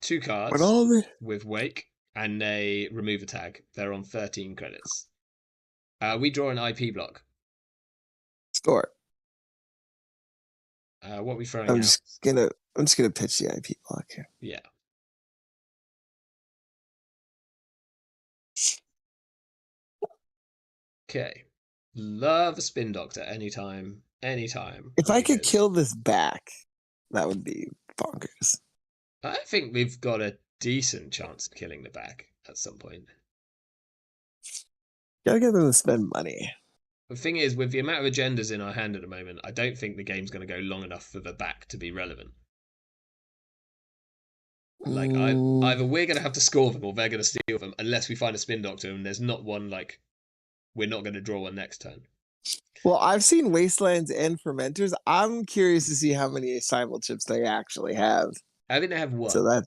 [SPEAKER 1] 2
[SPEAKER 2] But
[SPEAKER 1] cards
[SPEAKER 2] all the
[SPEAKER 1] with Wake, and they remove a tag. They're on 13 credits. We draw an IP block.
[SPEAKER 2] score.
[SPEAKER 1] What are we throwing
[SPEAKER 2] I'm
[SPEAKER 1] out?
[SPEAKER 2] just gonna I'm just gonna pitch the IP block here.
[SPEAKER 1] Yeah. Okay. Love a spin doctor anytime. Anytime.
[SPEAKER 2] If
[SPEAKER 1] Would
[SPEAKER 2] I
[SPEAKER 1] be
[SPEAKER 2] could
[SPEAKER 1] good.
[SPEAKER 2] kill this back, that would be bonkers.
[SPEAKER 1] I think we've got a decent chance of killing the back at some point.
[SPEAKER 2] Gotta get them to spend money.
[SPEAKER 1] The thing is, with the amount of agendas in our hand at the moment, I don't think the game's going to go long enough for the back to be relevant. Like,
[SPEAKER 2] Mm,
[SPEAKER 1] either we're going to have to score them or they're going to steal them, unless we find a spin doctor and there's not one, like, we're not going to draw one next turn.
[SPEAKER 2] well, I've seen Wastelands and Fermenters. I'm curious to see how many Cyber chips they actually have.
[SPEAKER 1] I think they have
[SPEAKER 2] So
[SPEAKER 1] one.
[SPEAKER 2] that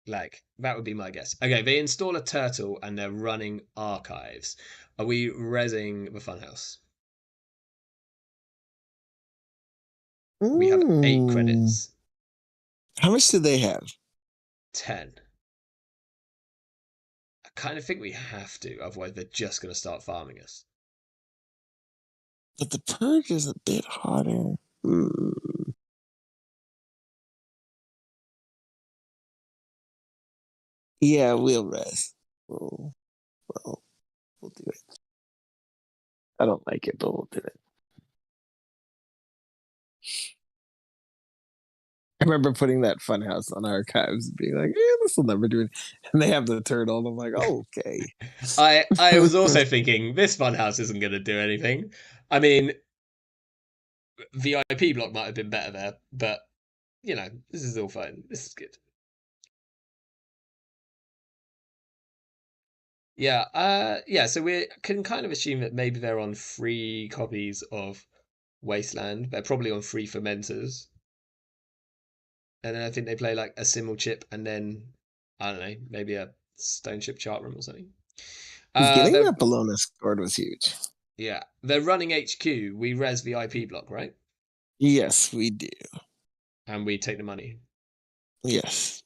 [SPEAKER 1] Like, that would be my guess. Okay, they install a turtle and they're running archives. Are we resing the funhouse? We have 8
[SPEAKER 2] mm,
[SPEAKER 1] credits.
[SPEAKER 2] how much do they have?
[SPEAKER 1] 10. I kind of think we have to, otherwise they're just going to start farming us.
[SPEAKER 2] But the purge is a bit harder. Yeah, we'll rest. We'll, we'll, we'll do it. I don't like it, but we'll do it. I remember putting that funhouse on archives and being like, yeah, this will never do it. And they have the turtle, and I'm like, oh, okay.
[SPEAKER 1] I was also thinking this funhouse isn't going to do anything. I mean, the IP block might have been better there, but you know, this is all fine. This is good. Yeah, yeah. So we can kind of assume that maybe they're on 3 copies of Wasteland. They're probably on 3 fermenters, and then I think they play like a Simmel chip, and then I don't know, maybe a Stone Chip chart room or something.
[SPEAKER 2] Getting
[SPEAKER 1] They're
[SPEAKER 2] that Bologna scored was huge.
[SPEAKER 1] yeah, they're running HQ. We res the IP block, right?
[SPEAKER 2] Yes, we do.
[SPEAKER 1] And we take the money.
[SPEAKER 2] Yes.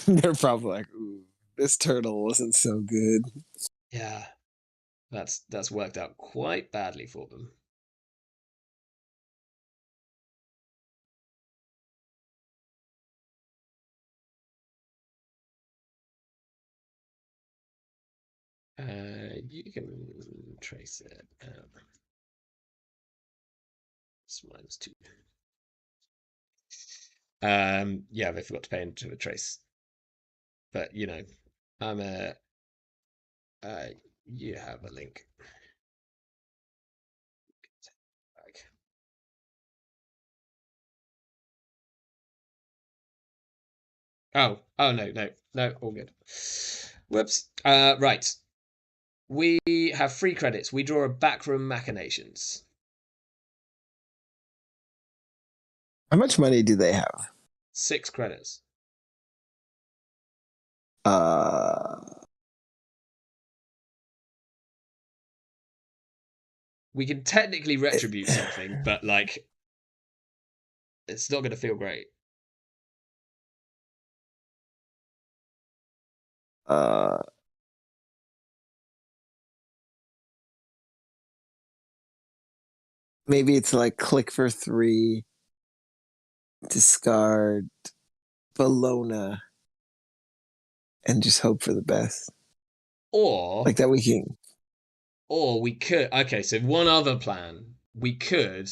[SPEAKER 2] They're probably like, ooh, this turtle wasn't so good.
[SPEAKER 1] Yeah, that's worked out quite badly for them. You can trace it. It's -2. Yeah, they forgot to pay into a trace, but you know, I'm a. Uh, you have a link. Oh no, all good. Whoops. Right. We have 3 credits. We draw a backroom machinations.
[SPEAKER 2] How much money do they have?
[SPEAKER 1] 6 credits.
[SPEAKER 2] Uh,
[SPEAKER 1] We can technically retribute something, but like, it's not going to feel great.
[SPEAKER 2] uh, maybe it's like click for 3, discard Bologna, and just hope for the best.
[SPEAKER 1] Or,
[SPEAKER 2] Like that we can
[SPEAKER 1] or we could. Okay, so one other plan. We could.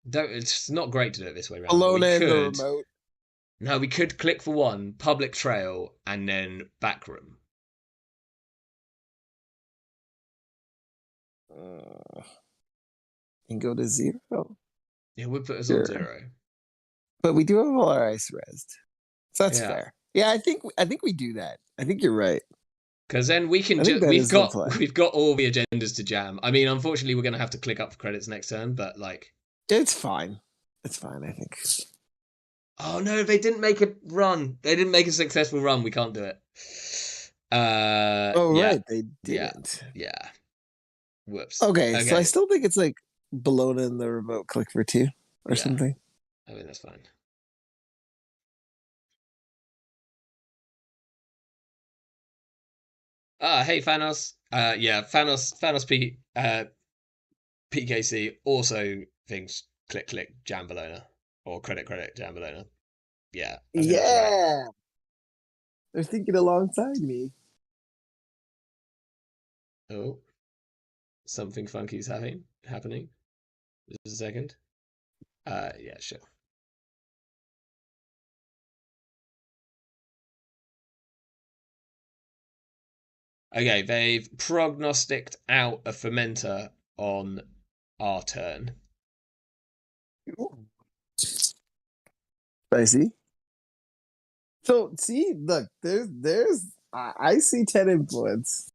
[SPEAKER 1] Don't. It's not great to do it this way around, but we
[SPEAKER 2] Bologna in the
[SPEAKER 1] could.
[SPEAKER 2] remote.
[SPEAKER 1] No, we could click for 1, public trail, and then backroom.
[SPEAKER 2] Uh, and go to 0.
[SPEAKER 1] It would put us on
[SPEAKER 2] Sure,
[SPEAKER 1] 0.
[SPEAKER 2] but we do have all our ice rest, so that's
[SPEAKER 1] Yeah.
[SPEAKER 2] fair. Yeah, I think we do that. I think you're right.
[SPEAKER 1] Because then we can
[SPEAKER 2] I think
[SPEAKER 1] just
[SPEAKER 2] that
[SPEAKER 1] we've
[SPEAKER 2] is the
[SPEAKER 1] got
[SPEAKER 2] play.
[SPEAKER 1] we've got all the agendas to jam. I mean, unfortunately, we're going to have to click up for credits next turn, but like,
[SPEAKER 2] It's fine. It's fine. I think.
[SPEAKER 1] oh no, they didn't make a run. They didn't make a successful run. We can't do it.
[SPEAKER 2] Oh
[SPEAKER 1] Yeah,
[SPEAKER 2] right, they
[SPEAKER 1] yeah,
[SPEAKER 2] didn't.
[SPEAKER 1] yeah. Whoops.
[SPEAKER 2] Okay, so I
[SPEAKER 1] Okay,
[SPEAKER 2] still think it's like Bologna in the remote click for 2 or
[SPEAKER 1] yeah.
[SPEAKER 2] something.
[SPEAKER 1] I mean, that's fine. Hey, Thanos. Yeah, Thanos PKC also thinks click click Jambalona or credit Jambalona. Yeah, I think that's right.
[SPEAKER 2] Yeah, they're thinking alongside me.
[SPEAKER 1] Oh, something funky is happening. Just a second. Yeah, sure. Okay, they've prognosticked out a fermenter on our turn.
[SPEAKER 2] I see. So see, look, there's I see 10 influence.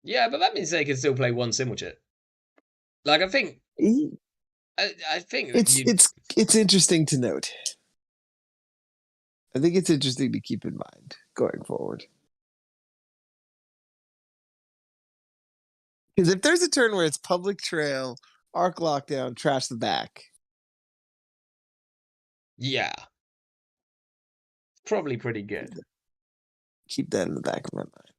[SPEAKER 1] Yeah, but that means they can still play 1 Simulchip. Like, I think that
[SPEAKER 2] It's
[SPEAKER 1] you.
[SPEAKER 2] it's it's interesting to note. I think it's interesting to keep in mind going forward. Because if there's a turn where it's public trail, arc lockdown, trash the back,
[SPEAKER 1] Yeah, probably pretty
[SPEAKER 2] keep
[SPEAKER 1] good.
[SPEAKER 2] that, keep that in the back of my mind.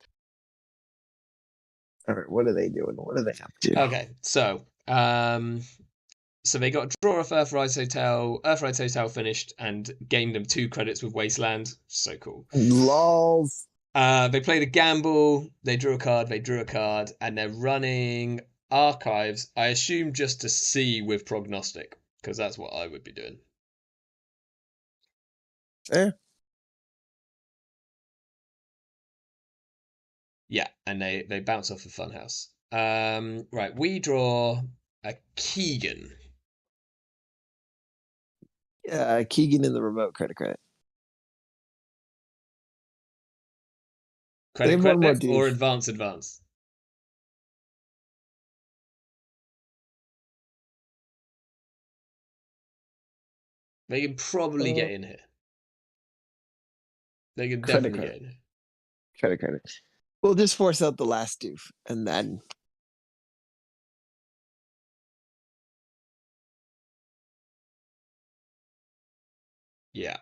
[SPEAKER 2] All right, what are they doing? What do they have to do?
[SPEAKER 1] Okay, so they got draw off Earthrise Hotel. Earthrise Hotel finished and gained them 2 credits with Wasteland. So cool.
[SPEAKER 2] Lols.
[SPEAKER 1] They played a gamble. They drew a card. They drew a card, and they're running archives. I assume just to see with prognostic, because that's what I would be doing.
[SPEAKER 2] Eh,
[SPEAKER 1] Yeah, and they bounce off a Funhouse. Right, we draw a Keegan.
[SPEAKER 2] Keegan in the remote credit. They
[SPEAKER 1] Credit
[SPEAKER 2] have one more
[SPEAKER 1] credit
[SPEAKER 2] dude.
[SPEAKER 1] or advance. They can probably
[SPEAKER 2] Uh,
[SPEAKER 1] get in here. They can
[SPEAKER 2] credit
[SPEAKER 1] definitely
[SPEAKER 2] credit.
[SPEAKER 1] get in here.
[SPEAKER 2] credit. We'll just force out the last doof, and then
[SPEAKER 1] Yeah.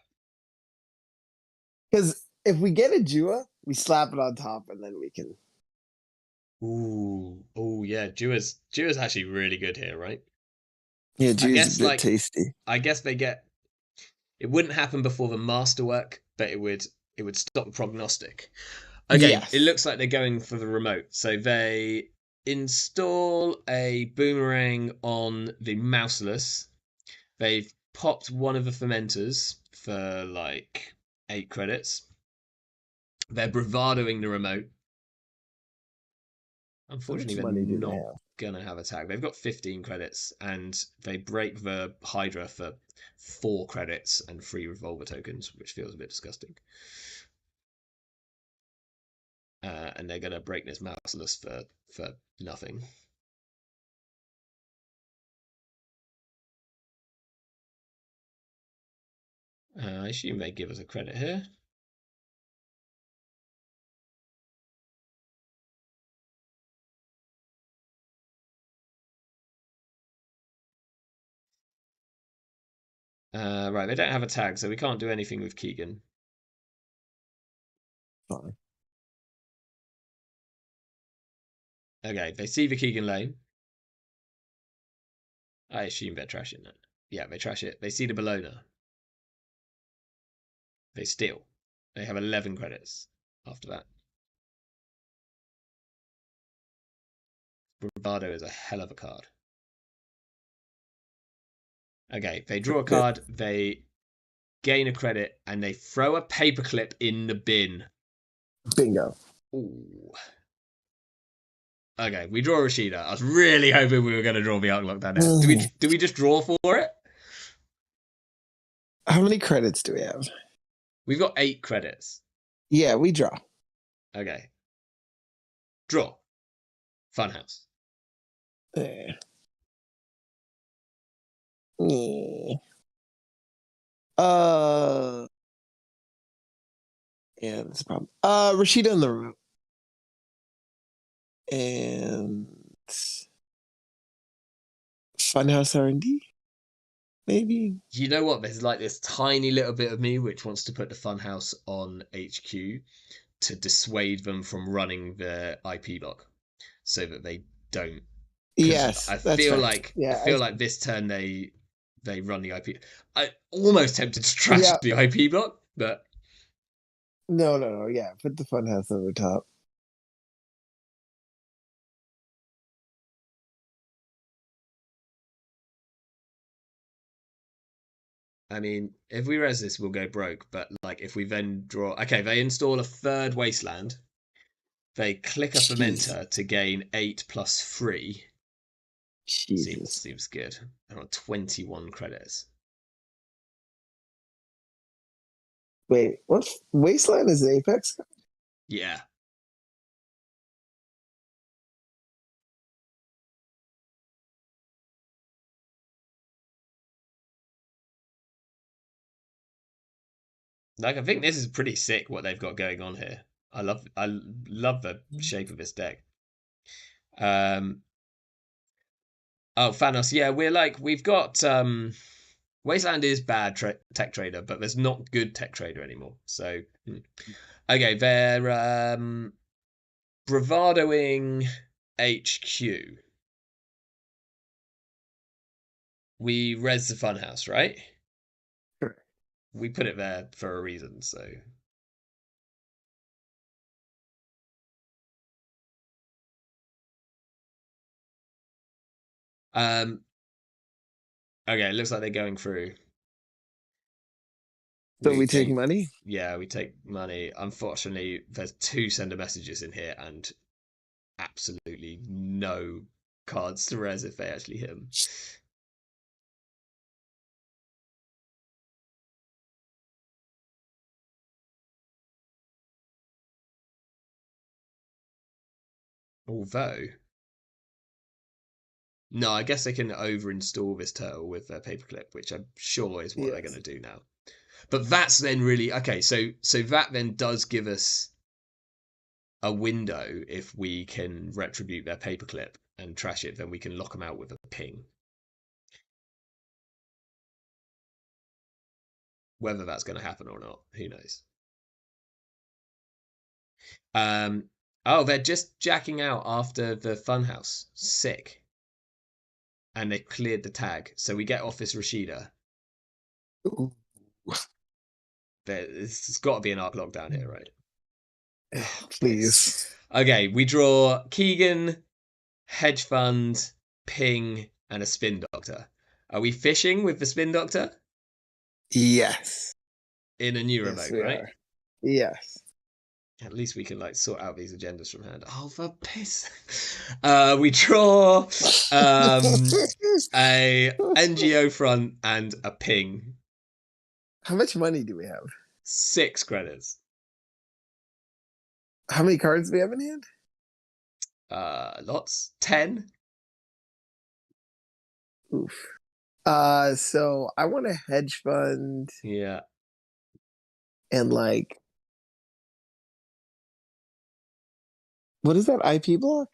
[SPEAKER 2] because if we get a Jua, we slap it on top, and then we can.
[SPEAKER 1] Ooh. Oh yeah. Jua's actually really good here, right?
[SPEAKER 2] Yeah,
[SPEAKER 1] I
[SPEAKER 2] Jua's a
[SPEAKER 1] guess
[SPEAKER 2] bit
[SPEAKER 1] like
[SPEAKER 2] tasty.
[SPEAKER 1] I guess they get it wouldn't happen before the masterwork, but it would stop the prognostic. Okay, it
[SPEAKER 2] Yes.
[SPEAKER 1] looks like they're going for the remote. So they install a boomerang on the mouseless. They've popped one of the fermenters for like 8 credits. They're bravadoing the remote.
[SPEAKER 2] How
[SPEAKER 1] Unfortunately,
[SPEAKER 2] much
[SPEAKER 1] they're
[SPEAKER 2] money do they
[SPEAKER 1] not
[SPEAKER 2] have?
[SPEAKER 1] gonna have a tag. They've got 15 credits, and they break the Hydra for 4 credits and 3 revolver tokens, which feels a bit disgusting. And they're gonna break this mouseless for nothing. I assume they give us a credit here. Right, they don't have a tag, so we can't do anything with Keegan.
[SPEAKER 2] Fine.
[SPEAKER 1] Okay, they see the Keegan lane. I assume they're trashing that. Yeah, they trash it. They see the Bologna. They steal. They have 11 credits after that. Bravado is a hell of a card. Okay, they draw a card, they gain a credit, and they throw a paperclip in the bin.
[SPEAKER 2] Bingo.
[SPEAKER 1] Ooh. Okay, we draw Rashida. I was really hoping we were going to draw the Outlook down there. Do we just draw for it?
[SPEAKER 2] How many credits do we have?
[SPEAKER 1] We've got 8 credits.
[SPEAKER 2] Yeah, we draw.
[SPEAKER 1] Okay. Draw. Funhouse.
[SPEAKER 2] Eh. Yeah. Uh, yeah, that's a problem. Rashida on the remote. And Funhouse R&D, maybe.
[SPEAKER 1] You know what? There's like this tiny little bit of me which wants to put the Funhouse on HQ to dissuade them from running the IP block so that they don't. Because
[SPEAKER 2] Yes, that's fair.
[SPEAKER 1] I
[SPEAKER 2] Yeah,
[SPEAKER 1] feel like this turn they run the IP. I almost tempted to trash
[SPEAKER 2] yeah.
[SPEAKER 1] the IP block, but
[SPEAKER 2] No. Yeah, put the Funhouse over top.
[SPEAKER 1] I mean, if we res this, we'll go broke. But like, if we then draw, okay, they install a third wasteland. They click a
[SPEAKER 2] Jeez,
[SPEAKER 1] fermenter to gain 8+3.
[SPEAKER 2] Jesus.
[SPEAKER 1] Seems good. They're on 21 credits.
[SPEAKER 2] Wait, what? Wasteland is the Apex?
[SPEAKER 1] Yeah. Like I think this is pretty sick what they've got going on here. I love the shape of this deck. Um oh Thanos, yeah, we've got Wasteland is bad tech trader, but there's not good tech trader anymore. So okay, they're bravadoing HQ. We res the funhouse, right?
[SPEAKER 2] Sure.
[SPEAKER 1] We put it there for a reason, so um okay, it looks like they're going through.
[SPEAKER 2] So
[SPEAKER 1] We
[SPEAKER 2] we take
[SPEAKER 1] take
[SPEAKER 2] money?
[SPEAKER 1] Yeah, we take money. Unfortunately, there's 2 sender messages in here and absolutely no cards to res if they actually hit them. Although, no, I guess they can over-install this turtle with their paperclip, which I'm sure is what they're going
[SPEAKER 2] Yes.
[SPEAKER 1] to do now. But that's then really okay. So that then does give us a window if we can retribute their paperclip and trash it, then we can lock them out with a ping. Whether that's going to happen or not, who knows? Um, oh, they're just jacking out after the funhouse. Sick. And they cleared the tag, so we get Office Rashida.
[SPEAKER 2] Ooh.
[SPEAKER 1] It's got to be an arc lockdown here, right? Oh, piss.
[SPEAKER 2] Please.
[SPEAKER 1] Okay, we draw Keegan, hedge fund, ping, and a spin doctor. Are we fishing with the spin doctor
[SPEAKER 2] Yes.
[SPEAKER 1] in a new
[SPEAKER 2] Yes,
[SPEAKER 1] remote,
[SPEAKER 2] we
[SPEAKER 1] right?
[SPEAKER 2] are. Yes.
[SPEAKER 1] At least we can like sort out these agendas from hand. Oh, for piss! We draw a NGO front and a ping.
[SPEAKER 2] How much money do we have?
[SPEAKER 1] 6 credits.
[SPEAKER 2] How many cards do we have in hand?
[SPEAKER 1] Lots. 10.
[SPEAKER 2] Oof. So I want a hedge fund
[SPEAKER 1] Yeah.
[SPEAKER 2] and like, what is that IP block?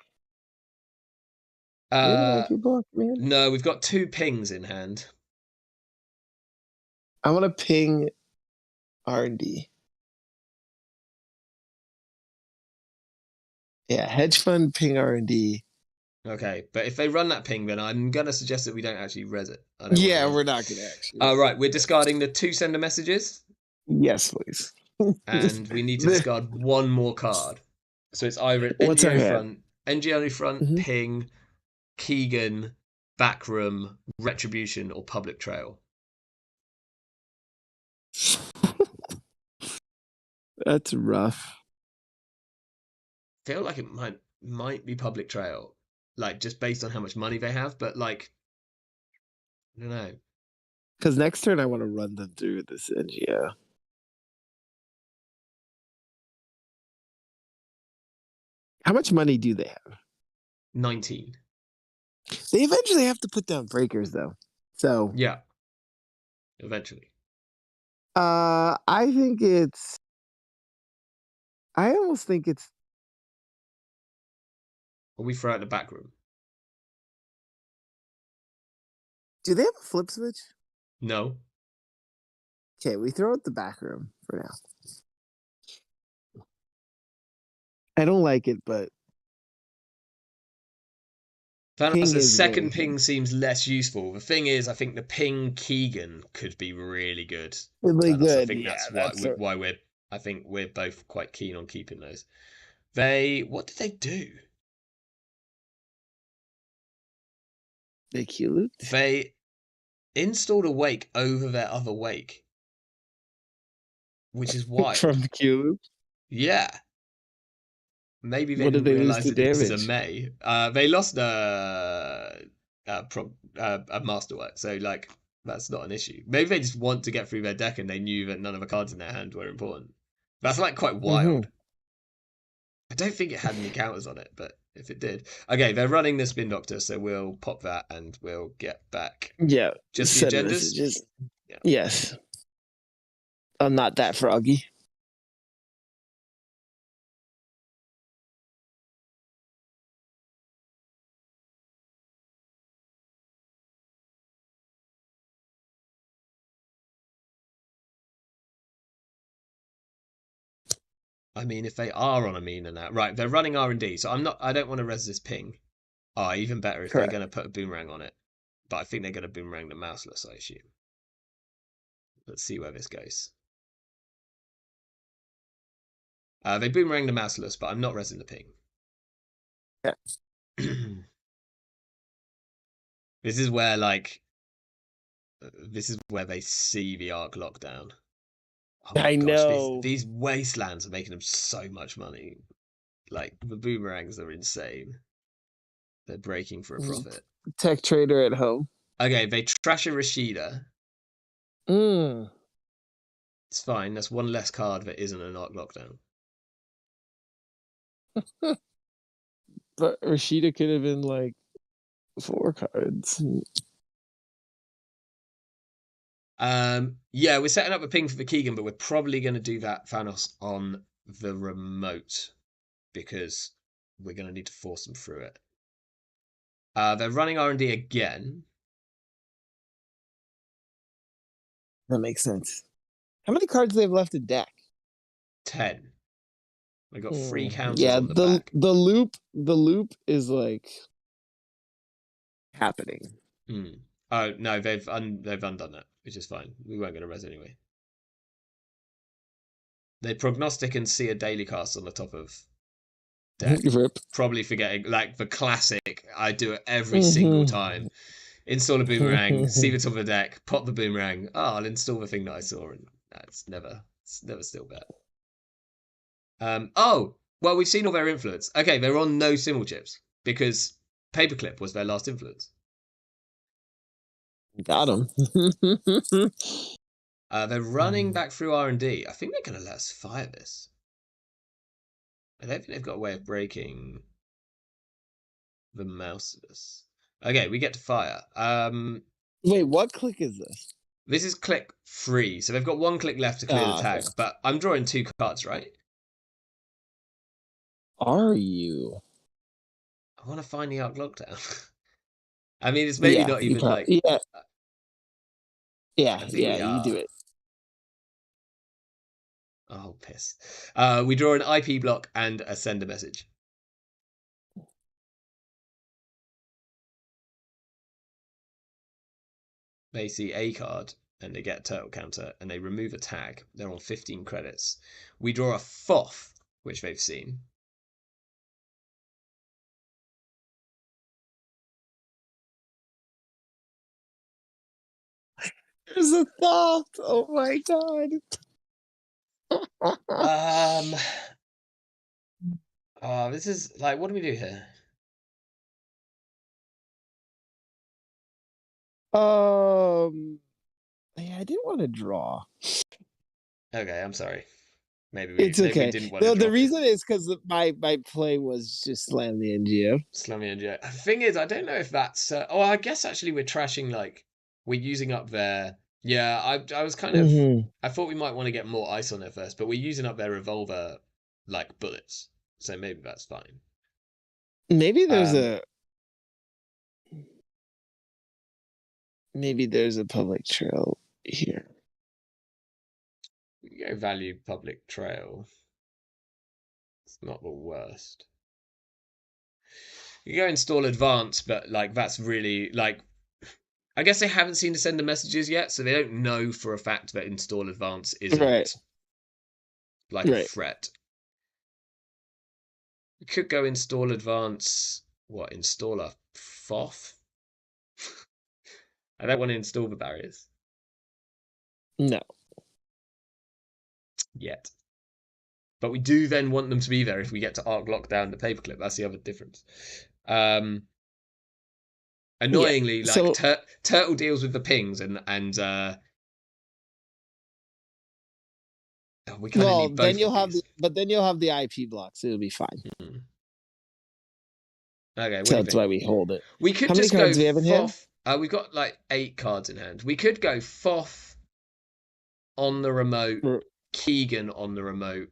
[SPEAKER 2] Do we have an
[SPEAKER 1] Uh,
[SPEAKER 2] IP block, man?
[SPEAKER 1] no, we've got 2 pings in hand.
[SPEAKER 2] I want to ping R&D. Yeah, hedge fund ping R&D.
[SPEAKER 1] Okay, but if they run that ping, then I'm gonna suggest that we don't actually res it. I don't want to
[SPEAKER 2] Yeah,
[SPEAKER 1] res
[SPEAKER 2] we're
[SPEAKER 1] it.
[SPEAKER 2] not gonna actually.
[SPEAKER 1] Right, we're discarding the 2 sender messages,
[SPEAKER 2] Yes, please.
[SPEAKER 1] and we need to discard 1 more card. So it's either an
[SPEAKER 2] What's our
[SPEAKER 1] NGO
[SPEAKER 2] hand?
[SPEAKER 1] front, NGO front,
[SPEAKER 2] Mhm.
[SPEAKER 1] ping, Keegan, backroom, retribution, or public trail.
[SPEAKER 2] That's rough.
[SPEAKER 1] Feel like it might be public trail, like just based on how much money they have, but like I don't know.
[SPEAKER 2] Because next turn I want to run them through this NGO. How much money do they have?
[SPEAKER 1] 19.
[SPEAKER 2] They eventually have to put down breakers though. So
[SPEAKER 1] Yeah, eventually.
[SPEAKER 2] I think it's I almost think it's
[SPEAKER 1] Or we throw out the backroom.
[SPEAKER 2] do they have a flip switch?
[SPEAKER 1] No.
[SPEAKER 2] Okay, we throw out the back room for now. I don't like it, but ping
[SPEAKER 1] Thanos'
[SPEAKER 2] is
[SPEAKER 1] second
[SPEAKER 2] very
[SPEAKER 1] ping seems less useful. The thing is, I think the ping Keegan could be really good.
[SPEAKER 2] really
[SPEAKER 1] Thanos, I
[SPEAKER 2] good.
[SPEAKER 1] think
[SPEAKER 2] Yeah,
[SPEAKER 1] that's why
[SPEAKER 2] that's a,
[SPEAKER 1] I think we're both quite keen on keeping those. What did they do?
[SPEAKER 2] they cute
[SPEAKER 1] They installed a wake over their other wake, which is
[SPEAKER 2] from
[SPEAKER 1] wild.
[SPEAKER 2] the cube.
[SPEAKER 1] Yeah, maybe they
[SPEAKER 2] What did
[SPEAKER 1] didn't
[SPEAKER 2] they lose
[SPEAKER 1] realize
[SPEAKER 2] to
[SPEAKER 1] that this is a
[SPEAKER 2] damage?
[SPEAKER 1] May. They lost a masterwork, so like that's not an issue. Maybe they just want to get through their deck and they knew that none of the cards in their hand were important. That's like quite
[SPEAKER 2] Mm-hmm.
[SPEAKER 1] wild. I don't think it had any counters on it, but if it did, okay, they're running the spin doctor, so we'll pop that and we'll get back
[SPEAKER 2] Yeah,
[SPEAKER 1] just the
[SPEAKER 2] send
[SPEAKER 1] agendas.
[SPEAKER 2] messages.
[SPEAKER 1] Yeah.
[SPEAKER 2] Yes, I'm not that froggy.
[SPEAKER 1] I mean, if they are on a mean and that, right? They're running R&D, so I'm not. I don't want to res this ping. Oh, even better if they're
[SPEAKER 2] Correct.
[SPEAKER 1] going to put a boomerang on it. But I think they're going to boomerang the mouseless, I assume. Let's see where this goes. They boomerang the mouseless, but I'm not resing the ping.
[SPEAKER 2] Yeah.
[SPEAKER 1] This is where like this is where they see the arc lockdown. Oh my
[SPEAKER 2] I
[SPEAKER 1] gosh,
[SPEAKER 2] know.
[SPEAKER 1] these wastelands are making them so much money. Like the boomerangs are insane. They're breaking for a profit.
[SPEAKER 2] Tech trader at home.
[SPEAKER 1] Okay, they trash a Rashida.
[SPEAKER 2] Mm.
[SPEAKER 1] It's fine. That's 1 less card that isn't an arc lockdown.
[SPEAKER 2] But Rashida could have been like 4 cards.
[SPEAKER 1] Yeah, we're setting up a ping for the Keegan, but we're probably going to do that Thanos on the remote. because we're going to need to force them through it. They're running R&D again.
[SPEAKER 2] That makes sense. How many cards do they have left in deck?
[SPEAKER 1] 10. They got 3 counters
[SPEAKER 2] Yeah,
[SPEAKER 1] on the back.
[SPEAKER 2] the loop is like happening.
[SPEAKER 1] Oh no, they've undone it, which is fine. We weren't going to res anyway. They prognostic and see a daily cast on the top of deck.
[SPEAKER 2] Rip.
[SPEAKER 1] Probably forgetting like the classic. I do it every single
[SPEAKER 2] Mm-hmm.
[SPEAKER 1] time. Install a boomerang, see the top of the deck, pop the boomerang. Oh, I'll install the thing that I saw, and it's never still there. Oh, well, we've seen all their influence. Okay, they're on no symbol chips because paperclip was their last influence.
[SPEAKER 2] Got him.
[SPEAKER 1] They're running back through R&D. I think they're going to let us fire this. I don't think they've got a way of breaking the mouseless. Okay, we get to fire.
[SPEAKER 2] Wait, what click is this?
[SPEAKER 1] This is click 3, so they've got 1 click left to clear the
[SPEAKER 2] Okay.
[SPEAKER 1] tag. But I'm drawing 2 cards, right?
[SPEAKER 2] Are you?
[SPEAKER 1] I want to find the Arc Lockdown. I mean, it's maybe
[SPEAKER 2] Yeah,
[SPEAKER 1] not even like.
[SPEAKER 2] yeah,
[SPEAKER 1] I think
[SPEAKER 2] yeah.
[SPEAKER 1] we
[SPEAKER 2] You do
[SPEAKER 1] are.
[SPEAKER 2] it.
[SPEAKER 1] Oh, piss. We draw an IP block and a sender message. They see a card and they get a turtle counter and they remove a tag. They're on 15 credits. We draw a Foth, which they've seen.
[SPEAKER 2] There's a thought. Oh my god.
[SPEAKER 1] Um. Oh, this is like, what do we do here?
[SPEAKER 2] Yeah, I didn't want to draw.
[SPEAKER 1] Okay, I'm sorry.
[SPEAKER 2] It's
[SPEAKER 1] Maybe we
[SPEAKER 2] okay.
[SPEAKER 1] didn't want to
[SPEAKER 2] No, the
[SPEAKER 1] drop it.
[SPEAKER 2] reason is because my play was just slam the NGO.
[SPEAKER 1] Slummy and Joe. The thing is, I don't know if that's. Oh, I guess actually we're trashing like we're using up their. Yeah, I was kind of.
[SPEAKER 2] Mm-hmm.
[SPEAKER 1] I thought we might want to get more ice on there first, but we're using up their revolver like bullets, so maybe that's fine.
[SPEAKER 2] Maybe there's
[SPEAKER 1] Um,
[SPEAKER 2] a maybe there's a public trail here.
[SPEAKER 1] we can go value public trail. It's not the worst. You can go install advanced, but like that's really like I guess they haven't seen the sender messages yet, so they don't know for a fact that install advance
[SPEAKER 2] Right,
[SPEAKER 1] isn't like a
[SPEAKER 2] right.
[SPEAKER 1] threat. We could go install advance. What installer? Foth? I don't want to install the barriers
[SPEAKER 2] No.
[SPEAKER 1] yet. But we do then want them to be there if we get to arc lockdown the paperclip. That's the other difference. Um,
[SPEAKER 2] Yeah.
[SPEAKER 1] Annoyingly, like
[SPEAKER 2] So
[SPEAKER 1] Turtle deals with the pings and we kind of
[SPEAKER 2] well,
[SPEAKER 1] need both of these.
[SPEAKER 2] then you'll have the IP blocks. It'll be fine.
[SPEAKER 1] Mm. Okay, what
[SPEAKER 2] So
[SPEAKER 1] do you
[SPEAKER 2] that's why
[SPEAKER 1] think?
[SPEAKER 2] we hold it.
[SPEAKER 1] We could
[SPEAKER 2] How many
[SPEAKER 1] just go
[SPEAKER 2] cards do we have in hand?
[SPEAKER 1] Foth. We've got like 8 cards in hand. We could go Foth on the remote, Keegan on the remote,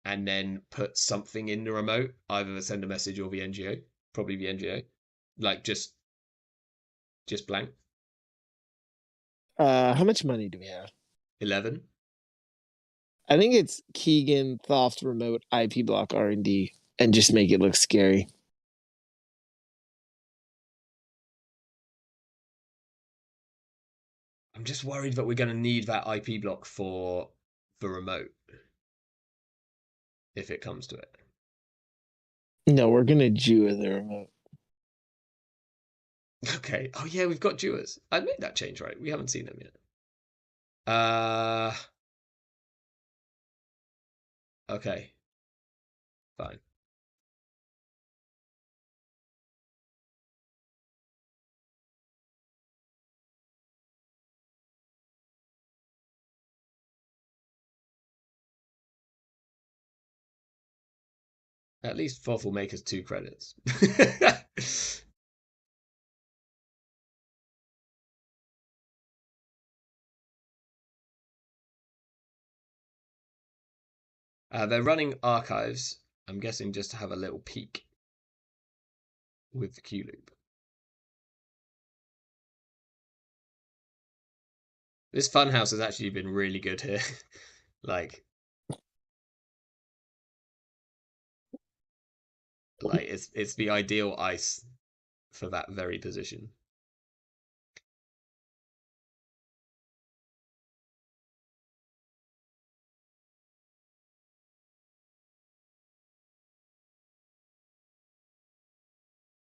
[SPEAKER 1] and then put something in the remote, either the send a message or the NGO. Probably the NGO. Like just blank.
[SPEAKER 2] How much money do we have?
[SPEAKER 1] 11.
[SPEAKER 2] I think it's Keegan, Thoft, Remote, IP block, R&D, and just make it look scary.
[SPEAKER 1] I'm just worried that we're going to need that IP block for the remote if it comes to it.
[SPEAKER 2] No, we're gonna Jew the remote.
[SPEAKER 1] Okay. Oh yeah, we've got Dewars. I made that change, right? We haven't seen them yet. Uh okay. Fine. At least Foth will make us 2 credits. They're running archives. I'm guessing just to have a little peek with the Q loop. This funhouse has actually been really good here. like, it's the ideal ice for that very position.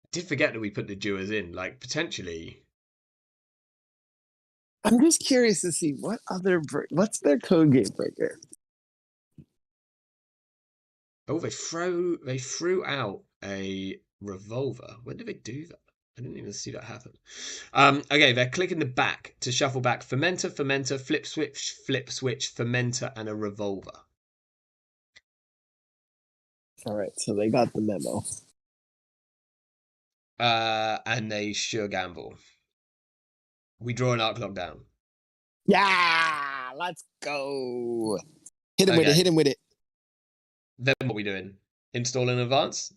[SPEAKER 1] I did forget that we put the Dewars in. Like, potentially.
[SPEAKER 2] I'm just curious to see what's their code game breaker.
[SPEAKER 1] Oh, they threw out a revolver. When did they do that? I didn't even see that happen. Okay, they're clicking the back to shuffle back fermenter, fermenter, flip switch, fermenter, and a revolver.
[SPEAKER 2] All right, so they got the memo.
[SPEAKER 1] And they sure gamble. We draw an arc lock down.
[SPEAKER 2] Yeah, let's go. Hit him with it.
[SPEAKER 1] Okay.
[SPEAKER 2] Hit him with it.
[SPEAKER 1] Then what are we doing? Install in advance?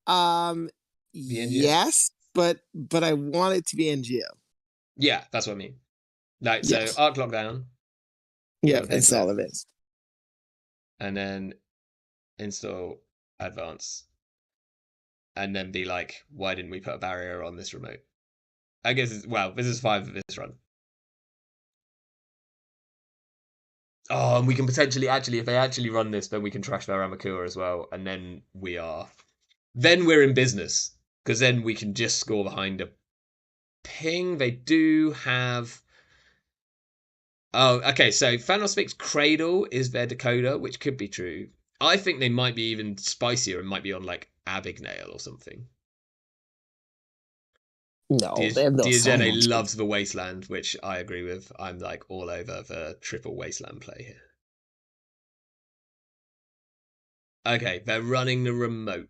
[SPEAKER 2] Um,
[SPEAKER 1] The NGO?
[SPEAKER 2] yes, but I want it to be NGO.
[SPEAKER 1] Yeah, that's what I mean. Like, so
[SPEAKER 2] Yes.
[SPEAKER 1] arc lock down, give it
[SPEAKER 2] Yep,
[SPEAKER 1] a
[SPEAKER 2] that's all
[SPEAKER 1] facelift,
[SPEAKER 2] it is.
[SPEAKER 1] and then install advance. And then be like, why didn't we put a barrier on this remote? I guess well, this is 5 of this run. Oh, and we can potentially actually, if they actually run this, then we can trash their Amakua as well, and then we're in business because then we can just score behind a ping. They do have. Oh, okay. So Fanosmic's Cradle is their decoder, which could be true. I think they might be even spicier and might be on like Abigail or something.
[SPEAKER 2] No, they have no
[SPEAKER 1] Diogene
[SPEAKER 2] silence.
[SPEAKER 1] loves the Wasteland, which I agree with. I'm like all over the triple Wasteland play here. Okay, they're running the remote.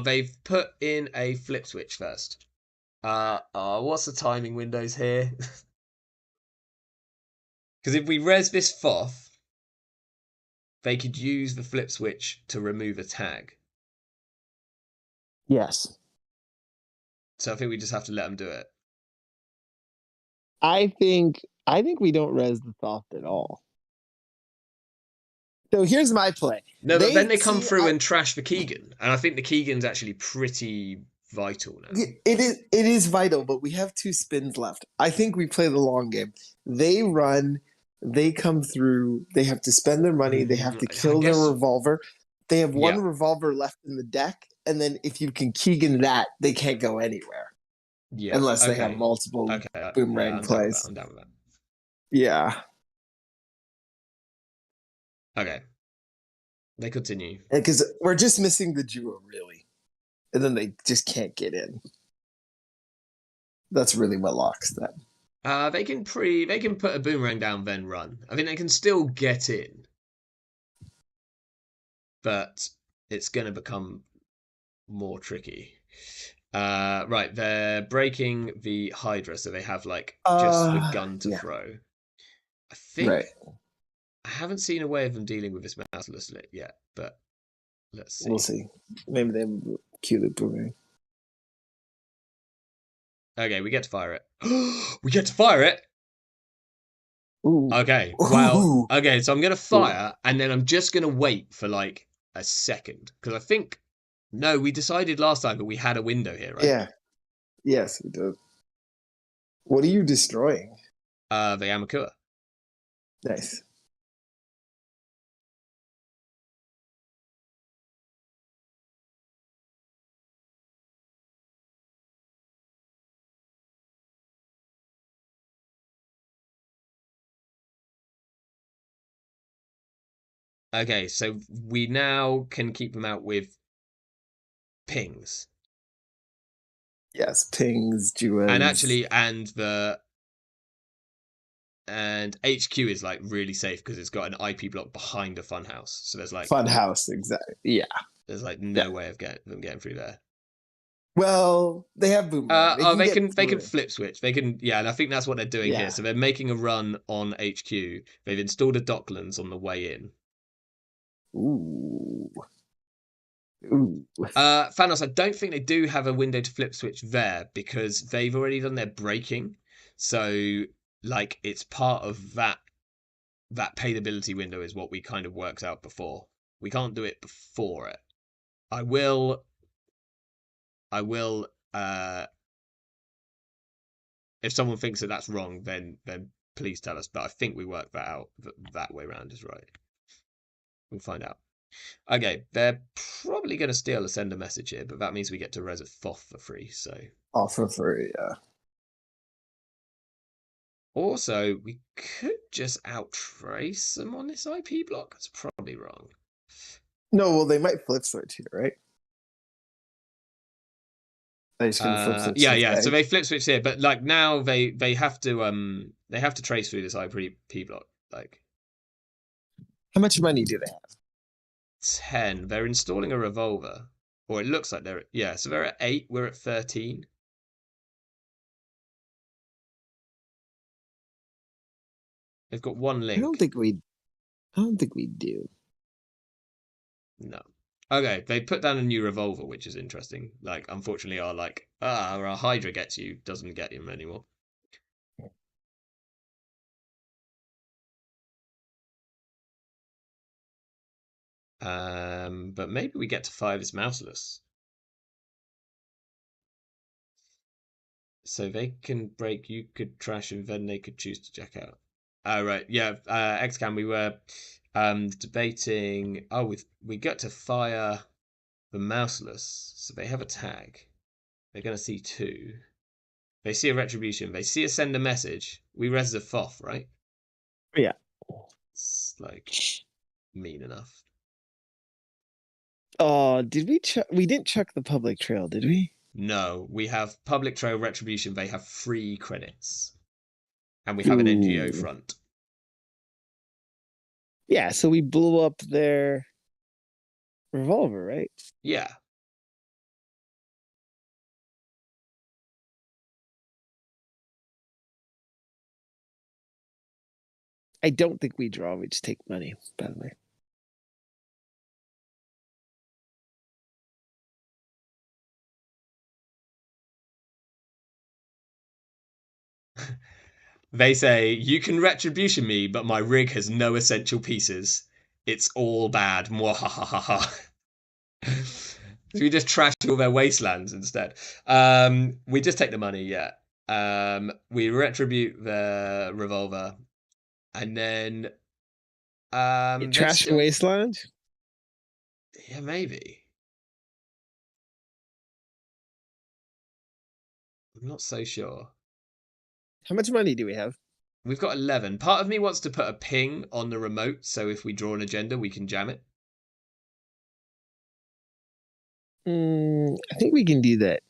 [SPEAKER 1] They've put in a flip switch first. What's the timing windows here? Because if we res this FOF, they could use the flip switch to remove a tag.
[SPEAKER 2] Yes.
[SPEAKER 1] So I think we just have to let them do it.
[SPEAKER 2] I think we don't res the soft at all. So here's my play.
[SPEAKER 1] No, but then they come through and trash the Keegan, and I think the Keegan's actually pretty vital now.
[SPEAKER 2] It is vital, but we have 2 spins left. I think we play the long game. They run, they come through, they have to spend their money, they have to kill their revolver. They have one revolver left in the deck, and then if you can Keegan that, they can't go anywhere.
[SPEAKER 1] Yeah.
[SPEAKER 2] Unless they have multiple boomerang plays.
[SPEAKER 1] I'm down with that.
[SPEAKER 2] Yeah.
[SPEAKER 1] Okay. They continue.
[SPEAKER 2] Because we're just missing the duo, really. And then they just can't get in. That's really what locks them.
[SPEAKER 1] They can put a boomerang down, then run. I think they can still get in. But it's gonna become more tricky. Right, they're breaking the Hydra, so they have like just the gun to throw. I think I haven't seen a way of them dealing with this mouseless lit yet, but let's see.
[SPEAKER 2] We'll see. Maybe they cue the boomerang.
[SPEAKER 1] Okay, we get to fire it. We get to fire it.
[SPEAKER 2] Ooh.
[SPEAKER 1] Okay, well, okay, so I'm gonna fire, and then I'm just gonna wait for like a second because I think no, we decided last time that we had a window here, right?
[SPEAKER 2] Yeah. Yes, we did. What are you destroying?
[SPEAKER 1] The Amakua.
[SPEAKER 2] Nice.
[SPEAKER 1] Okay, so we now can keep them out with pings.
[SPEAKER 2] Yes, pings, duos.
[SPEAKER 1] And actually, and HQ is like really safe because it's got an IP block behind a funhouse. So there's like
[SPEAKER 2] funhouse, exactly. Yeah.
[SPEAKER 1] There's like no way of them getting through there.
[SPEAKER 2] Well, they have boomerang.
[SPEAKER 1] They can flip switch. They can and I think that's what they're doing here. So they're making a run on HQ. They've installed a Docklands on the way in.
[SPEAKER 2] Ooh. Ooh.
[SPEAKER 1] Thanos, I don't think they do have a window to flip switch there because they've already done their braking. So, like, it's part of that payability window is what we kind of worked out before. We can't do it before it. I will. I will. If someone thinks that that's wrong, then please tell us. But I think we worked that out. That way around is right. We'll find out. Okay, they're probably going to steal a sender message here, but that means we get to res a Thoth for free. So
[SPEAKER 2] Offer for yeah.
[SPEAKER 1] also we could just outtrace them on this IP block. That's probably wrong.
[SPEAKER 2] No, well, they might flip switch here, right? They just gonna flip switch
[SPEAKER 1] Yeah,
[SPEAKER 2] this
[SPEAKER 1] yeah. So
[SPEAKER 2] bag.
[SPEAKER 1] they flip switch here, but like now they have to trace through this IP block. Like
[SPEAKER 2] How much money do they have?
[SPEAKER 1] 10. They're installing a revolver, or it looks like they're yeah. So they're at 8. We're at 13. They've got one
[SPEAKER 2] I don't
[SPEAKER 1] link.
[SPEAKER 2] think we. I don't think we do.
[SPEAKER 1] No. Okay, they put down a new revolver, which is interesting. Like, unfortunately, our Hydra gets you doesn't get him anymore. But maybe we get to 5 as mouseless, so they can break. You could trash, and then they could choose to check out. Oh right, yeah. XCAM, we were debating. Oh, we got to fire the mouseless, so they have a tag. They're gonna see 2. They see a retribution. They see a send a message. We res the Thoth, right?
[SPEAKER 2] Yeah.
[SPEAKER 1] It's like mean enough.
[SPEAKER 2] Oh, did we chuck? We didn't chuck the public trail, did we?
[SPEAKER 1] No, we have public trail retribution. They have 3 credits, and we have an NGO
[SPEAKER 2] Ooh.
[SPEAKER 1] front.
[SPEAKER 2] Yeah, so we blew up their revolver, right?
[SPEAKER 1] Yeah,
[SPEAKER 2] I don't think we draw. We just take money. By the way.
[SPEAKER 1] they say you can retribution me, but my rig has no essential pieces. It's all bad. Mwahahaha. So we just trash all their wastelands instead. We just take the money. Yeah. We retribute the revolver, and then they've
[SPEAKER 2] Trash
[SPEAKER 1] still
[SPEAKER 2] wasteland.
[SPEAKER 1] yeah maybe. I'm not so sure.
[SPEAKER 2] How much money do we have?
[SPEAKER 1] We've got 11. Part of me wants to put a ping on the remote, so if we draw an agenda, we can jam it.
[SPEAKER 2] I think we can do that.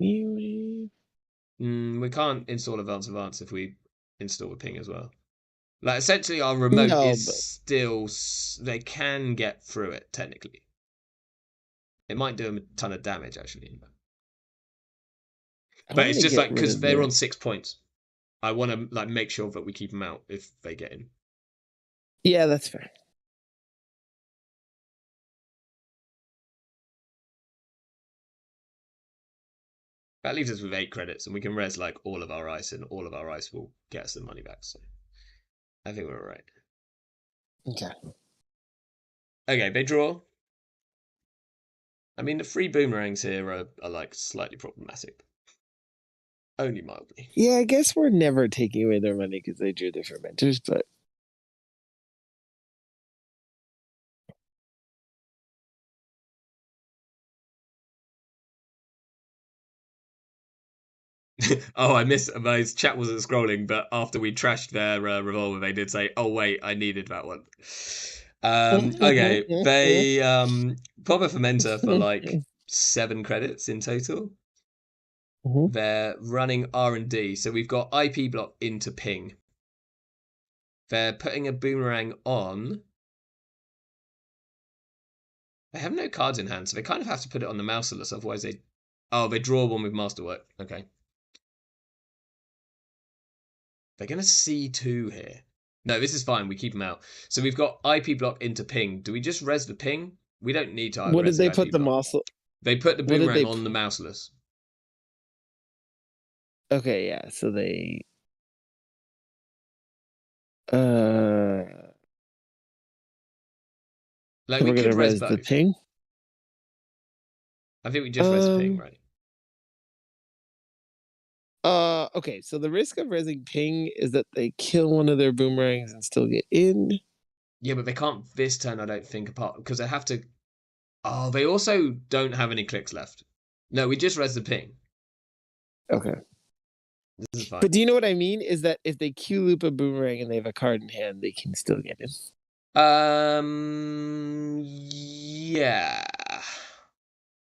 [SPEAKER 1] We can't install advance if we install a ping as well. Like, essentially, our remote
[SPEAKER 2] No,
[SPEAKER 1] is
[SPEAKER 2] but
[SPEAKER 1] still. They can get through it, technically. It might do them a ton of damage, actually.
[SPEAKER 2] I
[SPEAKER 1] But
[SPEAKER 2] want
[SPEAKER 1] it's
[SPEAKER 2] to
[SPEAKER 1] just
[SPEAKER 2] get
[SPEAKER 1] like,
[SPEAKER 2] rid
[SPEAKER 1] because
[SPEAKER 2] of
[SPEAKER 1] they're
[SPEAKER 2] their.
[SPEAKER 1] on 6 points. I want to like make sure that we keep them out if they get in.
[SPEAKER 2] Yeah, that's fair.
[SPEAKER 1] That leaves us with 8 credits, and we can res like all of our ice, and all of our ice will get us the money back. So I think we're all right.
[SPEAKER 2] Okay.
[SPEAKER 1] Okay, they draw. I mean, the 3 boomerangs here are like slightly problematic, only mildly.
[SPEAKER 2] Yeah, I guess we're never taking away their money because they drew their fermenters, but
[SPEAKER 1] Oh, I missed. My chat wasn't scrolling, but after we trashed their revolver, they did say, "Oh wait, I needed that one." Okay, they pop a fermenter for like 7 credits in total. They're running R&D, so we've got IP block into ping. They're putting a boomerang on. They have no cards in hand, so they kind of have to put it on the mouseless, otherwise they. Oh, they draw one with masterwork. Okay. They're gonna C2 here. No, this is fine. We keep them out. So we've got IP block into ping. Do we just res the ping? We don't need to
[SPEAKER 2] What did
[SPEAKER 1] res the
[SPEAKER 2] they
[SPEAKER 1] IP
[SPEAKER 2] put the
[SPEAKER 1] block.
[SPEAKER 2] mouse?
[SPEAKER 1] They put the
[SPEAKER 2] What did
[SPEAKER 1] boomerang
[SPEAKER 2] they?
[SPEAKER 1] on the mouseless.
[SPEAKER 2] Okay, yeah. So they. Uh,
[SPEAKER 1] Like
[SPEAKER 2] so
[SPEAKER 1] we
[SPEAKER 2] we're
[SPEAKER 1] could
[SPEAKER 2] gonna
[SPEAKER 1] res
[SPEAKER 2] res the
[SPEAKER 1] both.
[SPEAKER 2] ping.
[SPEAKER 1] I think we just res the ping,
[SPEAKER 2] Um.
[SPEAKER 1] right?
[SPEAKER 2] Okay. So the risk of resing ping is that they kill one of their boomerangs and still get in.
[SPEAKER 1] Yeah, but they can't this turn, I don't think, apart because they have to. Oh, they also don't have any clicks left. No, we just res the ping.
[SPEAKER 2] Okay.
[SPEAKER 1] This is fine.
[SPEAKER 2] But do you know what I mean? Is that if they Q loop a boomerang and they have a card in hand, they can still get in.
[SPEAKER 1] Yeah.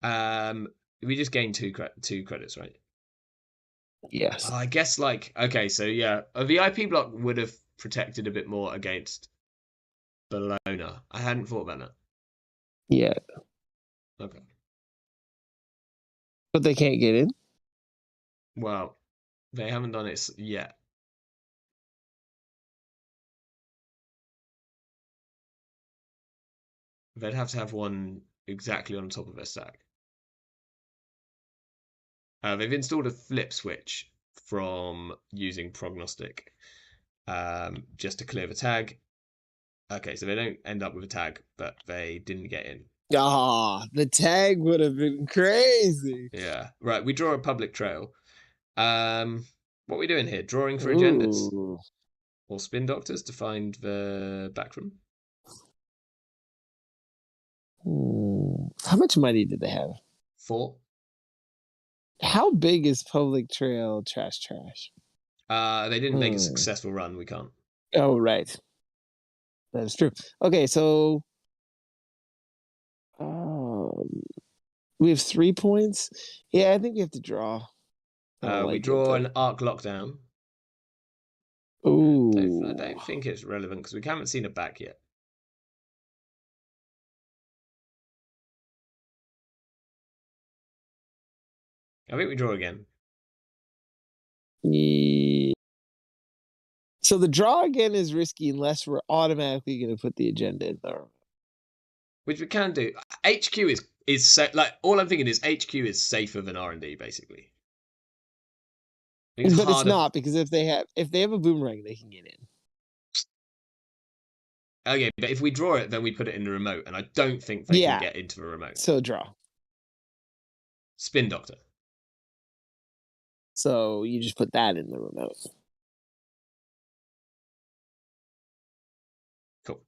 [SPEAKER 1] Um, we just gained two credits, right?
[SPEAKER 2] Yes.
[SPEAKER 1] Oh, I guess like okay, so yeah, a VIP block would have protected a bit more against Bologna. I hadn't thought about that.
[SPEAKER 2] Yeah.
[SPEAKER 1] Okay.
[SPEAKER 2] But they can't get in.
[SPEAKER 1] Well, they haven't done it yet. They'd have to have one exactly on top of their stack. They've installed a flip switch from using prognostic just to clear the tag. Okay, so they don't end up with a tag, but they didn't get in.
[SPEAKER 2] Ah, the tag would have been crazy.
[SPEAKER 1] Yeah, right. We draw a public trail. What are we doing here? Drawing for agendas
[SPEAKER 2] Ooh.
[SPEAKER 1] or spin doctors to find the backroom?
[SPEAKER 2] How much money did they have?
[SPEAKER 1] Four.
[SPEAKER 2] How big is public trail trash?
[SPEAKER 1] They didn't make a
[SPEAKER 2] Hmm.
[SPEAKER 1] successful run. We can't.
[SPEAKER 2] Oh, right. That is true. Okay, so um, we have 3 points. Yeah, I think we have to draw. I don't
[SPEAKER 1] We
[SPEAKER 2] like it,
[SPEAKER 1] draw
[SPEAKER 2] but
[SPEAKER 1] an arc lockdown. I
[SPEAKER 2] ooh.
[SPEAKER 1] don't think it's relevant because we haven't seen it back yet. I think we draw again.
[SPEAKER 2] Yeah. So the draw again is risky unless we're automatically going to put the agenda in there.
[SPEAKER 1] Which we can do. HQ is like all I'm thinking is HQ is safer than R&D basically. It's
[SPEAKER 2] But it's
[SPEAKER 1] harder.
[SPEAKER 2] not because if they have a boomerang, they can get in.
[SPEAKER 1] Okay, but if we draw it, then we put it in the remote, and I don't think they can
[SPEAKER 2] Yeah.
[SPEAKER 1] get into the remote.
[SPEAKER 2] So draw.
[SPEAKER 1] Spin Doctor.
[SPEAKER 2] So you just put that in the remote.
[SPEAKER 1] Cool.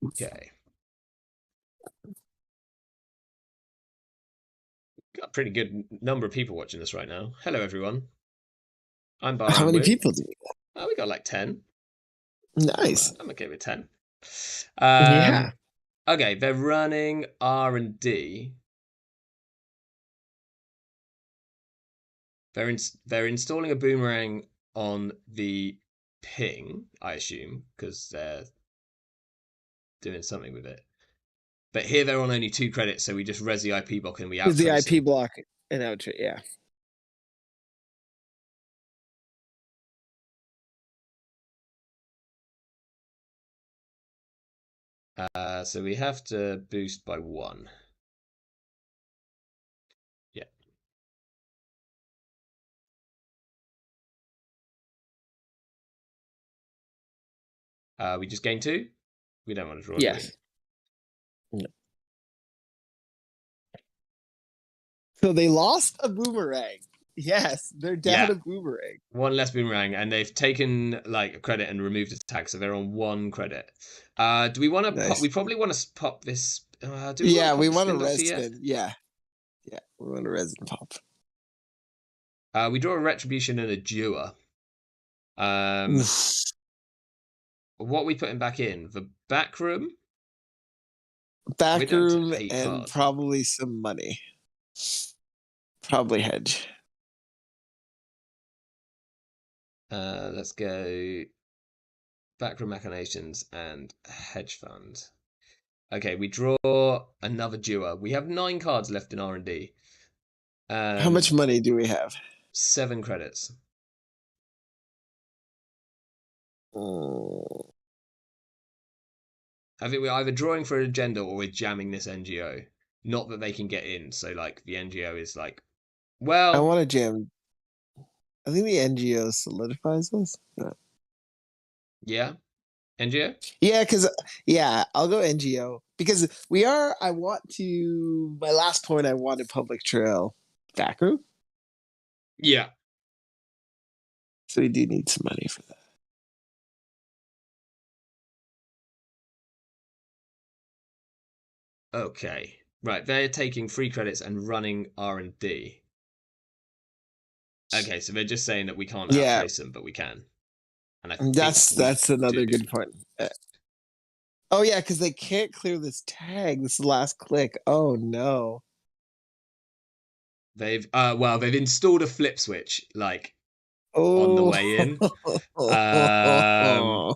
[SPEAKER 1] Okay. Got a pretty good number of people watching this right now. Hello, everyone. I'm by.
[SPEAKER 2] How
[SPEAKER 1] I'm
[SPEAKER 2] many
[SPEAKER 1] with.
[SPEAKER 2] people do we
[SPEAKER 1] Oh, we got like 10.
[SPEAKER 2] got? Nice.
[SPEAKER 1] I'm okay with 10.
[SPEAKER 2] Yeah.
[SPEAKER 1] Okay, they're running R&D. They're installing a boomerang on the ping, I assume, because they're doing something with it. But here they're on only 2 credits, so we just res the IP block and we
[SPEAKER 2] Is the
[SPEAKER 1] outtrace
[SPEAKER 2] IP
[SPEAKER 1] them.
[SPEAKER 2] block and out? Yeah.
[SPEAKER 1] So we have to boost by 1. Yeah. We just gain 2. We don't want to draw, do we?
[SPEAKER 2] Yes. No. So they lost a boomerang. Yes, they're down
[SPEAKER 1] Yeah.
[SPEAKER 2] a boomerang.
[SPEAKER 1] 1 less boomerang, and they've taken like a credit and removed a tag, so they're on 1 credit. Do we want to pop?
[SPEAKER 2] Nice.
[SPEAKER 1] We probably want to pop this. Do we want to
[SPEAKER 2] Yeah,
[SPEAKER 1] pop
[SPEAKER 2] we
[SPEAKER 1] the
[SPEAKER 2] want a
[SPEAKER 1] spin doctor
[SPEAKER 2] res
[SPEAKER 1] yet?
[SPEAKER 2] spin. Yeah. Yeah, we want a resin pop.
[SPEAKER 1] We draw a retribution and a doer. Um, what are we putting back in? The back room? We're
[SPEAKER 2] Back
[SPEAKER 1] down to
[SPEAKER 2] room
[SPEAKER 1] 8
[SPEAKER 2] and
[SPEAKER 1] cards.
[SPEAKER 2] probably some money. Probably hedge.
[SPEAKER 1] Let's go backroom machinations and hedge fund. Okay, we draw another doer. We have 9 cards left in R&D.
[SPEAKER 2] How much money do we have?
[SPEAKER 1] 7 credits.
[SPEAKER 2] Mm.
[SPEAKER 1] I think we're either drawing for an agenda or we're jamming this NGO. Not that they can get in, so like the NGO is like,
[SPEAKER 2] I
[SPEAKER 1] well,
[SPEAKER 2] want to jam. I think the NGO solidifies us. No.
[SPEAKER 1] yeah, NGO.
[SPEAKER 2] Yeah, because yeah, I'll go NGO because we are. I want to. My last point, I wanted public trail backroom,
[SPEAKER 1] Yeah.
[SPEAKER 2] so we do need some money for that.
[SPEAKER 1] Okay. Right, they're taking free credits and running R&D. Okay, so they're just saying that we can't
[SPEAKER 2] Yeah,
[SPEAKER 1] outtrace them, but we can. And I think we
[SPEAKER 2] that's
[SPEAKER 1] do.
[SPEAKER 2] another good point. Oh yeah, because they can't clear this tag. This last click. Oh no.
[SPEAKER 1] They've installed a flip switch like on the
[SPEAKER 2] Oh
[SPEAKER 1] way in. Um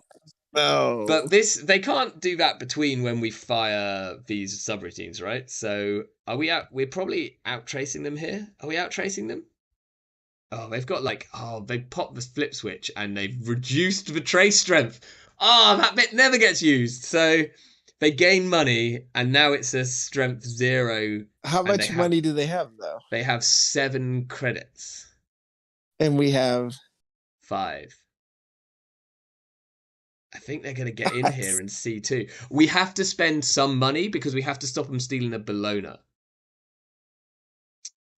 [SPEAKER 1] but
[SPEAKER 2] no.
[SPEAKER 1] they can't do that between when we fire these subroutines, right? So are we out we're probably out tracing them here? Are we out tracing them? Oh, they've got like they popped the flip switch and they've reduced the trace strength. That bit never gets used. So they gain money and now it's a strength 0
[SPEAKER 2] How
[SPEAKER 1] and
[SPEAKER 2] much money do they have though?
[SPEAKER 1] they have 7 credits.
[SPEAKER 2] And we have
[SPEAKER 1] 5. I think they're going to get in here and see too. We have to spend some money because we have to stop them stealing a Bologna.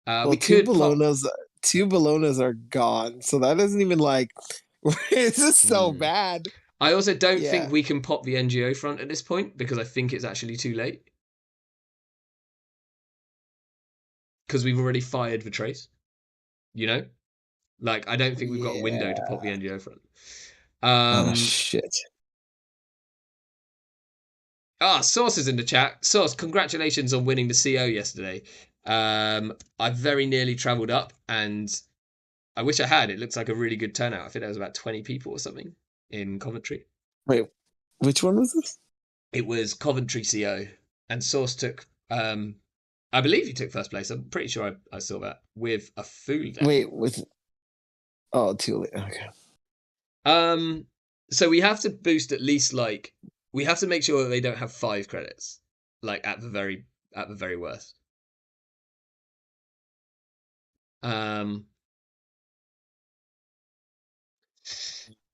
[SPEAKER 2] well,
[SPEAKER 1] We could pop.
[SPEAKER 2] Two Bolognas are gone. So that isn't even like this is so
[SPEAKER 1] Hmm.
[SPEAKER 2] bad.
[SPEAKER 1] I also don't think
[SPEAKER 2] Yeah.
[SPEAKER 1] we can pop the NGO front at this point because I think it's actually too late because we've already fired the trace. You know, like I don't think we've got a window to pop
[SPEAKER 2] Yeah.
[SPEAKER 1] the NGO front.
[SPEAKER 2] Oh
[SPEAKER 1] Um.
[SPEAKER 2] shit.
[SPEAKER 1] Source is in the chat. Source, congratulations on winning the CO yesterday. I very nearly travelled up and I wish I had. It looks like a really good turnout. I think there was about 20 people or something in Coventry.
[SPEAKER 2] Wait, which one was this?
[SPEAKER 1] It was Coventry CO, and Source took. I believe he took first place. I'm pretty sure I saw that with a food then.
[SPEAKER 2] Wait, with oh too late. Okay.
[SPEAKER 1] Um, so we have to boost at least like we have to make sure that they don't have 5 credits, like at the very worst. Um,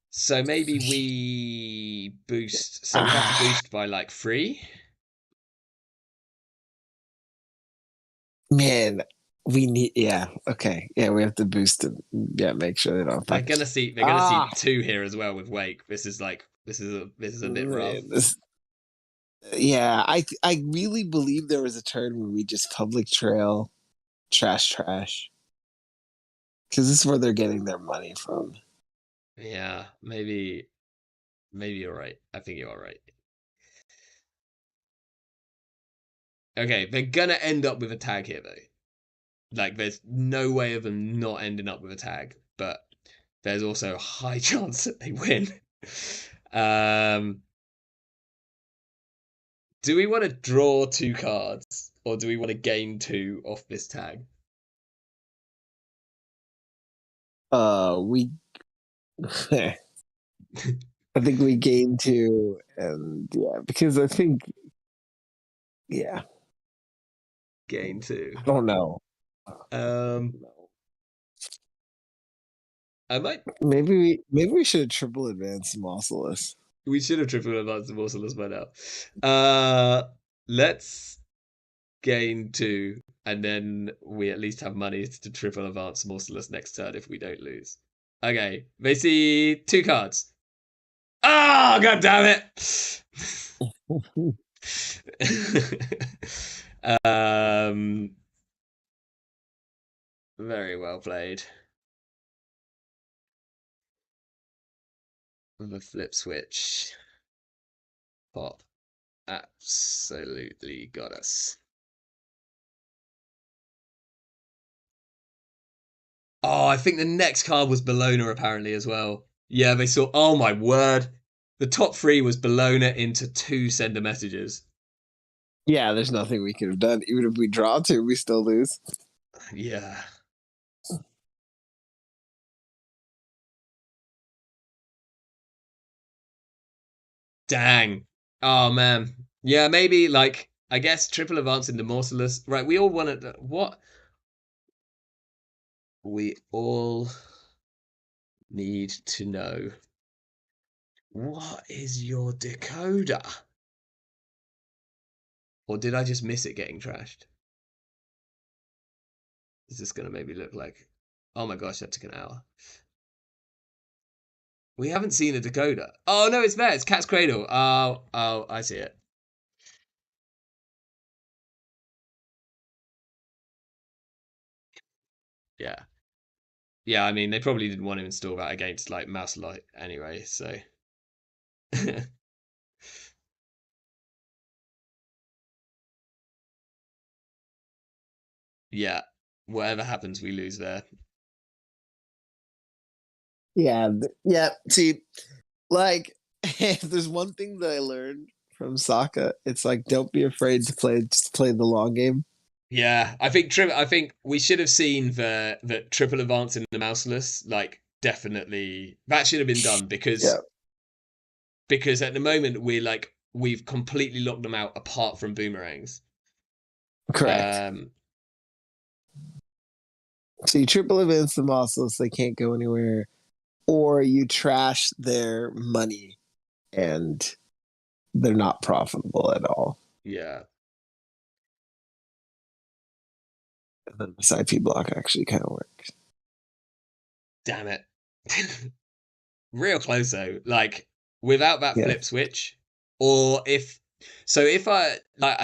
[SPEAKER 1] so maybe we boost. So we have to
[SPEAKER 2] Ah,
[SPEAKER 1] boost by like 3.
[SPEAKER 2] man, we need. Yeah. Okay. Yeah, we have to boost it. Yeah, make sure they don't
[SPEAKER 1] They're
[SPEAKER 2] find.
[SPEAKER 1] gonna see. They're gonna see
[SPEAKER 2] Ah,
[SPEAKER 1] 2 here as well with Wake. This is a bit rough.
[SPEAKER 2] man, yeah, I really believe there was a turn where we just public trail trash because this is where they're getting their money from.
[SPEAKER 1] Yeah, maybe you're right. I think you're right. Okay, they're gonna end up with a tag here though. Like, there's no way of them not ending up with a tag, but there's also a high chance that they win. um, do we want to draw 2 cards, or do we want to gain 2 off this tag?
[SPEAKER 2] We I think we gained two, and yeah, because I think yeah,
[SPEAKER 1] Gain 2.
[SPEAKER 2] I don't know.
[SPEAKER 1] Um, I might.
[SPEAKER 2] Maybe we should have triple advanced Mausolus.
[SPEAKER 1] We should have triple advanced the Morcelus by now. Let's gain 2, and then we at least have money to triple advance Morcelus next turn if we don't lose. Okay, they see 2 cards. Oh, god damn it! um, very well played. The flip switch. Pop. Absolutely got us. Oh, I think the next card was Bologna apparently as well. Yeah, they saw. Oh my word. The top 3 was Bologna into 2 sender messages.
[SPEAKER 2] Yeah, there's nothing we could have done. Even if we draw two, we still lose.
[SPEAKER 1] Yeah. Dang. Oh man. Yeah, maybe like I guess triple advance into Mortalus. Right, we all want to what we all need to know. What is your decoder? Or did I just miss it getting trashed? Is this gonna make me look like oh my gosh, that took an hour. We haven't seen a decoder. Oh no, it's there, it's Cat's Cradle. Oh, I see it. Yeah. Yeah, I mean they probably didn't want to install that against like mouse light anyway, so yeah. Whatever happens, we lose there.
[SPEAKER 2] Yeah, yeah. See, like, if there's one thing that I learned from Sokka, it's like don't be afraid to play the long game.
[SPEAKER 1] Yeah, I think we should have seen the triple advance in the mouseless. Like definitely that should have been done
[SPEAKER 2] Yeah,
[SPEAKER 1] because at the moment we've completely locked them out apart from boomerangs.
[SPEAKER 2] correct.
[SPEAKER 1] Um,
[SPEAKER 2] So you triple advance the muscles, they can't go anywhere, or you trash their money and they're not profitable at all.
[SPEAKER 1] yeah,
[SPEAKER 2] And then the side P block actually kind of works.
[SPEAKER 1] damn it, real close though. Like without that
[SPEAKER 2] Yeah.
[SPEAKER 1] flip switch, or if so, if I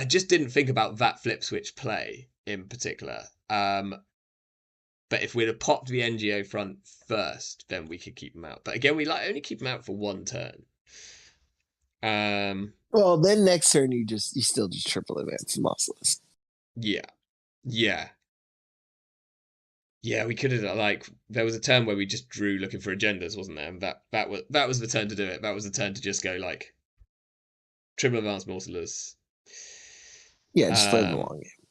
[SPEAKER 1] just didn't think about that flip switch play in particular. But if we'd have popped the NGO front first, then we could keep them out. But again, we like only keep them out for one turn. Um,
[SPEAKER 2] Well, then next turn you still just triple advance the muscles.
[SPEAKER 1] yeah, yeah, yeah. We could have like there was a turn where we just drew looking for agendas, wasn't there? And that was the turn to do it. That was the turn to just go like triple advance mortalers.
[SPEAKER 2] Yeah, just play the
[SPEAKER 1] Um,
[SPEAKER 2] long game.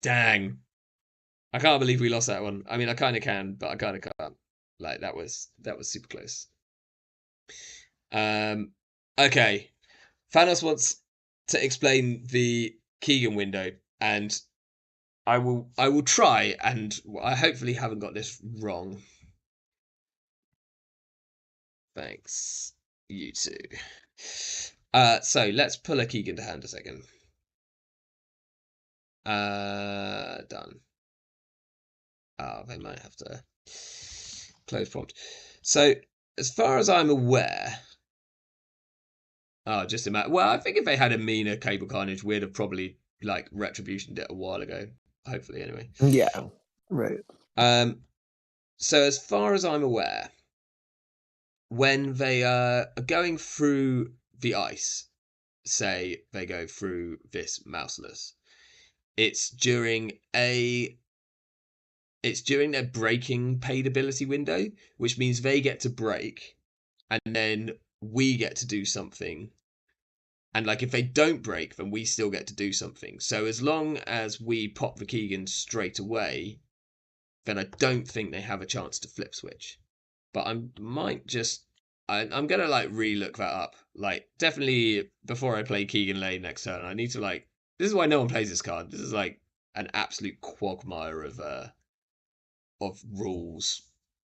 [SPEAKER 1] dang, I can't believe we lost that one. I mean, I kind of can, but I kind of can't. Like that was super close. Um, okay. Thanos wants to explain the Keegan window, and I will try, and I hopefully haven't got this wrong. Thanks, you too. So let's pull a Keegan to hand a second. Done. Oh, they might have to close prompt. So as far as I'm aware, oh, just imagine. Well, I think if they had a meaner Cable Carnage, we'd have probably like retributioned it a while ago. Hopefully, anyway.
[SPEAKER 2] Yeah, right.
[SPEAKER 1] Um, so as far as I'm aware, when they are going through the ice, say they go through this mouseless, it's during a it's during their breaking paid ability window, which means they get to break, and then we get to do something. And like if they don't break, then we still get to do something. So as long as we pop the Keegan straight away, then I don't think they have a chance to flip switch. But I might just I'm gonna like re-look that up. Like definitely before I play Keegan Lane next turn, I need to like this is why no one plays this card. This is like an absolute quagmire of rules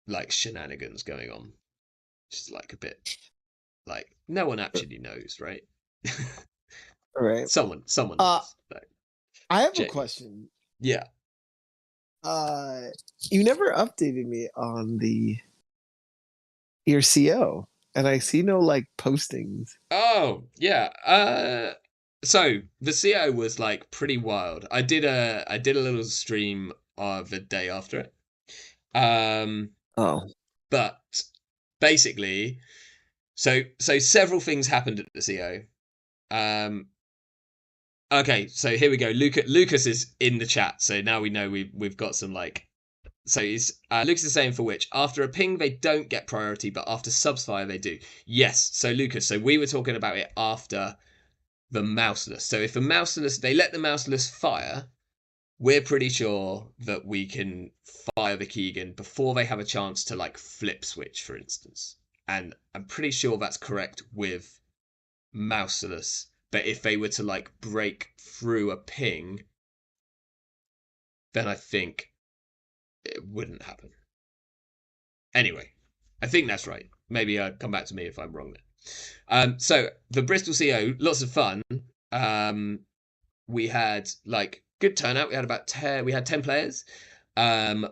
[SPEAKER 1] like shenanigans going on. Which is like a bit like no one actually knows, right?
[SPEAKER 2] All right.
[SPEAKER 1] Someone
[SPEAKER 2] Uh,
[SPEAKER 1] knows. Like,
[SPEAKER 2] I have a
[SPEAKER 1] genuine.
[SPEAKER 2] question.
[SPEAKER 1] Yeah.
[SPEAKER 2] Uh, you never updated me on the your CO, and I see no like postings.
[SPEAKER 1] Oh, yeah. So the CO was like pretty wild. I did a little stream of the day after it. Um,
[SPEAKER 2] Oh,
[SPEAKER 1] but basically, so several things happened at the CO. Um, okay, so here we go. Lucas is in the chat, so now we know we've got some like. So he's Lucas is saying for which after a ping they don't get priority, but after subs fire they do. Yes. So Lucas, so we were talking about it after the mouseless. So if a mouseless, they let the mouseless fire, we're pretty sure that we can fire the Keegan before they have a chance to like flip switch, for instance. and I'm pretty sure that's correct with mouseless. But if they were to like break through a ping, then I think it wouldn't happen. Anyway, I think that's right. Maybe come back to me if I'm wrong there. So the Bristol CO, lots of fun. Um, we had like good turnout. We had about 10. We had 10 players. Um,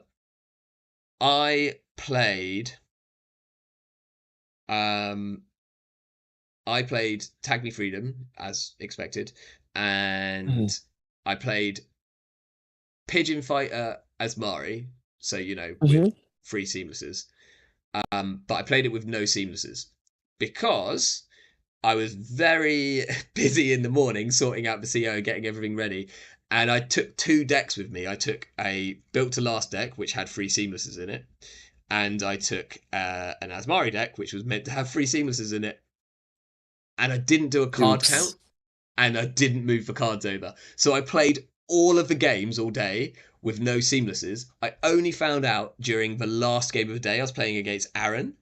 [SPEAKER 1] I played. Um, I played Tag Me Freedom as expected,
[SPEAKER 2] Mhm.
[SPEAKER 1] and I played Pigeon Fighter as Mari. So with
[SPEAKER 2] Mhm.
[SPEAKER 1] free seamlesses. But I played it with no seamlesses because I was very busy in the morning sorting out the CO, getting everything ready. And I took two decks with me. I took a built to last deck, which had free seamlesses in it. And I took an Asmari deck, which was meant to have free seamlesses in it. And I didn't do a card count
[SPEAKER 2] Oops.
[SPEAKER 1] and I didn't move the cards over. So I played all of the games all day with no seamlesses. I only found out during the last game of the day I was playing against Aaron.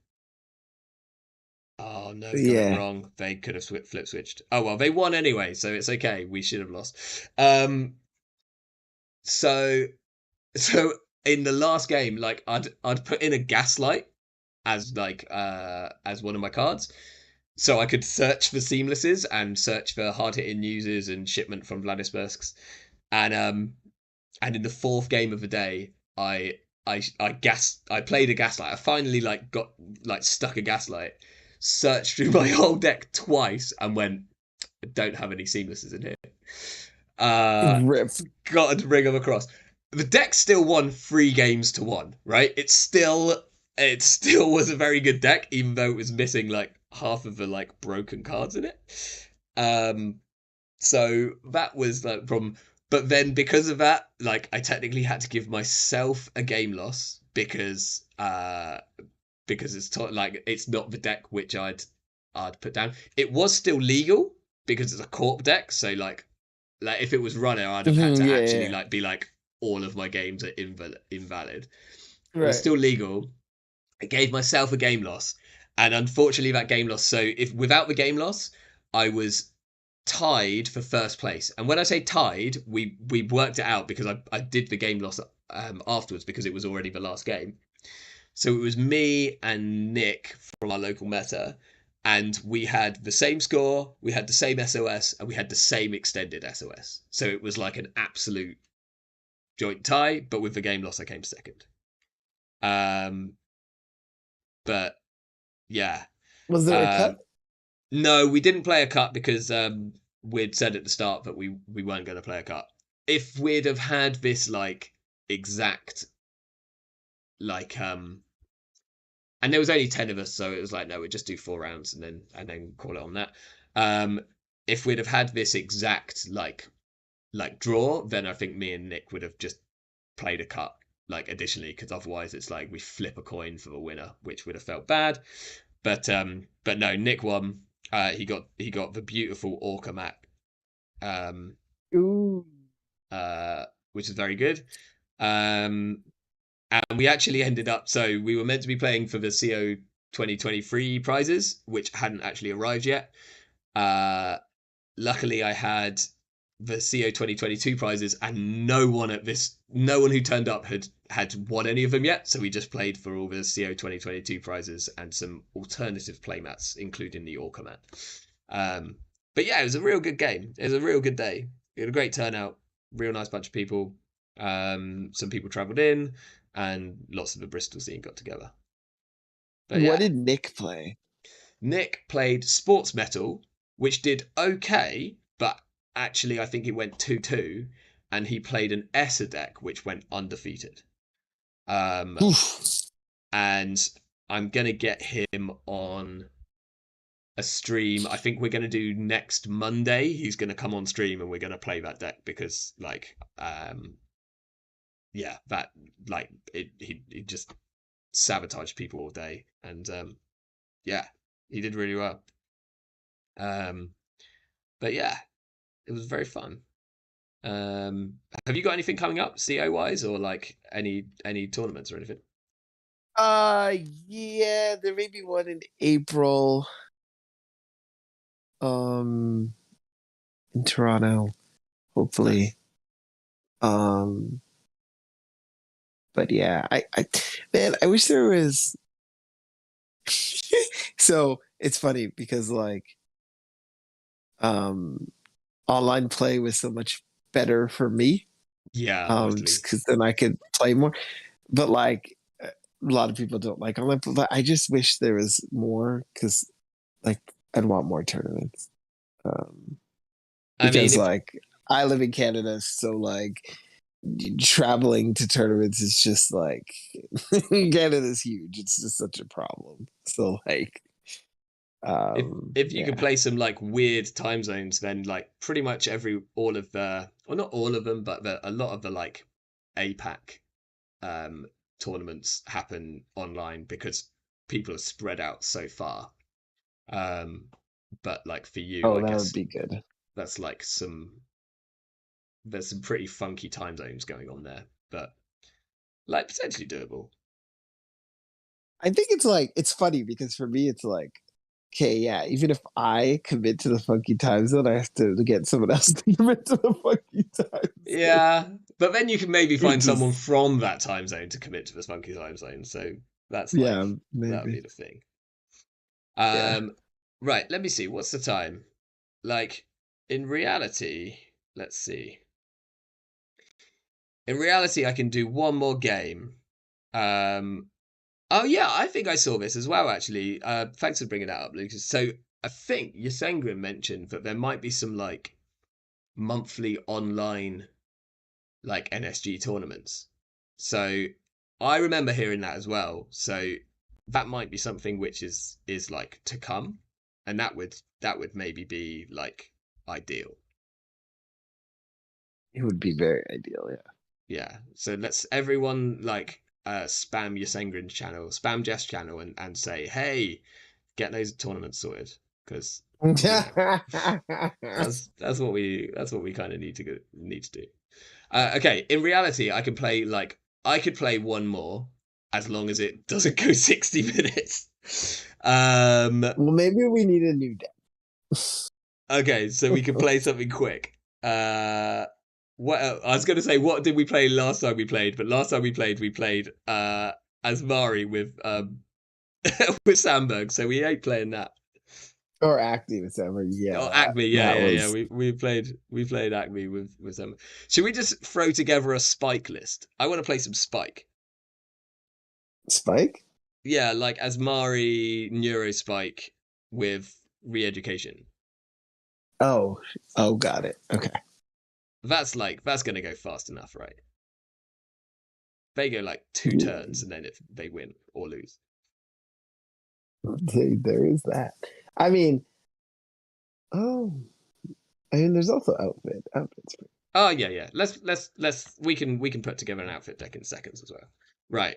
[SPEAKER 1] Oh no, got it
[SPEAKER 2] Yeah.
[SPEAKER 1] wrong. They could have flip switched. Oh well, they won anyway, so it's okay. We should have lost. Um, so so in the last game, like I'd put in a gaslight as as one of my cards, so I could search for seamlesses and search for hard hitting users and shipment from Vladisbergs, and and in the fourth game of the day, I played a gaslight. I finally got stuck a gaslight, searched through my whole deck twice, and went, I don't have any seamlesses in here. Uh,
[SPEAKER 2] Rip.
[SPEAKER 1] got to bring them across. The deck still won 3 games to 1. Right? It still was a very good deck, even though it was missing like half of the like broken cards in it. Um, so that was the problem. But then because of that, like I technically had to give myself a game loss because like it's not the deck which I'd put down. It was still legal because it's a corp deck, so like if it was runner, I'd have had
[SPEAKER 2] Mhm.
[SPEAKER 1] to
[SPEAKER 2] Yeah.
[SPEAKER 1] actually
[SPEAKER 2] Yeah.
[SPEAKER 1] like be like all of my games are invalid. It was
[SPEAKER 2] Right.
[SPEAKER 1] still legal. I gave myself a game loss, and unfortunately that game loss. So if without the game loss, I was tied for first place. And when I say tied, we worked it out because I did the game loss afterwards because it was already the last game. So it was me and Nick from our local meta, and we had the same score, we had the same SOS, and we had the same extended SOS. So it was like an absolute joint tie, but with the game loss, I came second. Um, but yeah,
[SPEAKER 2] Was there a cut?
[SPEAKER 1] um, no, we didn't play a cut because we'd said at the start that we weren't going to play a cut. If we'd have had this like exact like and there was only 10 of us, so it was like no, we'd just do 4 rounds and then call it on that. Um, if we'd have had this exact like draw, then I think me and Nick would have just played a cut like additionally because otherwise it's like we flip a coin for the winner, which would have felt bad. But no, Nick won. He got the beautiful Orca map, um,
[SPEAKER 2] Ooh.
[SPEAKER 1] which is very good. Um, and we actually ended up. So we were meant to be playing for the CO 2023 prizes, which hadn't actually arrived yet. Uh, Luckily, I had the CO 2022 prizes, and no one who turned up had won any of them yet. So we just played for all the CO 2022 prizes and some alternative playmats, including the Orca mat. Um, but yeah, it was a real good game. It was a real good day. We had a great turnout, real nice bunch of people. Some people travelled in, and lots of the Bristol scene got together. But
[SPEAKER 2] What
[SPEAKER 1] yeah,
[SPEAKER 2] did Nick play?
[SPEAKER 1] Nick played Sports Metal, which did okay, but actually I think it went 2-2, and he played an Esser deck, which went undefeated. Um,
[SPEAKER 2] Oof.
[SPEAKER 1] and I'm gonna get him on a stream. I think we're gonna do next Monday. He's gonna come on stream and we're gonna play that deck because yeah, that like he just sabotaged people all day, and yeah, he did really well. Um, but yeah, it was very fun. Have you got anything coming up, CO wise, or like any tournaments or anything?
[SPEAKER 2] Uh, yeah, there may be one in April. Um, in Toronto,
[SPEAKER 1] Nice.
[SPEAKER 2] hopefully. Um, but yeah, man, I wish there was. So it's funny because like, um, online play was so much better for me.
[SPEAKER 1] Yeah,
[SPEAKER 2] Just
[SPEAKER 1] totally.
[SPEAKER 2] because then I could play more. But like, a lot of people don't like online play. But I just wish there was more because like I'd want more tournaments. Um,
[SPEAKER 1] I mean,
[SPEAKER 2] because
[SPEAKER 1] if
[SPEAKER 2] like I live in Canada, so like traveling to tournaments is just like Canada's huge. It's just such a problem. So like,
[SPEAKER 1] if if you could
[SPEAKER 2] yeah.
[SPEAKER 1] play some like weird time zones, then like pretty much every all of the, well, not all of them, but a lot of the like APAC um tournaments happen online because people are spread out so far. Um, but like for you,
[SPEAKER 2] Oh,
[SPEAKER 1] I
[SPEAKER 2] that would
[SPEAKER 1] guess
[SPEAKER 2] be good.
[SPEAKER 1] that's like there's some pretty funky time zones going on there, but like potentially doable.
[SPEAKER 2] I think it's like it's funny because for me it's like okay, yeah, even if I commit to the funky time zone, I have to get someone else to commit to the funky time zone.
[SPEAKER 1] Yeah, but then you can maybe find
[SPEAKER 2] Which
[SPEAKER 1] someone
[SPEAKER 2] is
[SPEAKER 1] from that time zone to commit to the funky time zone. So that's
[SPEAKER 2] yeah,
[SPEAKER 1] like that would be
[SPEAKER 2] maybe.
[SPEAKER 1] the thing.
[SPEAKER 2] Yeah.
[SPEAKER 1] Um, right. Let me see. What's the time? Like in reality, let's see. In reality, I can do one more game. Um, oh yeah, I think I saw this as well. Actually, thanks for bringing that up, Lucas. So I think Yasengrin mentioned that there might be some like monthly online like NSG tournaments. So I remember hearing that as well. So that might be something which is like to come, and that would maybe be like ideal.
[SPEAKER 2] It would be very ideal, yeah.
[SPEAKER 1] Yeah. So let's everyone like spam your Sengrin's channel, spam Jeff's channel, and say, hey, get those tournaments sorted because you know that's what we kind of need to do. Okay, in reality, I could play one more as long as it doesn't go 60 minutes. Um,
[SPEAKER 2] Well, maybe we need a new deck.
[SPEAKER 1] okay, so we could play something quick. What I was gonna say, what did we play last time we played? But last time we played Asmari with with Sandberg, so we ain't playing that.
[SPEAKER 2] Or Acme with Summer. Yeah,
[SPEAKER 1] Oh, Acme, yeah,
[SPEAKER 2] that
[SPEAKER 1] yeah, yeah.
[SPEAKER 2] was
[SPEAKER 1] We played Acme with them. Should we just throw together a spike list? I want to play some spike.
[SPEAKER 2] Spike.
[SPEAKER 1] Yeah, like Asmari Neurospike with re-education.
[SPEAKER 2] Oh, oh, got it. Okay.
[SPEAKER 1] That's gonna go fast enough, right? They go like two turns
[SPEAKER 2] Yeah,
[SPEAKER 1] and then if they win or lose.
[SPEAKER 2] there is that. I mean, oh, I mean, there's also outfits.
[SPEAKER 1] Oh yeah, yeah. Let's we can put together an outfit deck in seconds as well. Right.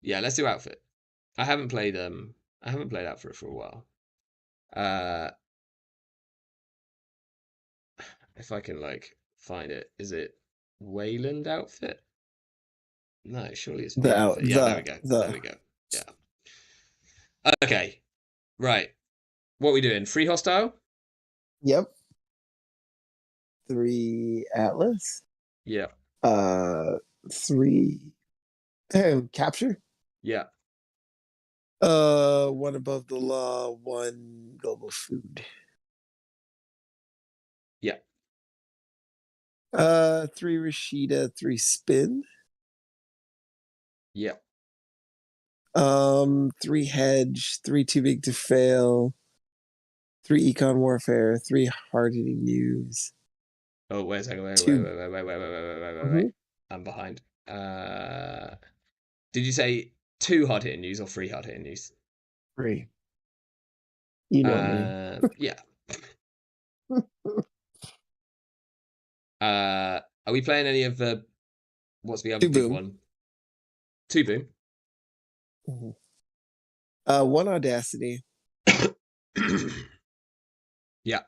[SPEAKER 1] Yeah, let's do outfit. I haven't played outfit for a while. Uh if I can like find it, is it Wayland outfit? No, surely it's
[SPEAKER 2] The
[SPEAKER 1] V
[SPEAKER 2] out
[SPEAKER 1] outfit. Yeah, there we go. There
[SPEAKER 2] the
[SPEAKER 1] we go. Yeah. Okay. Right. What are we doing? Free hostile?
[SPEAKER 2] yep. Three Atlas.
[SPEAKER 1] Yeah.
[SPEAKER 2] Uh, three capture.
[SPEAKER 1] Yeah.
[SPEAKER 2] One above the law. One global food.
[SPEAKER 1] Yeah.
[SPEAKER 2] Three Rashida. Three spin.
[SPEAKER 1] Yeah.
[SPEAKER 2] Three hedge. Three too big to fail. Three econ warfare. Three hard hitting news.
[SPEAKER 1] Oh, wait a second. Wait, wait,
[SPEAKER 2] Two.
[SPEAKER 1] wait, wait, wait, wait, wait, wait, wait, wait, wait.
[SPEAKER 2] Mhm.
[SPEAKER 1] I'm behind. Did you say two hard hitting news or three hard hitting news?
[SPEAKER 2] Three. You know me.
[SPEAKER 1] Yeah. Are we playing any of the, what's the other
[SPEAKER 2] Two
[SPEAKER 1] big
[SPEAKER 2] boom.
[SPEAKER 1] one? Two boom.
[SPEAKER 2] Mhm. One audacity.
[SPEAKER 1] Yeah.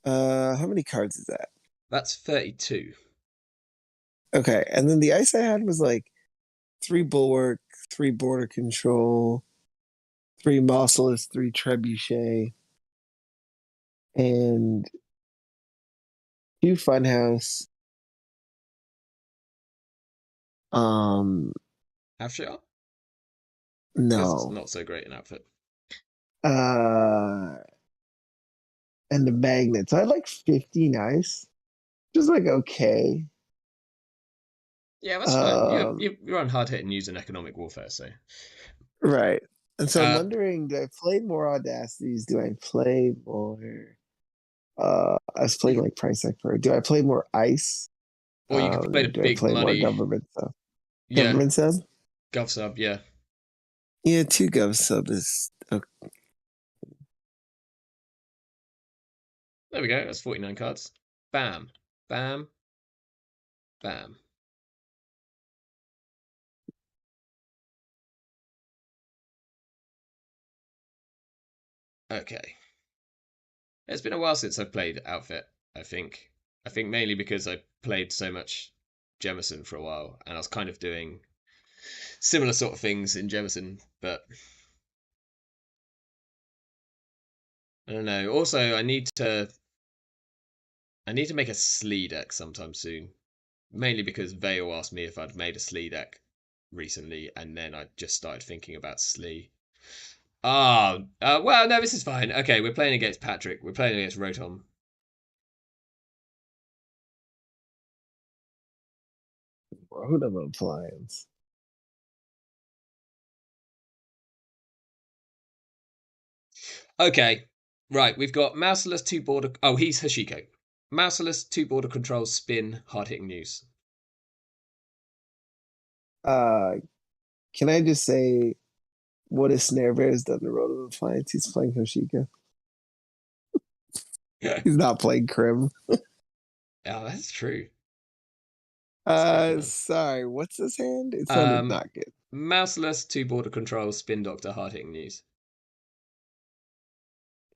[SPEAKER 2] How many cards is that?
[SPEAKER 1] That's 32.
[SPEAKER 2] Okay, and then the ice I had was like three bulwark, three border control, three Mausolus, three Trebuchet, and two Funhouse. Um,
[SPEAKER 1] Half shot? I guess it's
[SPEAKER 2] no.
[SPEAKER 1] not so great an outfit.
[SPEAKER 2] Uh, and the magnets. I had like 50 nice. Just like okay.
[SPEAKER 1] Yeah, that's fine.
[SPEAKER 2] Um,
[SPEAKER 1] You're on hard hit and using economic warfare, so
[SPEAKER 2] right. And so I'm
[SPEAKER 1] uh,
[SPEAKER 2] wondering, do I play more audacities? Do I play more I was playing like Price Expert. Do I play more ice?
[SPEAKER 1] or you could play the
[SPEAKER 2] Do I
[SPEAKER 1] big
[SPEAKER 2] play more
[SPEAKER 1] money.
[SPEAKER 2] government stuff?
[SPEAKER 1] Yeah,
[SPEAKER 2] Government sub?
[SPEAKER 1] Gov sub. Yeah,
[SPEAKER 2] Yeah, two gov sub is okay.
[SPEAKER 1] there we go. That's 49 cards. Bam, bam, bam. Okay. It's been a while since I've played Outfit, I think. I think mainly because I played so much Jemison for a while and I was kind of doing similar sort of things in Jemison, but I don't know. Also, I need to make a Slee deck sometime soon. Mainly because Vale asked me if I'd made a Slee deck recently, and then I just started thinking about Slee. Well, no, this is fine. Okay, we're playing against Patrick. We're playing against Rotom.
[SPEAKER 2] Rotom appliance.
[SPEAKER 1] Okay, right. We've got Mouseless two border. Oh, he's Hashiko. Mouseless two border controls spin hard hitting news.
[SPEAKER 2] Uh, can I just say what a Snare Bear has done to Rotom appliance? He's playing Hoshika.
[SPEAKER 1] Yeah,
[SPEAKER 2] He's not playing Krim.
[SPEAKER 1] that's true. That's a good one.
[SPEAKER 2] Sorry, what's his hand? It sounded
[SPEAKER 1] Um,
[SPEAKER 2] not good.
[SPEAKER 1] Mouseless two border controls spin doctor hard hitting news.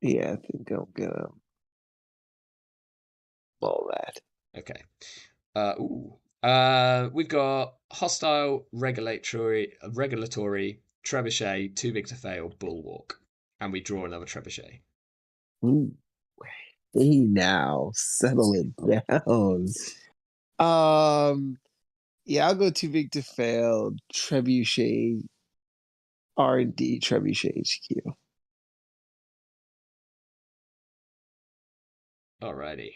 [SPEAKER 2] Yeah, I think I'm gonna all that.
[SPEAKER 1] Okay. We've got hostile, regulatory, trebuchet, too big to fail, bulwark, and we draw another trebuchet.
[SPEAKER 2] Ooh, hey now, settle it down. Um, yeah, I'll go too big to fail. Trebuchet R&D Trebuchet HQ.
[SPEAKER 1] Alrighty.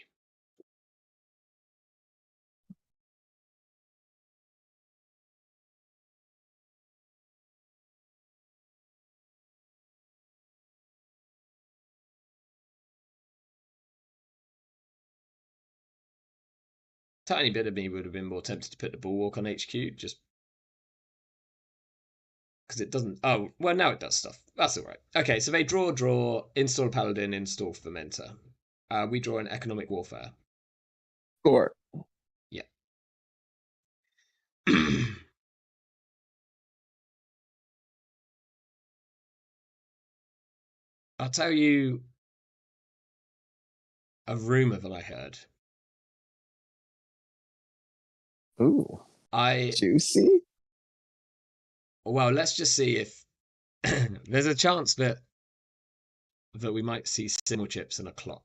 [SPEAKER 1] Tiny bit of me would have been more tempted to put the bulwark on HQ just because it doesn't. Oh, well, now it does stuff. That's all right. Okay, so they draw, install paladin, install fermenter. We draw an economic warfare.
[SPEAKER 2] Sure.
[SPEAKER 1] Yeah. I'll tell you a rumor that I heard.
[SPEAKER 2] Ooh,
[SPEAKER 1] I
[SPEAKER 2] juicy.
[SPEAKER 1] Well, let's just see if there's a chance that we might see simul chips and a clock.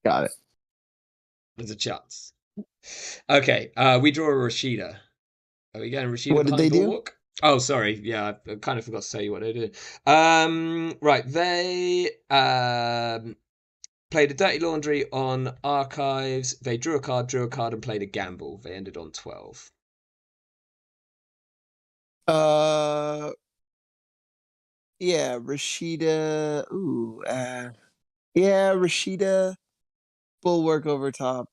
[SPEAKER 2] Got it.
[SPEAKER 1] There's a chance. Okay, we draw a Rashida. Are we getting Rashida
[SPEAKER 2] What did
[SPEAKER 1] behind
[SPEAKER 2] they do?
[SPEAKER 1] Bulwark? Oh, sorry. Yeah, I kind of forgot to tell you what they did. Right, they played a dirty laundry on archives. They drew a card, and played a gamble. They ended on 12.
[SPEAKER 2] Uh, yeah, Rashida. Ooh, yeah, Rashida. Bulwark over top.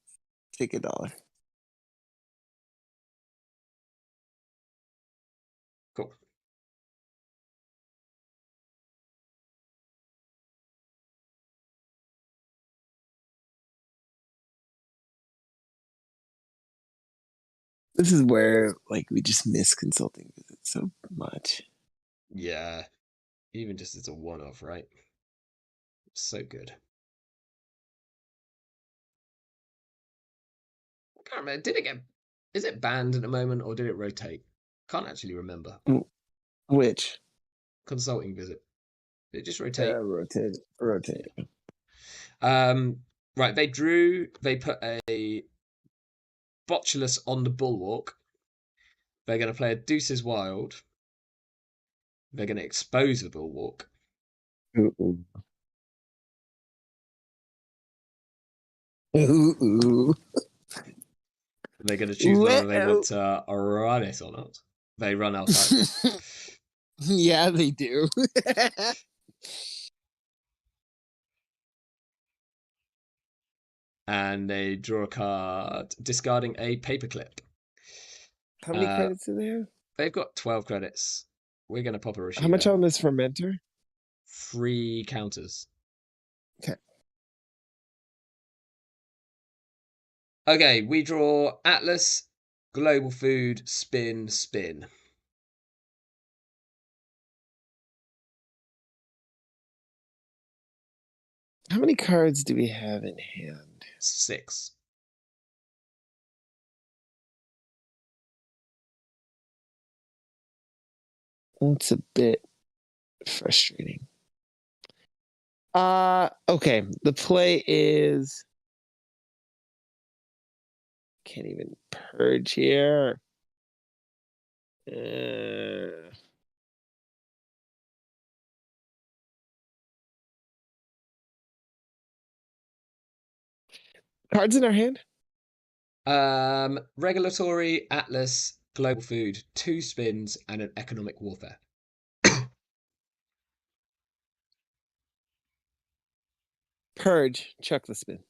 [SPEAKER 2] Take $1.
[SPEAKER 1] Cool.
[SPEAKER 2] This is where like we just miss consulting visits so much.
[SPEAKER 1] Yeah, even just as a one-off, right? So good. I can't remember. Did it get? Is it banned at the moment, or did it rotate? Can't actually remember.
[SPEAKER 2] Which?
[SPEAKER 1] Consulting visit. Did it just rotate?
[SPEAKER 2] Rotate.
[SPEAKER 1] Yeah.
[SPEAKER 2] Rotate.
[SPEAKER 1] Right. They put a botulus on the bulwark. They're going to play a deuces wild. They're going to expose the bulwark.
[SPEAKER 2] Ooh. Ooh. Ooh.
[SPEAKER 1] They're going to choose whether they want
[SPEAKER 2] Well.
[SPEAKER 1] to run it or not. They run archives.
[SPEAKER 2] Yeah, they do.
[SPEAKER 1] And they draw a card, discarding a paperclip.
[SPEAKER 2] How many
[SPEAKER 1] Uh,
[SPEAKER 2] credits do they have?
[SPEAKER 1] they've got 12 credits. We're going to pop a
[SPEAKER 2] How much
[SPEAKER 1] Rashida.
[SPEAKER 2] on this fermenter?
[SPEAKER 1] 3 counters.
[SPEAKER 2] Okay.
[SPEAKER 1] Okay, we draw Atlas, Global Food, Spin, Spin.
[SPEAKER 2] How many cards do we have in hand?
[SPEAKER 1] 6.
[SPEAKER 2] It's a bit frustrating. Okay. The play is can't even purge here. Uh, cards in our hand.
[SPEAKER 1] Regulatory, Atlas, Global Food, 2 spins, and an Economic Warfare.
[SPEAKER 2] Purge. Chuck the spin.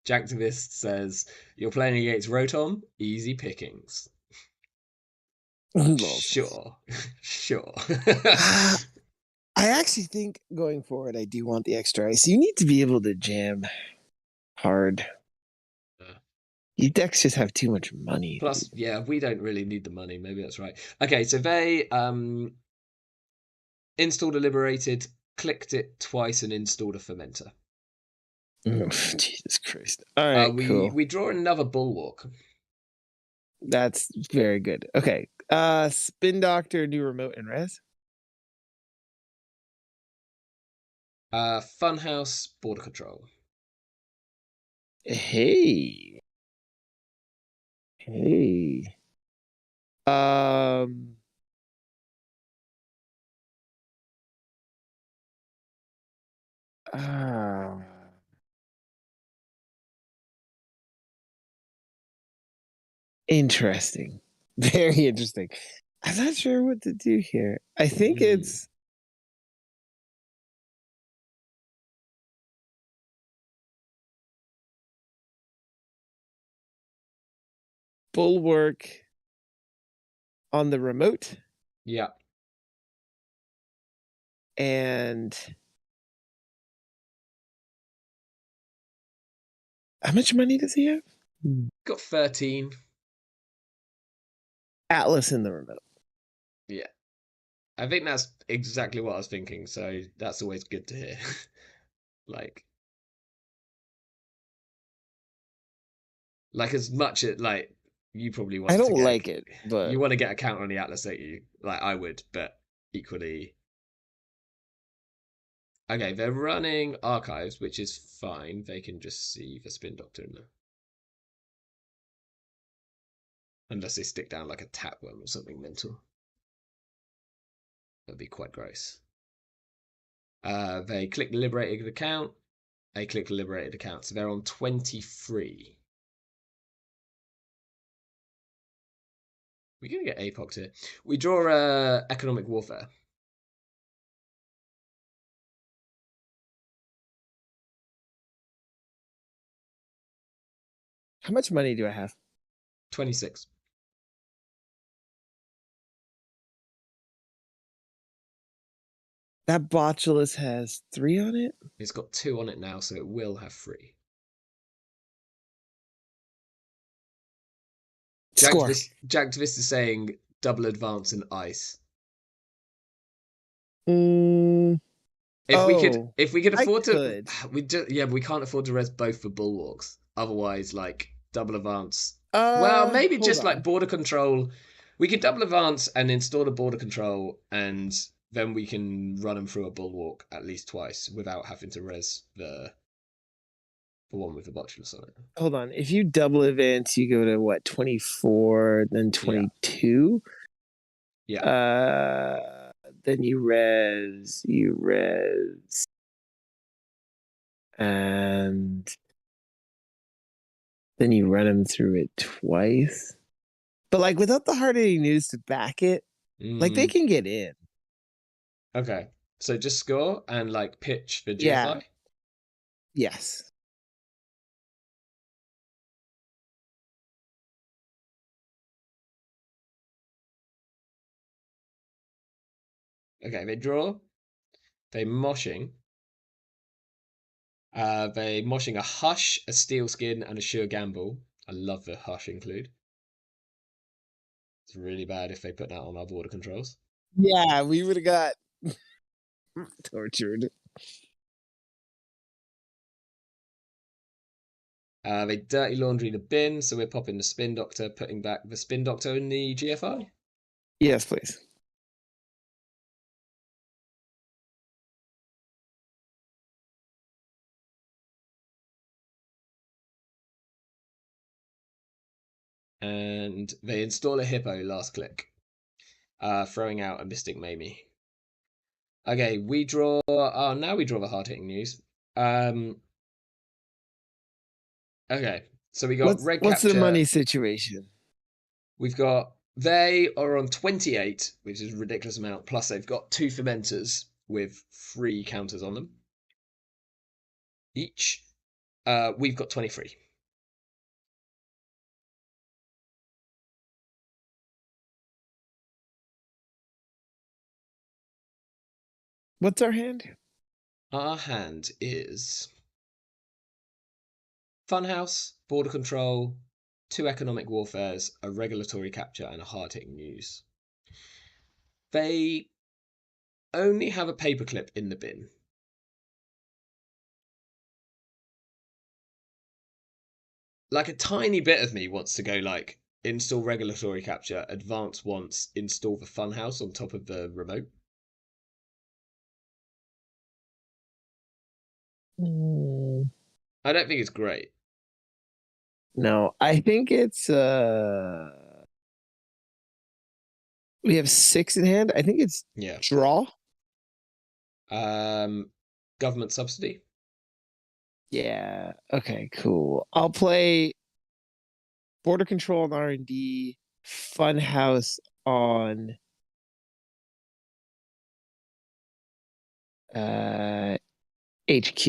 [SPEAKER 1] Jacktivist says, you're playing against Rotom? Easy pickings. Sure. Sure.
[SPEAKER 2] I actually think going forward, I do want the extra ice. You need to be able to jam hard. You decks just have too much money.
[SPEAKER 1] Plus, yeah, we don't really need the money. Maybe that's right. Okay, so they installed a Liberated, clicked it twice, and installed a Fermenter.
[SPEAKER 2] Oh, Jesus Christ. All right, cool.
[SPEAKER 1] We draw another Bulwark.
[SPEAKER 2] That's very good. Okay. Spin Doctor, new remote and res.
[SPEAKER 1] Funhouse, Border Control.
[SPEAKER 2] Hey. Hey. Um ah, interesting. Very interesting. I'm not sure what to do here. I think
[SPEAKER 1] Hmm.
[SPEAKER 2] it's Bulwark on the remote
[SPEAKER 1] Yeah.
[SPEAKER 2] and how much money does he have?
[SPEAKER 1] Got 13.
[SPEAKER 2] Atlas in the remote.
[SPEAKER 1] Yeah. I think that's exactly what I was thinking, so that's always good to hear. like as much as you probably
[SPEAKER 2] I
[SPEAKER 1] want to
[SPEAKER 2] don't like it, but
[SPEAKER 1] you want to get a count on the Atlas, don't you? Like I would, but equally. Okay, they're running archives, which is fine. They can just see the Spin Doctor in there. Unless they stick down like a tapworm or something mental. That'd be quite gross. They click the liberated account. They click the liberated account. So they're on 23. We're going to get APOC here. We draw economic warfare.
[SPEAKER 2] how much money do I have?
[SPEAKER 1] 26.
[SPEAKER 2] That Botulus has 3 on it.
[SPEAKER 1] It's got 2 on it now, so it will have 3.
[SPEAKER 2] Score.
[SPEAKER 1] Jacktivist is saying double advance and ice.
[SPEAKER 2] Mm, oh,
[SPEAKER 1] if we could
[SPEAKER 2] I
[SPEAKER 1] afford to,
[SPEAKER 2] could.
[SPEAKER 1] we just yeah, we can't afford to res both for bulwarks. Otherwise, like double advance. Well, maybe
[SPEAKER 2] Hold
[SPEAKER 1] just like
[SPEAKER 2] on.
[SPEAKER 1] border control. We could double advance and install a border control, and then we can run them through a bulwark at least twice without having to res the one with the botulus on it.
[SPEAKER 2] Hold on. If you double advance, you go to what, 24, then
[SPEAKER 1] Yeah,
[SPEAKER 2] 22?
[SPEAKER 1] yeah.
[SPEAKER 2] Then you res, and then you run them through it twice. But like without the hard hitting news to back it, like they
[SPEAKER 1] Mm,
[SPEAKER 2] can get in.
[SPEAKER 1] okay. So just score and like pitch for
[SPEAKER 2] Yeah.
[SPEAKER 1] GFI.
[SPEAKER 2] Yes.
[SPEAKER 1] Okay, they draw. They moshing. They moshing a hush, a steel skin, and a sure gamble. I love the hush include. It's really bad if they put that on our border controls.
[SPEAKER 2] Yeah, we would have got tortured.
[SPEAKER 1] They dirty laundry the bin, so we're popping the spin doctor, putting back the spin doctor in the GFI.
[SPEAKER 2] Yes, please.
[SPEAKER 1] And they install a hippo last click, throwing out a mystic Mamie. Okay, we draw. Oh, now we draw the hard hitting news. Um, okay, so we got red
[SPEAKER 2] What's the
[SPEAKER 1] capture.
[SPEAKER 2] money situation?
[SPEAKER 1] We've got they are on 28, which is a ridiculous amount. Plus, they've got two fermenters with three counters on them each. We've got 23.
[SPEAKER 2] What's our hand?
[SPEAKER 1] Our hand is Funhouse, Border Control, two Economic Warfares, a Regulatory Capture, and a Hard Hitting News. They only have a paperclip in the bin. Like a tiny bit of me wants to go like install Regulatory Capture, advance once, install the Funhouse on top of the remote.
[SPEAKER 2] Mm,
[SPEAKER 1] I don't think it's great.
[SPEAKER 2] no, I think it's we have six in hand. I think it's
[SPEAKER 1] Yeah.
[SPEAKER 2] draw.
[SPEAKER 1] Um, government subsidy.
[SPEAKER 2] Yeah. Okay, cool. I'll play border control on R&D, Funhouse on uh HQ.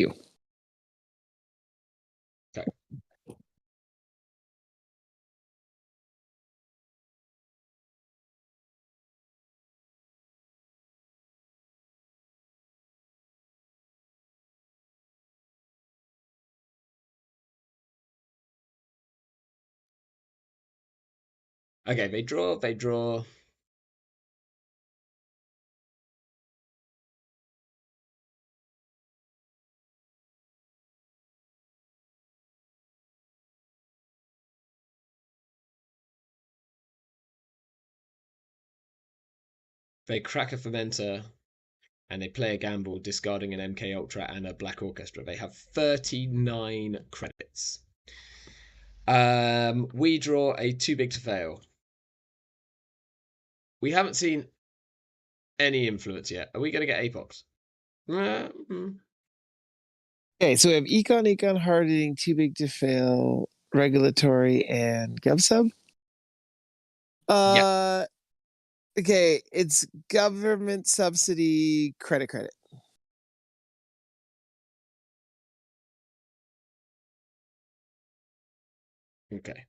[SPEAKER 1] Okay. Okay, they draw, they draw. They crack a fermenter and they play a gamble, discarding an MK Ultra and a Black Orchestra. They have 39 credits. We draw a too big to fail. We haven't seen any influence yet. Are we going to get Apox?
[SPEAKER 2] Okay, so we have econ, hardening, too big to fail, regulatory, and GovSub.
[SPEAKER 1] Yeah.
[SPEAKER 2] Uh, okay, it's government subsidy credit.
[SPEAKER 1] Okay.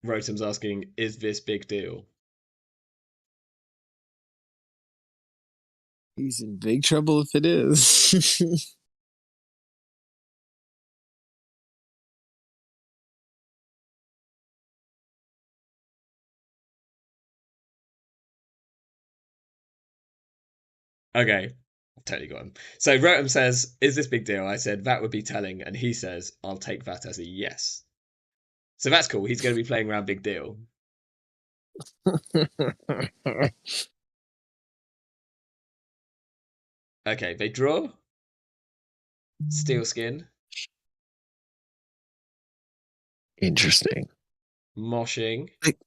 [SPEAKER 1] Rotom's asking, is this big deal?
[SPEAKER 2] He's in big trouble if it is.
[SPEAKER 1] Okay, I've totally got him. So Rotem says, "Is this big deal?" I said that would be telling, and he says, "I'll take that as a yes." So that's cool. He's going to be playing around big deal. Okay, they draw steel skin,
[SPEAKER 2] Interesting.
[SPEAKER 1] moshing.
[SPEAKER 2] Like,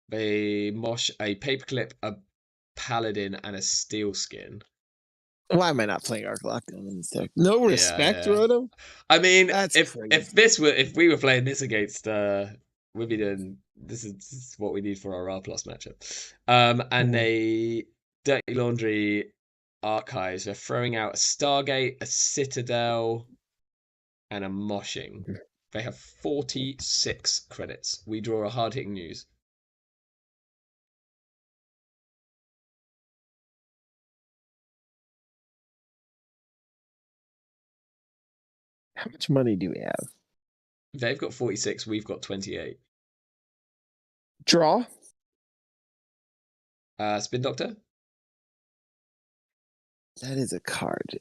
[SPEAKER 1] They mosh a paperclip, a paladin, and a steel skin.
[SPEAKER 2] why am I not playing Arc Lockdown in this deck? No
[SPEAKER 1] Yeah,
[SPEAKER 2] respect,
[SPEAKER 1] yeah.
[SPEAKER 2] Rotom?
[SPEAKER 1] I mean,
[SPEAKER 2] That's
[SPEAKER 1] if we were playing this against we'd be doing this is what we need for our R plus matchup. And
[SPEAKER 2] crazy.
[SPEAKER 1] they Dirty Laundry archives. They're throwing out a Stargate, a Citadel, and a Moshing. They have 46 credits. We draw a hard hitting news.
[SPEAKER 2] How much money do we have?
[SPEAKER 1] They've got 46, we've got 28.
[SPEAKER 2] Draw?
[SPEAKER 1] Spin Doctor?
[SPEAKER 2] That is a card.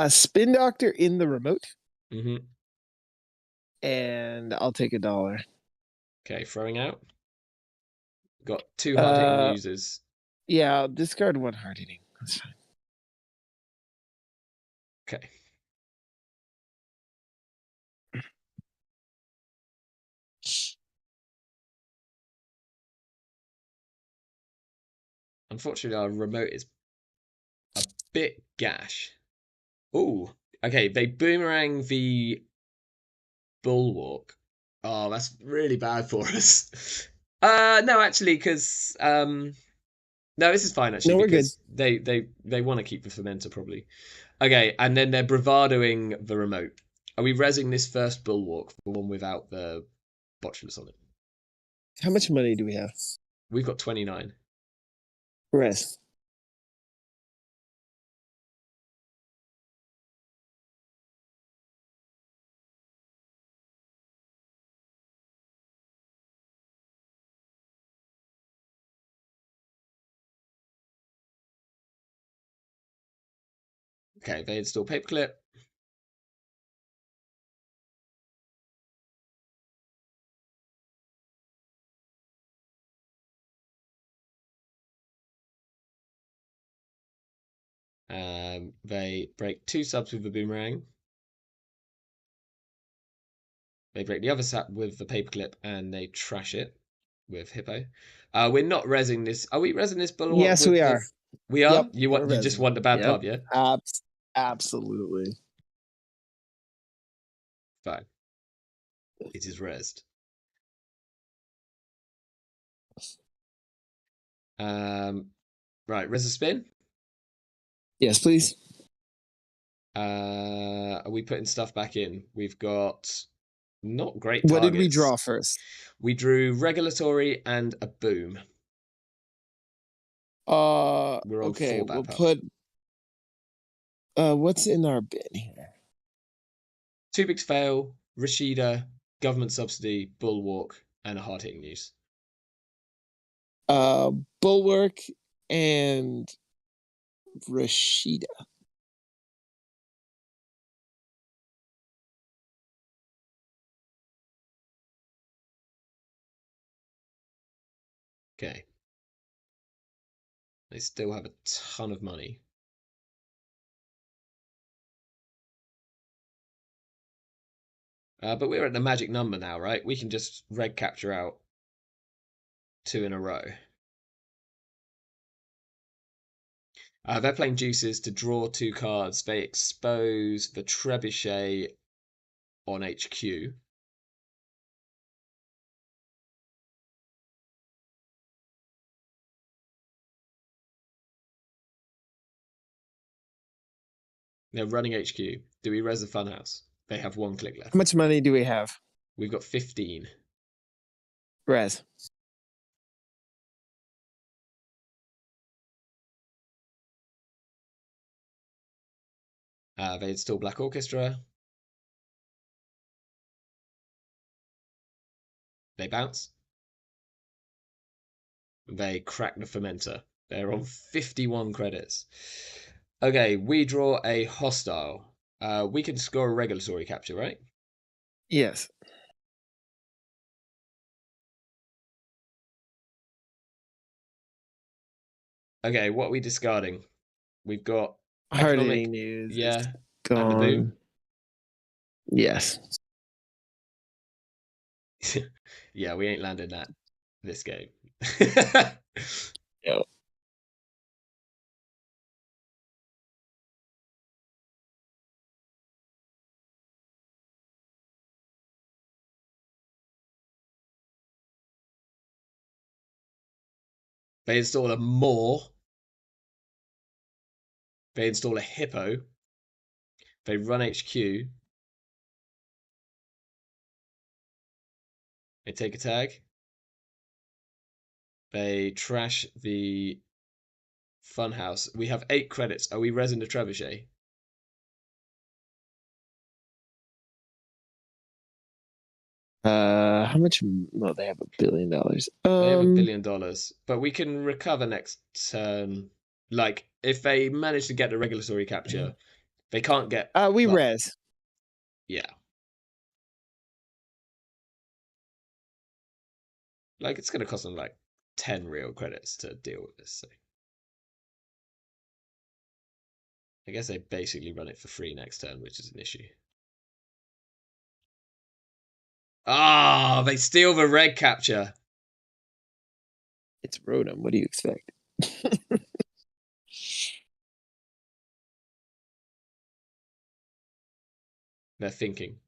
[SPEAKER 2] Spin Doctor in the remote,
[SPEAKER 1] Mm-hmm.
[SPEAKER 2] and I'll take $1.
[SPEAKER 1] Okay, throwing out. Got two hard hitting
[SPEAKER 2] Uh,
[SPEAKER 1] users.
[SPEAKER 2] yeah, I'll discard one hard hitting. That's fine.
[SPEAKER 1] Okay. Unfortunately, our remote is a bit gash. Ooh. Okay, they boomerang the bulwark. Oh, that's really bad for us. No, actually, because no, this is fine actually
[SPEAKER 2] No, we're good.
[SPEAKER 1] because they want to keep the fermenter probably. Okay, and then they're bravadoing the remote. Are we resing this first bulwark, the one without the botulus on it?
[SPEAKER 2] How much money do we have?
[SPEAKER 1] We've got 29.
[SPEAKER 2] Res.
[SPEAKER 1] Okay, they install paperclip. They break two subs with the boomerang. They break the other sap with the paperclip and they trash it with Hippo. We're not resing this. Are we resing this bulwark
[SPEAKER 2] Yes, we
[SPEAKER 1] with
[SPEAKER 2] are.
[SPEAKER 1] the? We
[SPEAKER 2] Yep,
[SPEAKER 1] are.
[SPEAKER 2] we're
[SPEAKER 1] You just
[SPEAKER 2] resin.
[SPEAKER 1] want the bad
[SPEAKER 2] Yep,
[SPEAKER 1] pub, yeah?
[SPEAKER 2] absolutely.
[SPEAKER 1] Fine. It is resed. Right. Res a spin.
[SPEAKER 2] Yes, please.
[SPEAKER 1] Are we putting stuff back in? We've got not great
[SPEAKER 2] What did we
[SPEAKER 1] targets.
[SPEAKER 2] draw first?
[SPEAKER 1] We drew regulatory and a boom. We're on
[SPEAKER 2] Okay,
[SPEAKER 1] four
[SPEAKER 2] we'll
[SPEAKER 1] bad pub.
[SPEAKER 2] put. What's in our bin here?
[SPEAKER 1] Too big to fail. Rashida, government subsidy, bulwark, and a hard hitting news.
[SPEAKER 2] Bulwark and Rashida.
[SPEAKER 1] Okay. They still have a ton of money. But we're at the magic number now, right? We can just red capture out two in a row. They're playing juices to draw two cards. They expose the trebuchet on HQ. They're running HQ. Do we res the funhouse? They have one click
[SPEAKER 2] How
[SPEAKER 1] left.
[SPEAKER 2] much money do we have?
[SPEAKER 1] We've got 15.
[SPEAKER 2] Res.
[SPEAKER 1] They install Black Orchestra. They bounce. They crack the fermenter. They're on 51 credits. Okay, we draw a hostile. We can score a regulatory capture, right?
[SPEAKER 2] Yes.
[SPEAKER 1] Okay, what are we discarding? We've got
[SPEAKER 2] Hard hitting
[SPEAKER 1] economic,
[SPEAKER 2] news is
[SPEAKER 1] yeah, and the boom.
[SPEAKER 2] gone. Yes.
[SPEAKER 1] Yeah, we ain't landing that this game.
[SPEAKER 2] Yep.
[SPEAKER 1] They install a more. They install a hippo. They run HQ. They take a tag. They trash the funhouse. We have 8 credits. Are we resin the trebuchet?
[SPEAKER 2] How much? No, they have $1 billion.
[SPEAKER 1] They have $1 billion, but we can recover next turn. Like, if they manage to get the regulatory capture, they can't get.
[SPEAKER 2] We
[SPEAKER 1] But
[SPEAKER 2] res.
[SPEAKER 1] yeah, like it's gonna cost them like 10 real credits to deal with this. So I guess they basically run it for free next turn, which is an issue. Ah, they steal the red capture.
[SPEAKER 2] It's Rotom. What do you expect?
[SPEAKER 1] They're thinking.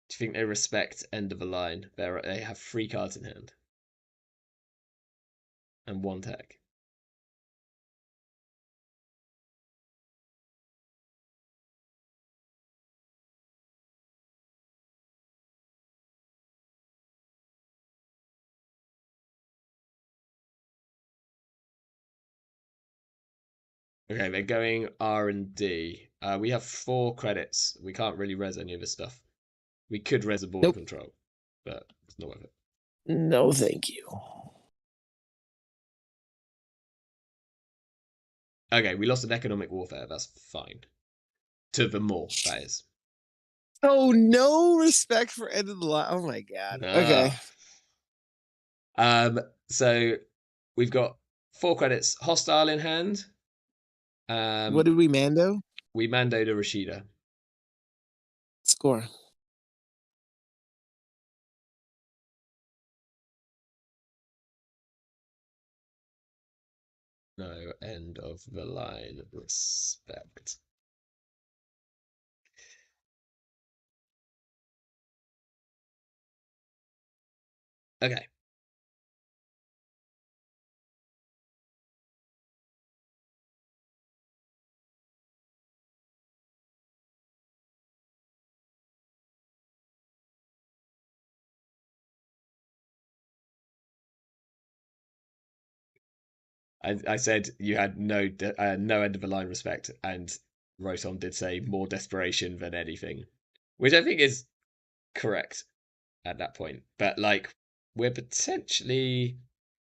[SPEAKER 1] Do you think they respect end of a line? They have 3 cards in hand and 1 tag. Okay, they're going R&D. We have 4 credits. We can't really res any of this stuff. We could res a border
[SPEAKER 2] Nope.
[SPEAKER 1] control, but it's not worth it.
[SPEAKER 2] No, thank you.
[SPEAKER 1] Okay, we lost an economic warfare. That's fine. To the more, that is.
[SPEAKER 2] Oh, no respect for end of the line. Oh my god. Okay.
[SPEAKER 1] Ah. So we've got 4 credits. Hostile in hand.
[SPEAKER 2] What
[SPEAKER 1] Um,
[SPEAKER 2] did we mando?
[SPEAKER 1] we mandoed a Rashida.
[SPEAKER 2] Score.
[SPEAKER 1] No end of the line respect. Okay. I said you had no end of the line respect, and Rotom did say more desperation than anything, which I think is correct at that point. But like, we're potentially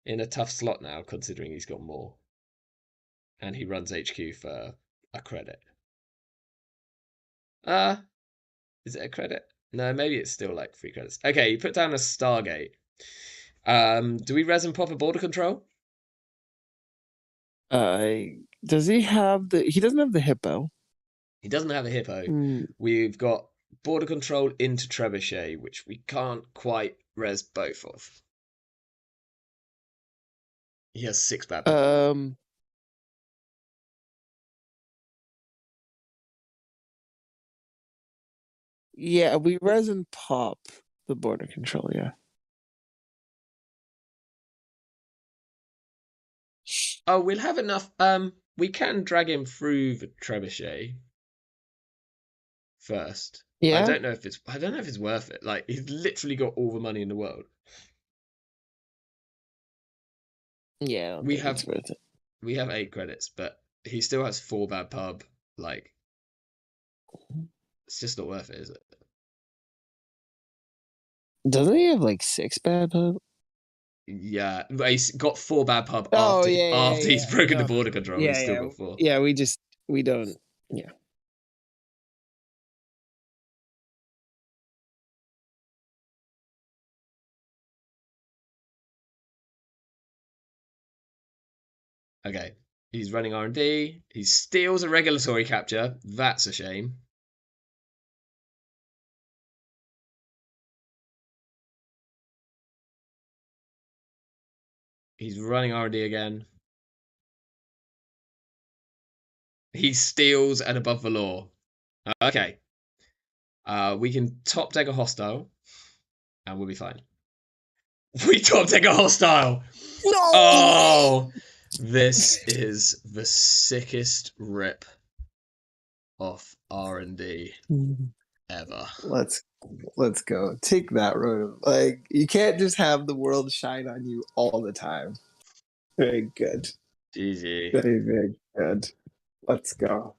[SPEAKER 1] in a tough slot now, considering he's got more, and he runs HQ for a credit. Is it a credit? No, maybe it's still like 3 credits. Okay, you put down a Stargate. Do we res and pop a border control?
[SPEAKER 2] Does he have the? He doesn't have the hippo.
[SPEAKER 1] He doesn't have a hippo.
[SPEAKER 2] Mm,
[SPEAKER 1] We've got border control into trebuchet, which we can't quite res both of. He has 6 bad pub.
[SPEAKER 2] um. Yeah, we resin pop the border control. Yeah.
[SPEAKER 1] Oh, we'll have enough. We can drag him through the trebuchet first. I
[SPEAKER 2] Yeah.
[SPEAKER 1] don't know if it's. I don't know if it's worth it. Like he's literally got all the money in the world.
[SPEAKER 2] Yeah, I don't
[SPEAKER 1] We
[SPEAKER 2] think it's
[SPEAKER 1] have
[SPEAKER 2] worth it.
[SPEAKER 1] we have 8 credits, but he still has 4 bad pub. Like it's just not worth it, is it?
[SPEAKER 2] Doesn't he have like 6 bad pub?
[SPEAKER 1] Yeah, but he's got 4 bad pub
[SPEAKER 2] Oh
[SPEAKER 1] after
[SPEAKER 2] yeah, yeah,
[SPEAKER 1] he's
[SPEAKER 2] yeah.
[SPEAKER 1] broken the
[SPEAKER 2] No,
[SPEAKER 1] border control. He's
[SPEAKER 2] yeah,
[SPEAKER 1] still
[SPEAKER 2] yeah,
[SPEAKER 1] got 4.
[SPEAKER 2] yeah. We don't. Yeah.
[SPEAKER 1] Okay, he's running R&D. He steals a regulatory capture. That's a shame. He's running R&D again. He steals and above the law. Okay. We can top deck a hostile, and we'll be fine. We top deck a hostile.
[SPEAKER 2] No.
[SPEAKER 1] Oh, this is the sickest rip off R&D ever.
[SPEAKER 2] Let's let's go. Take that road. Like you can't just have the world shine on you all the time. Very good.
[SPEAKER 1] GG.
[SPEAKER 2] Very, very good. Let's go.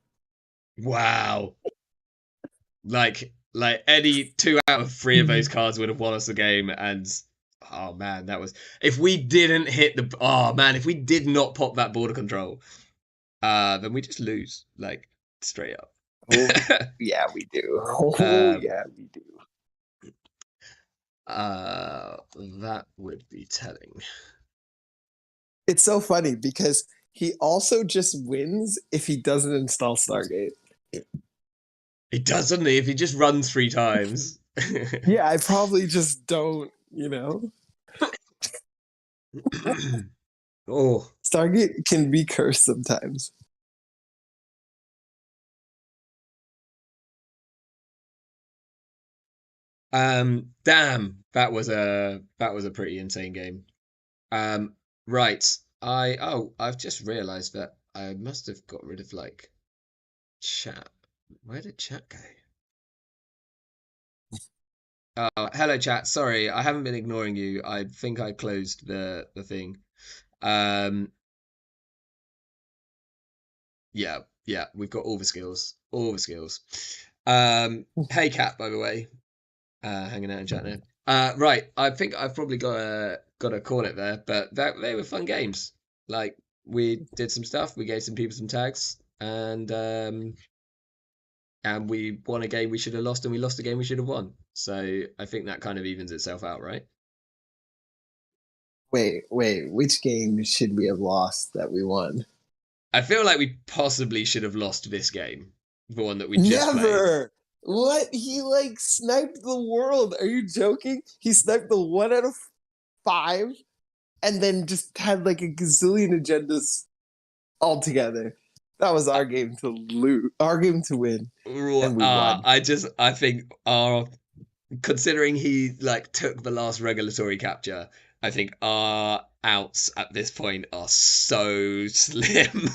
[SPEAKER 1] Wow. Like any 2 out of 3 of those cards would have won us the game, and oh man, that was if we didn't hit the oh man, if we did not pop that border control, then we just lose, like straight up.
[SPEAKER 2] Oh yeah, we do. Oh
[SPEAKER 1] um,
[SPEAKER 2] yeah, we do.
[SPEAKER 1] that would be telling.
[SPEAKER 2] It's so funny because he also just wins if he doesn't install Stargate.
[SPEAKER 1] It doesn't he? If he just runs 3 times.
[SPEAKER 2] Yeah, I probably just don't,
[SPEAKER 1] Oh,
[SPEAKER 2] Stargate can be cursed sometimes.
[SPEAKER 1] damn, that was a pretty insane game. Right. I've just realized that I must have got rid of like chat. Where did chat go? Hello chat. Sorry, I haven't been ignoring you. I think I closed the thing. Um, yeah, yeah, we've got all the skills. All the skills. Hey cat, by the way. Hanging out in chat now. Right, I think I've probably got to call it there, but that they were fun games. Like we did some stuff, we gave some people some tags, and we won a game we should have lost, and we lost a game we should have won. So I think that kind of evens itself out, right?
[SPEAKER 2] Wait. Which game should we have lost that we won?
[SPEAKER 1] I feel like we possibly should have lost this game, the one that we just played.
[SPEAKER 2] Never. What? He like sniped the world. Are you joking? He sniped the 1 out of 5 and then just had like a gazillion agendas altogether. That was our game to lose, our game to win, and we won.
[SPEAKER 1] I think our considering he like took the last regulatory capture, I think our outs at this point are so slim.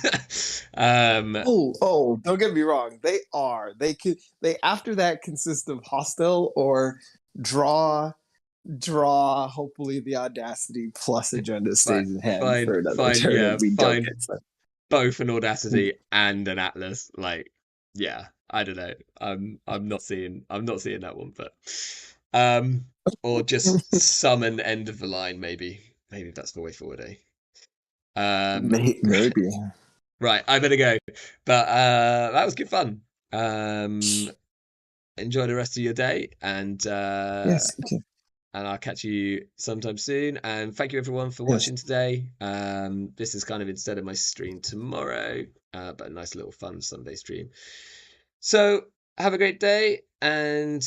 [SPEAKER 1] um,
[SPEAKER 2] Oh, don't get me wrong. They are. They after that consist of hostile or draw, hopefully the audacity plus agenda
[SPEAKER 1] but
[SPEAKER 2] stays in hand
[SPEAKER 1] fine,
[SPEAKER 2] for another
[SPEAKER 1] fine,
[SPEAKER 2] turn
[SPEAKER 1] yeah,
[SPEAKER 2] and we don't
[SPEAKER 1] fine.
[SPEAKER 2] get some.
[SPEAKER 1] Both an audacity and an atlas. Like, yeah, I don't know. I'm not seeing that one, but um, or just summon end of the line. Maybe that's the way forward. Um,
[SPEAKER 2] Maybe.
[SPEAKER 1] right, I better go. But that was good fun. Enjoy the rest of your day,
[SPEAKER 2] Yes. Okay.
[SPEAKER 1] and I'll catch you sometime soon. And thank you everyone for
[SPEAKER 2] Yes.
[SPEAKER 1] watching today. This is kind of instead of my stream tomorrow, but a nice little fun Sunday stream. So have a great day, and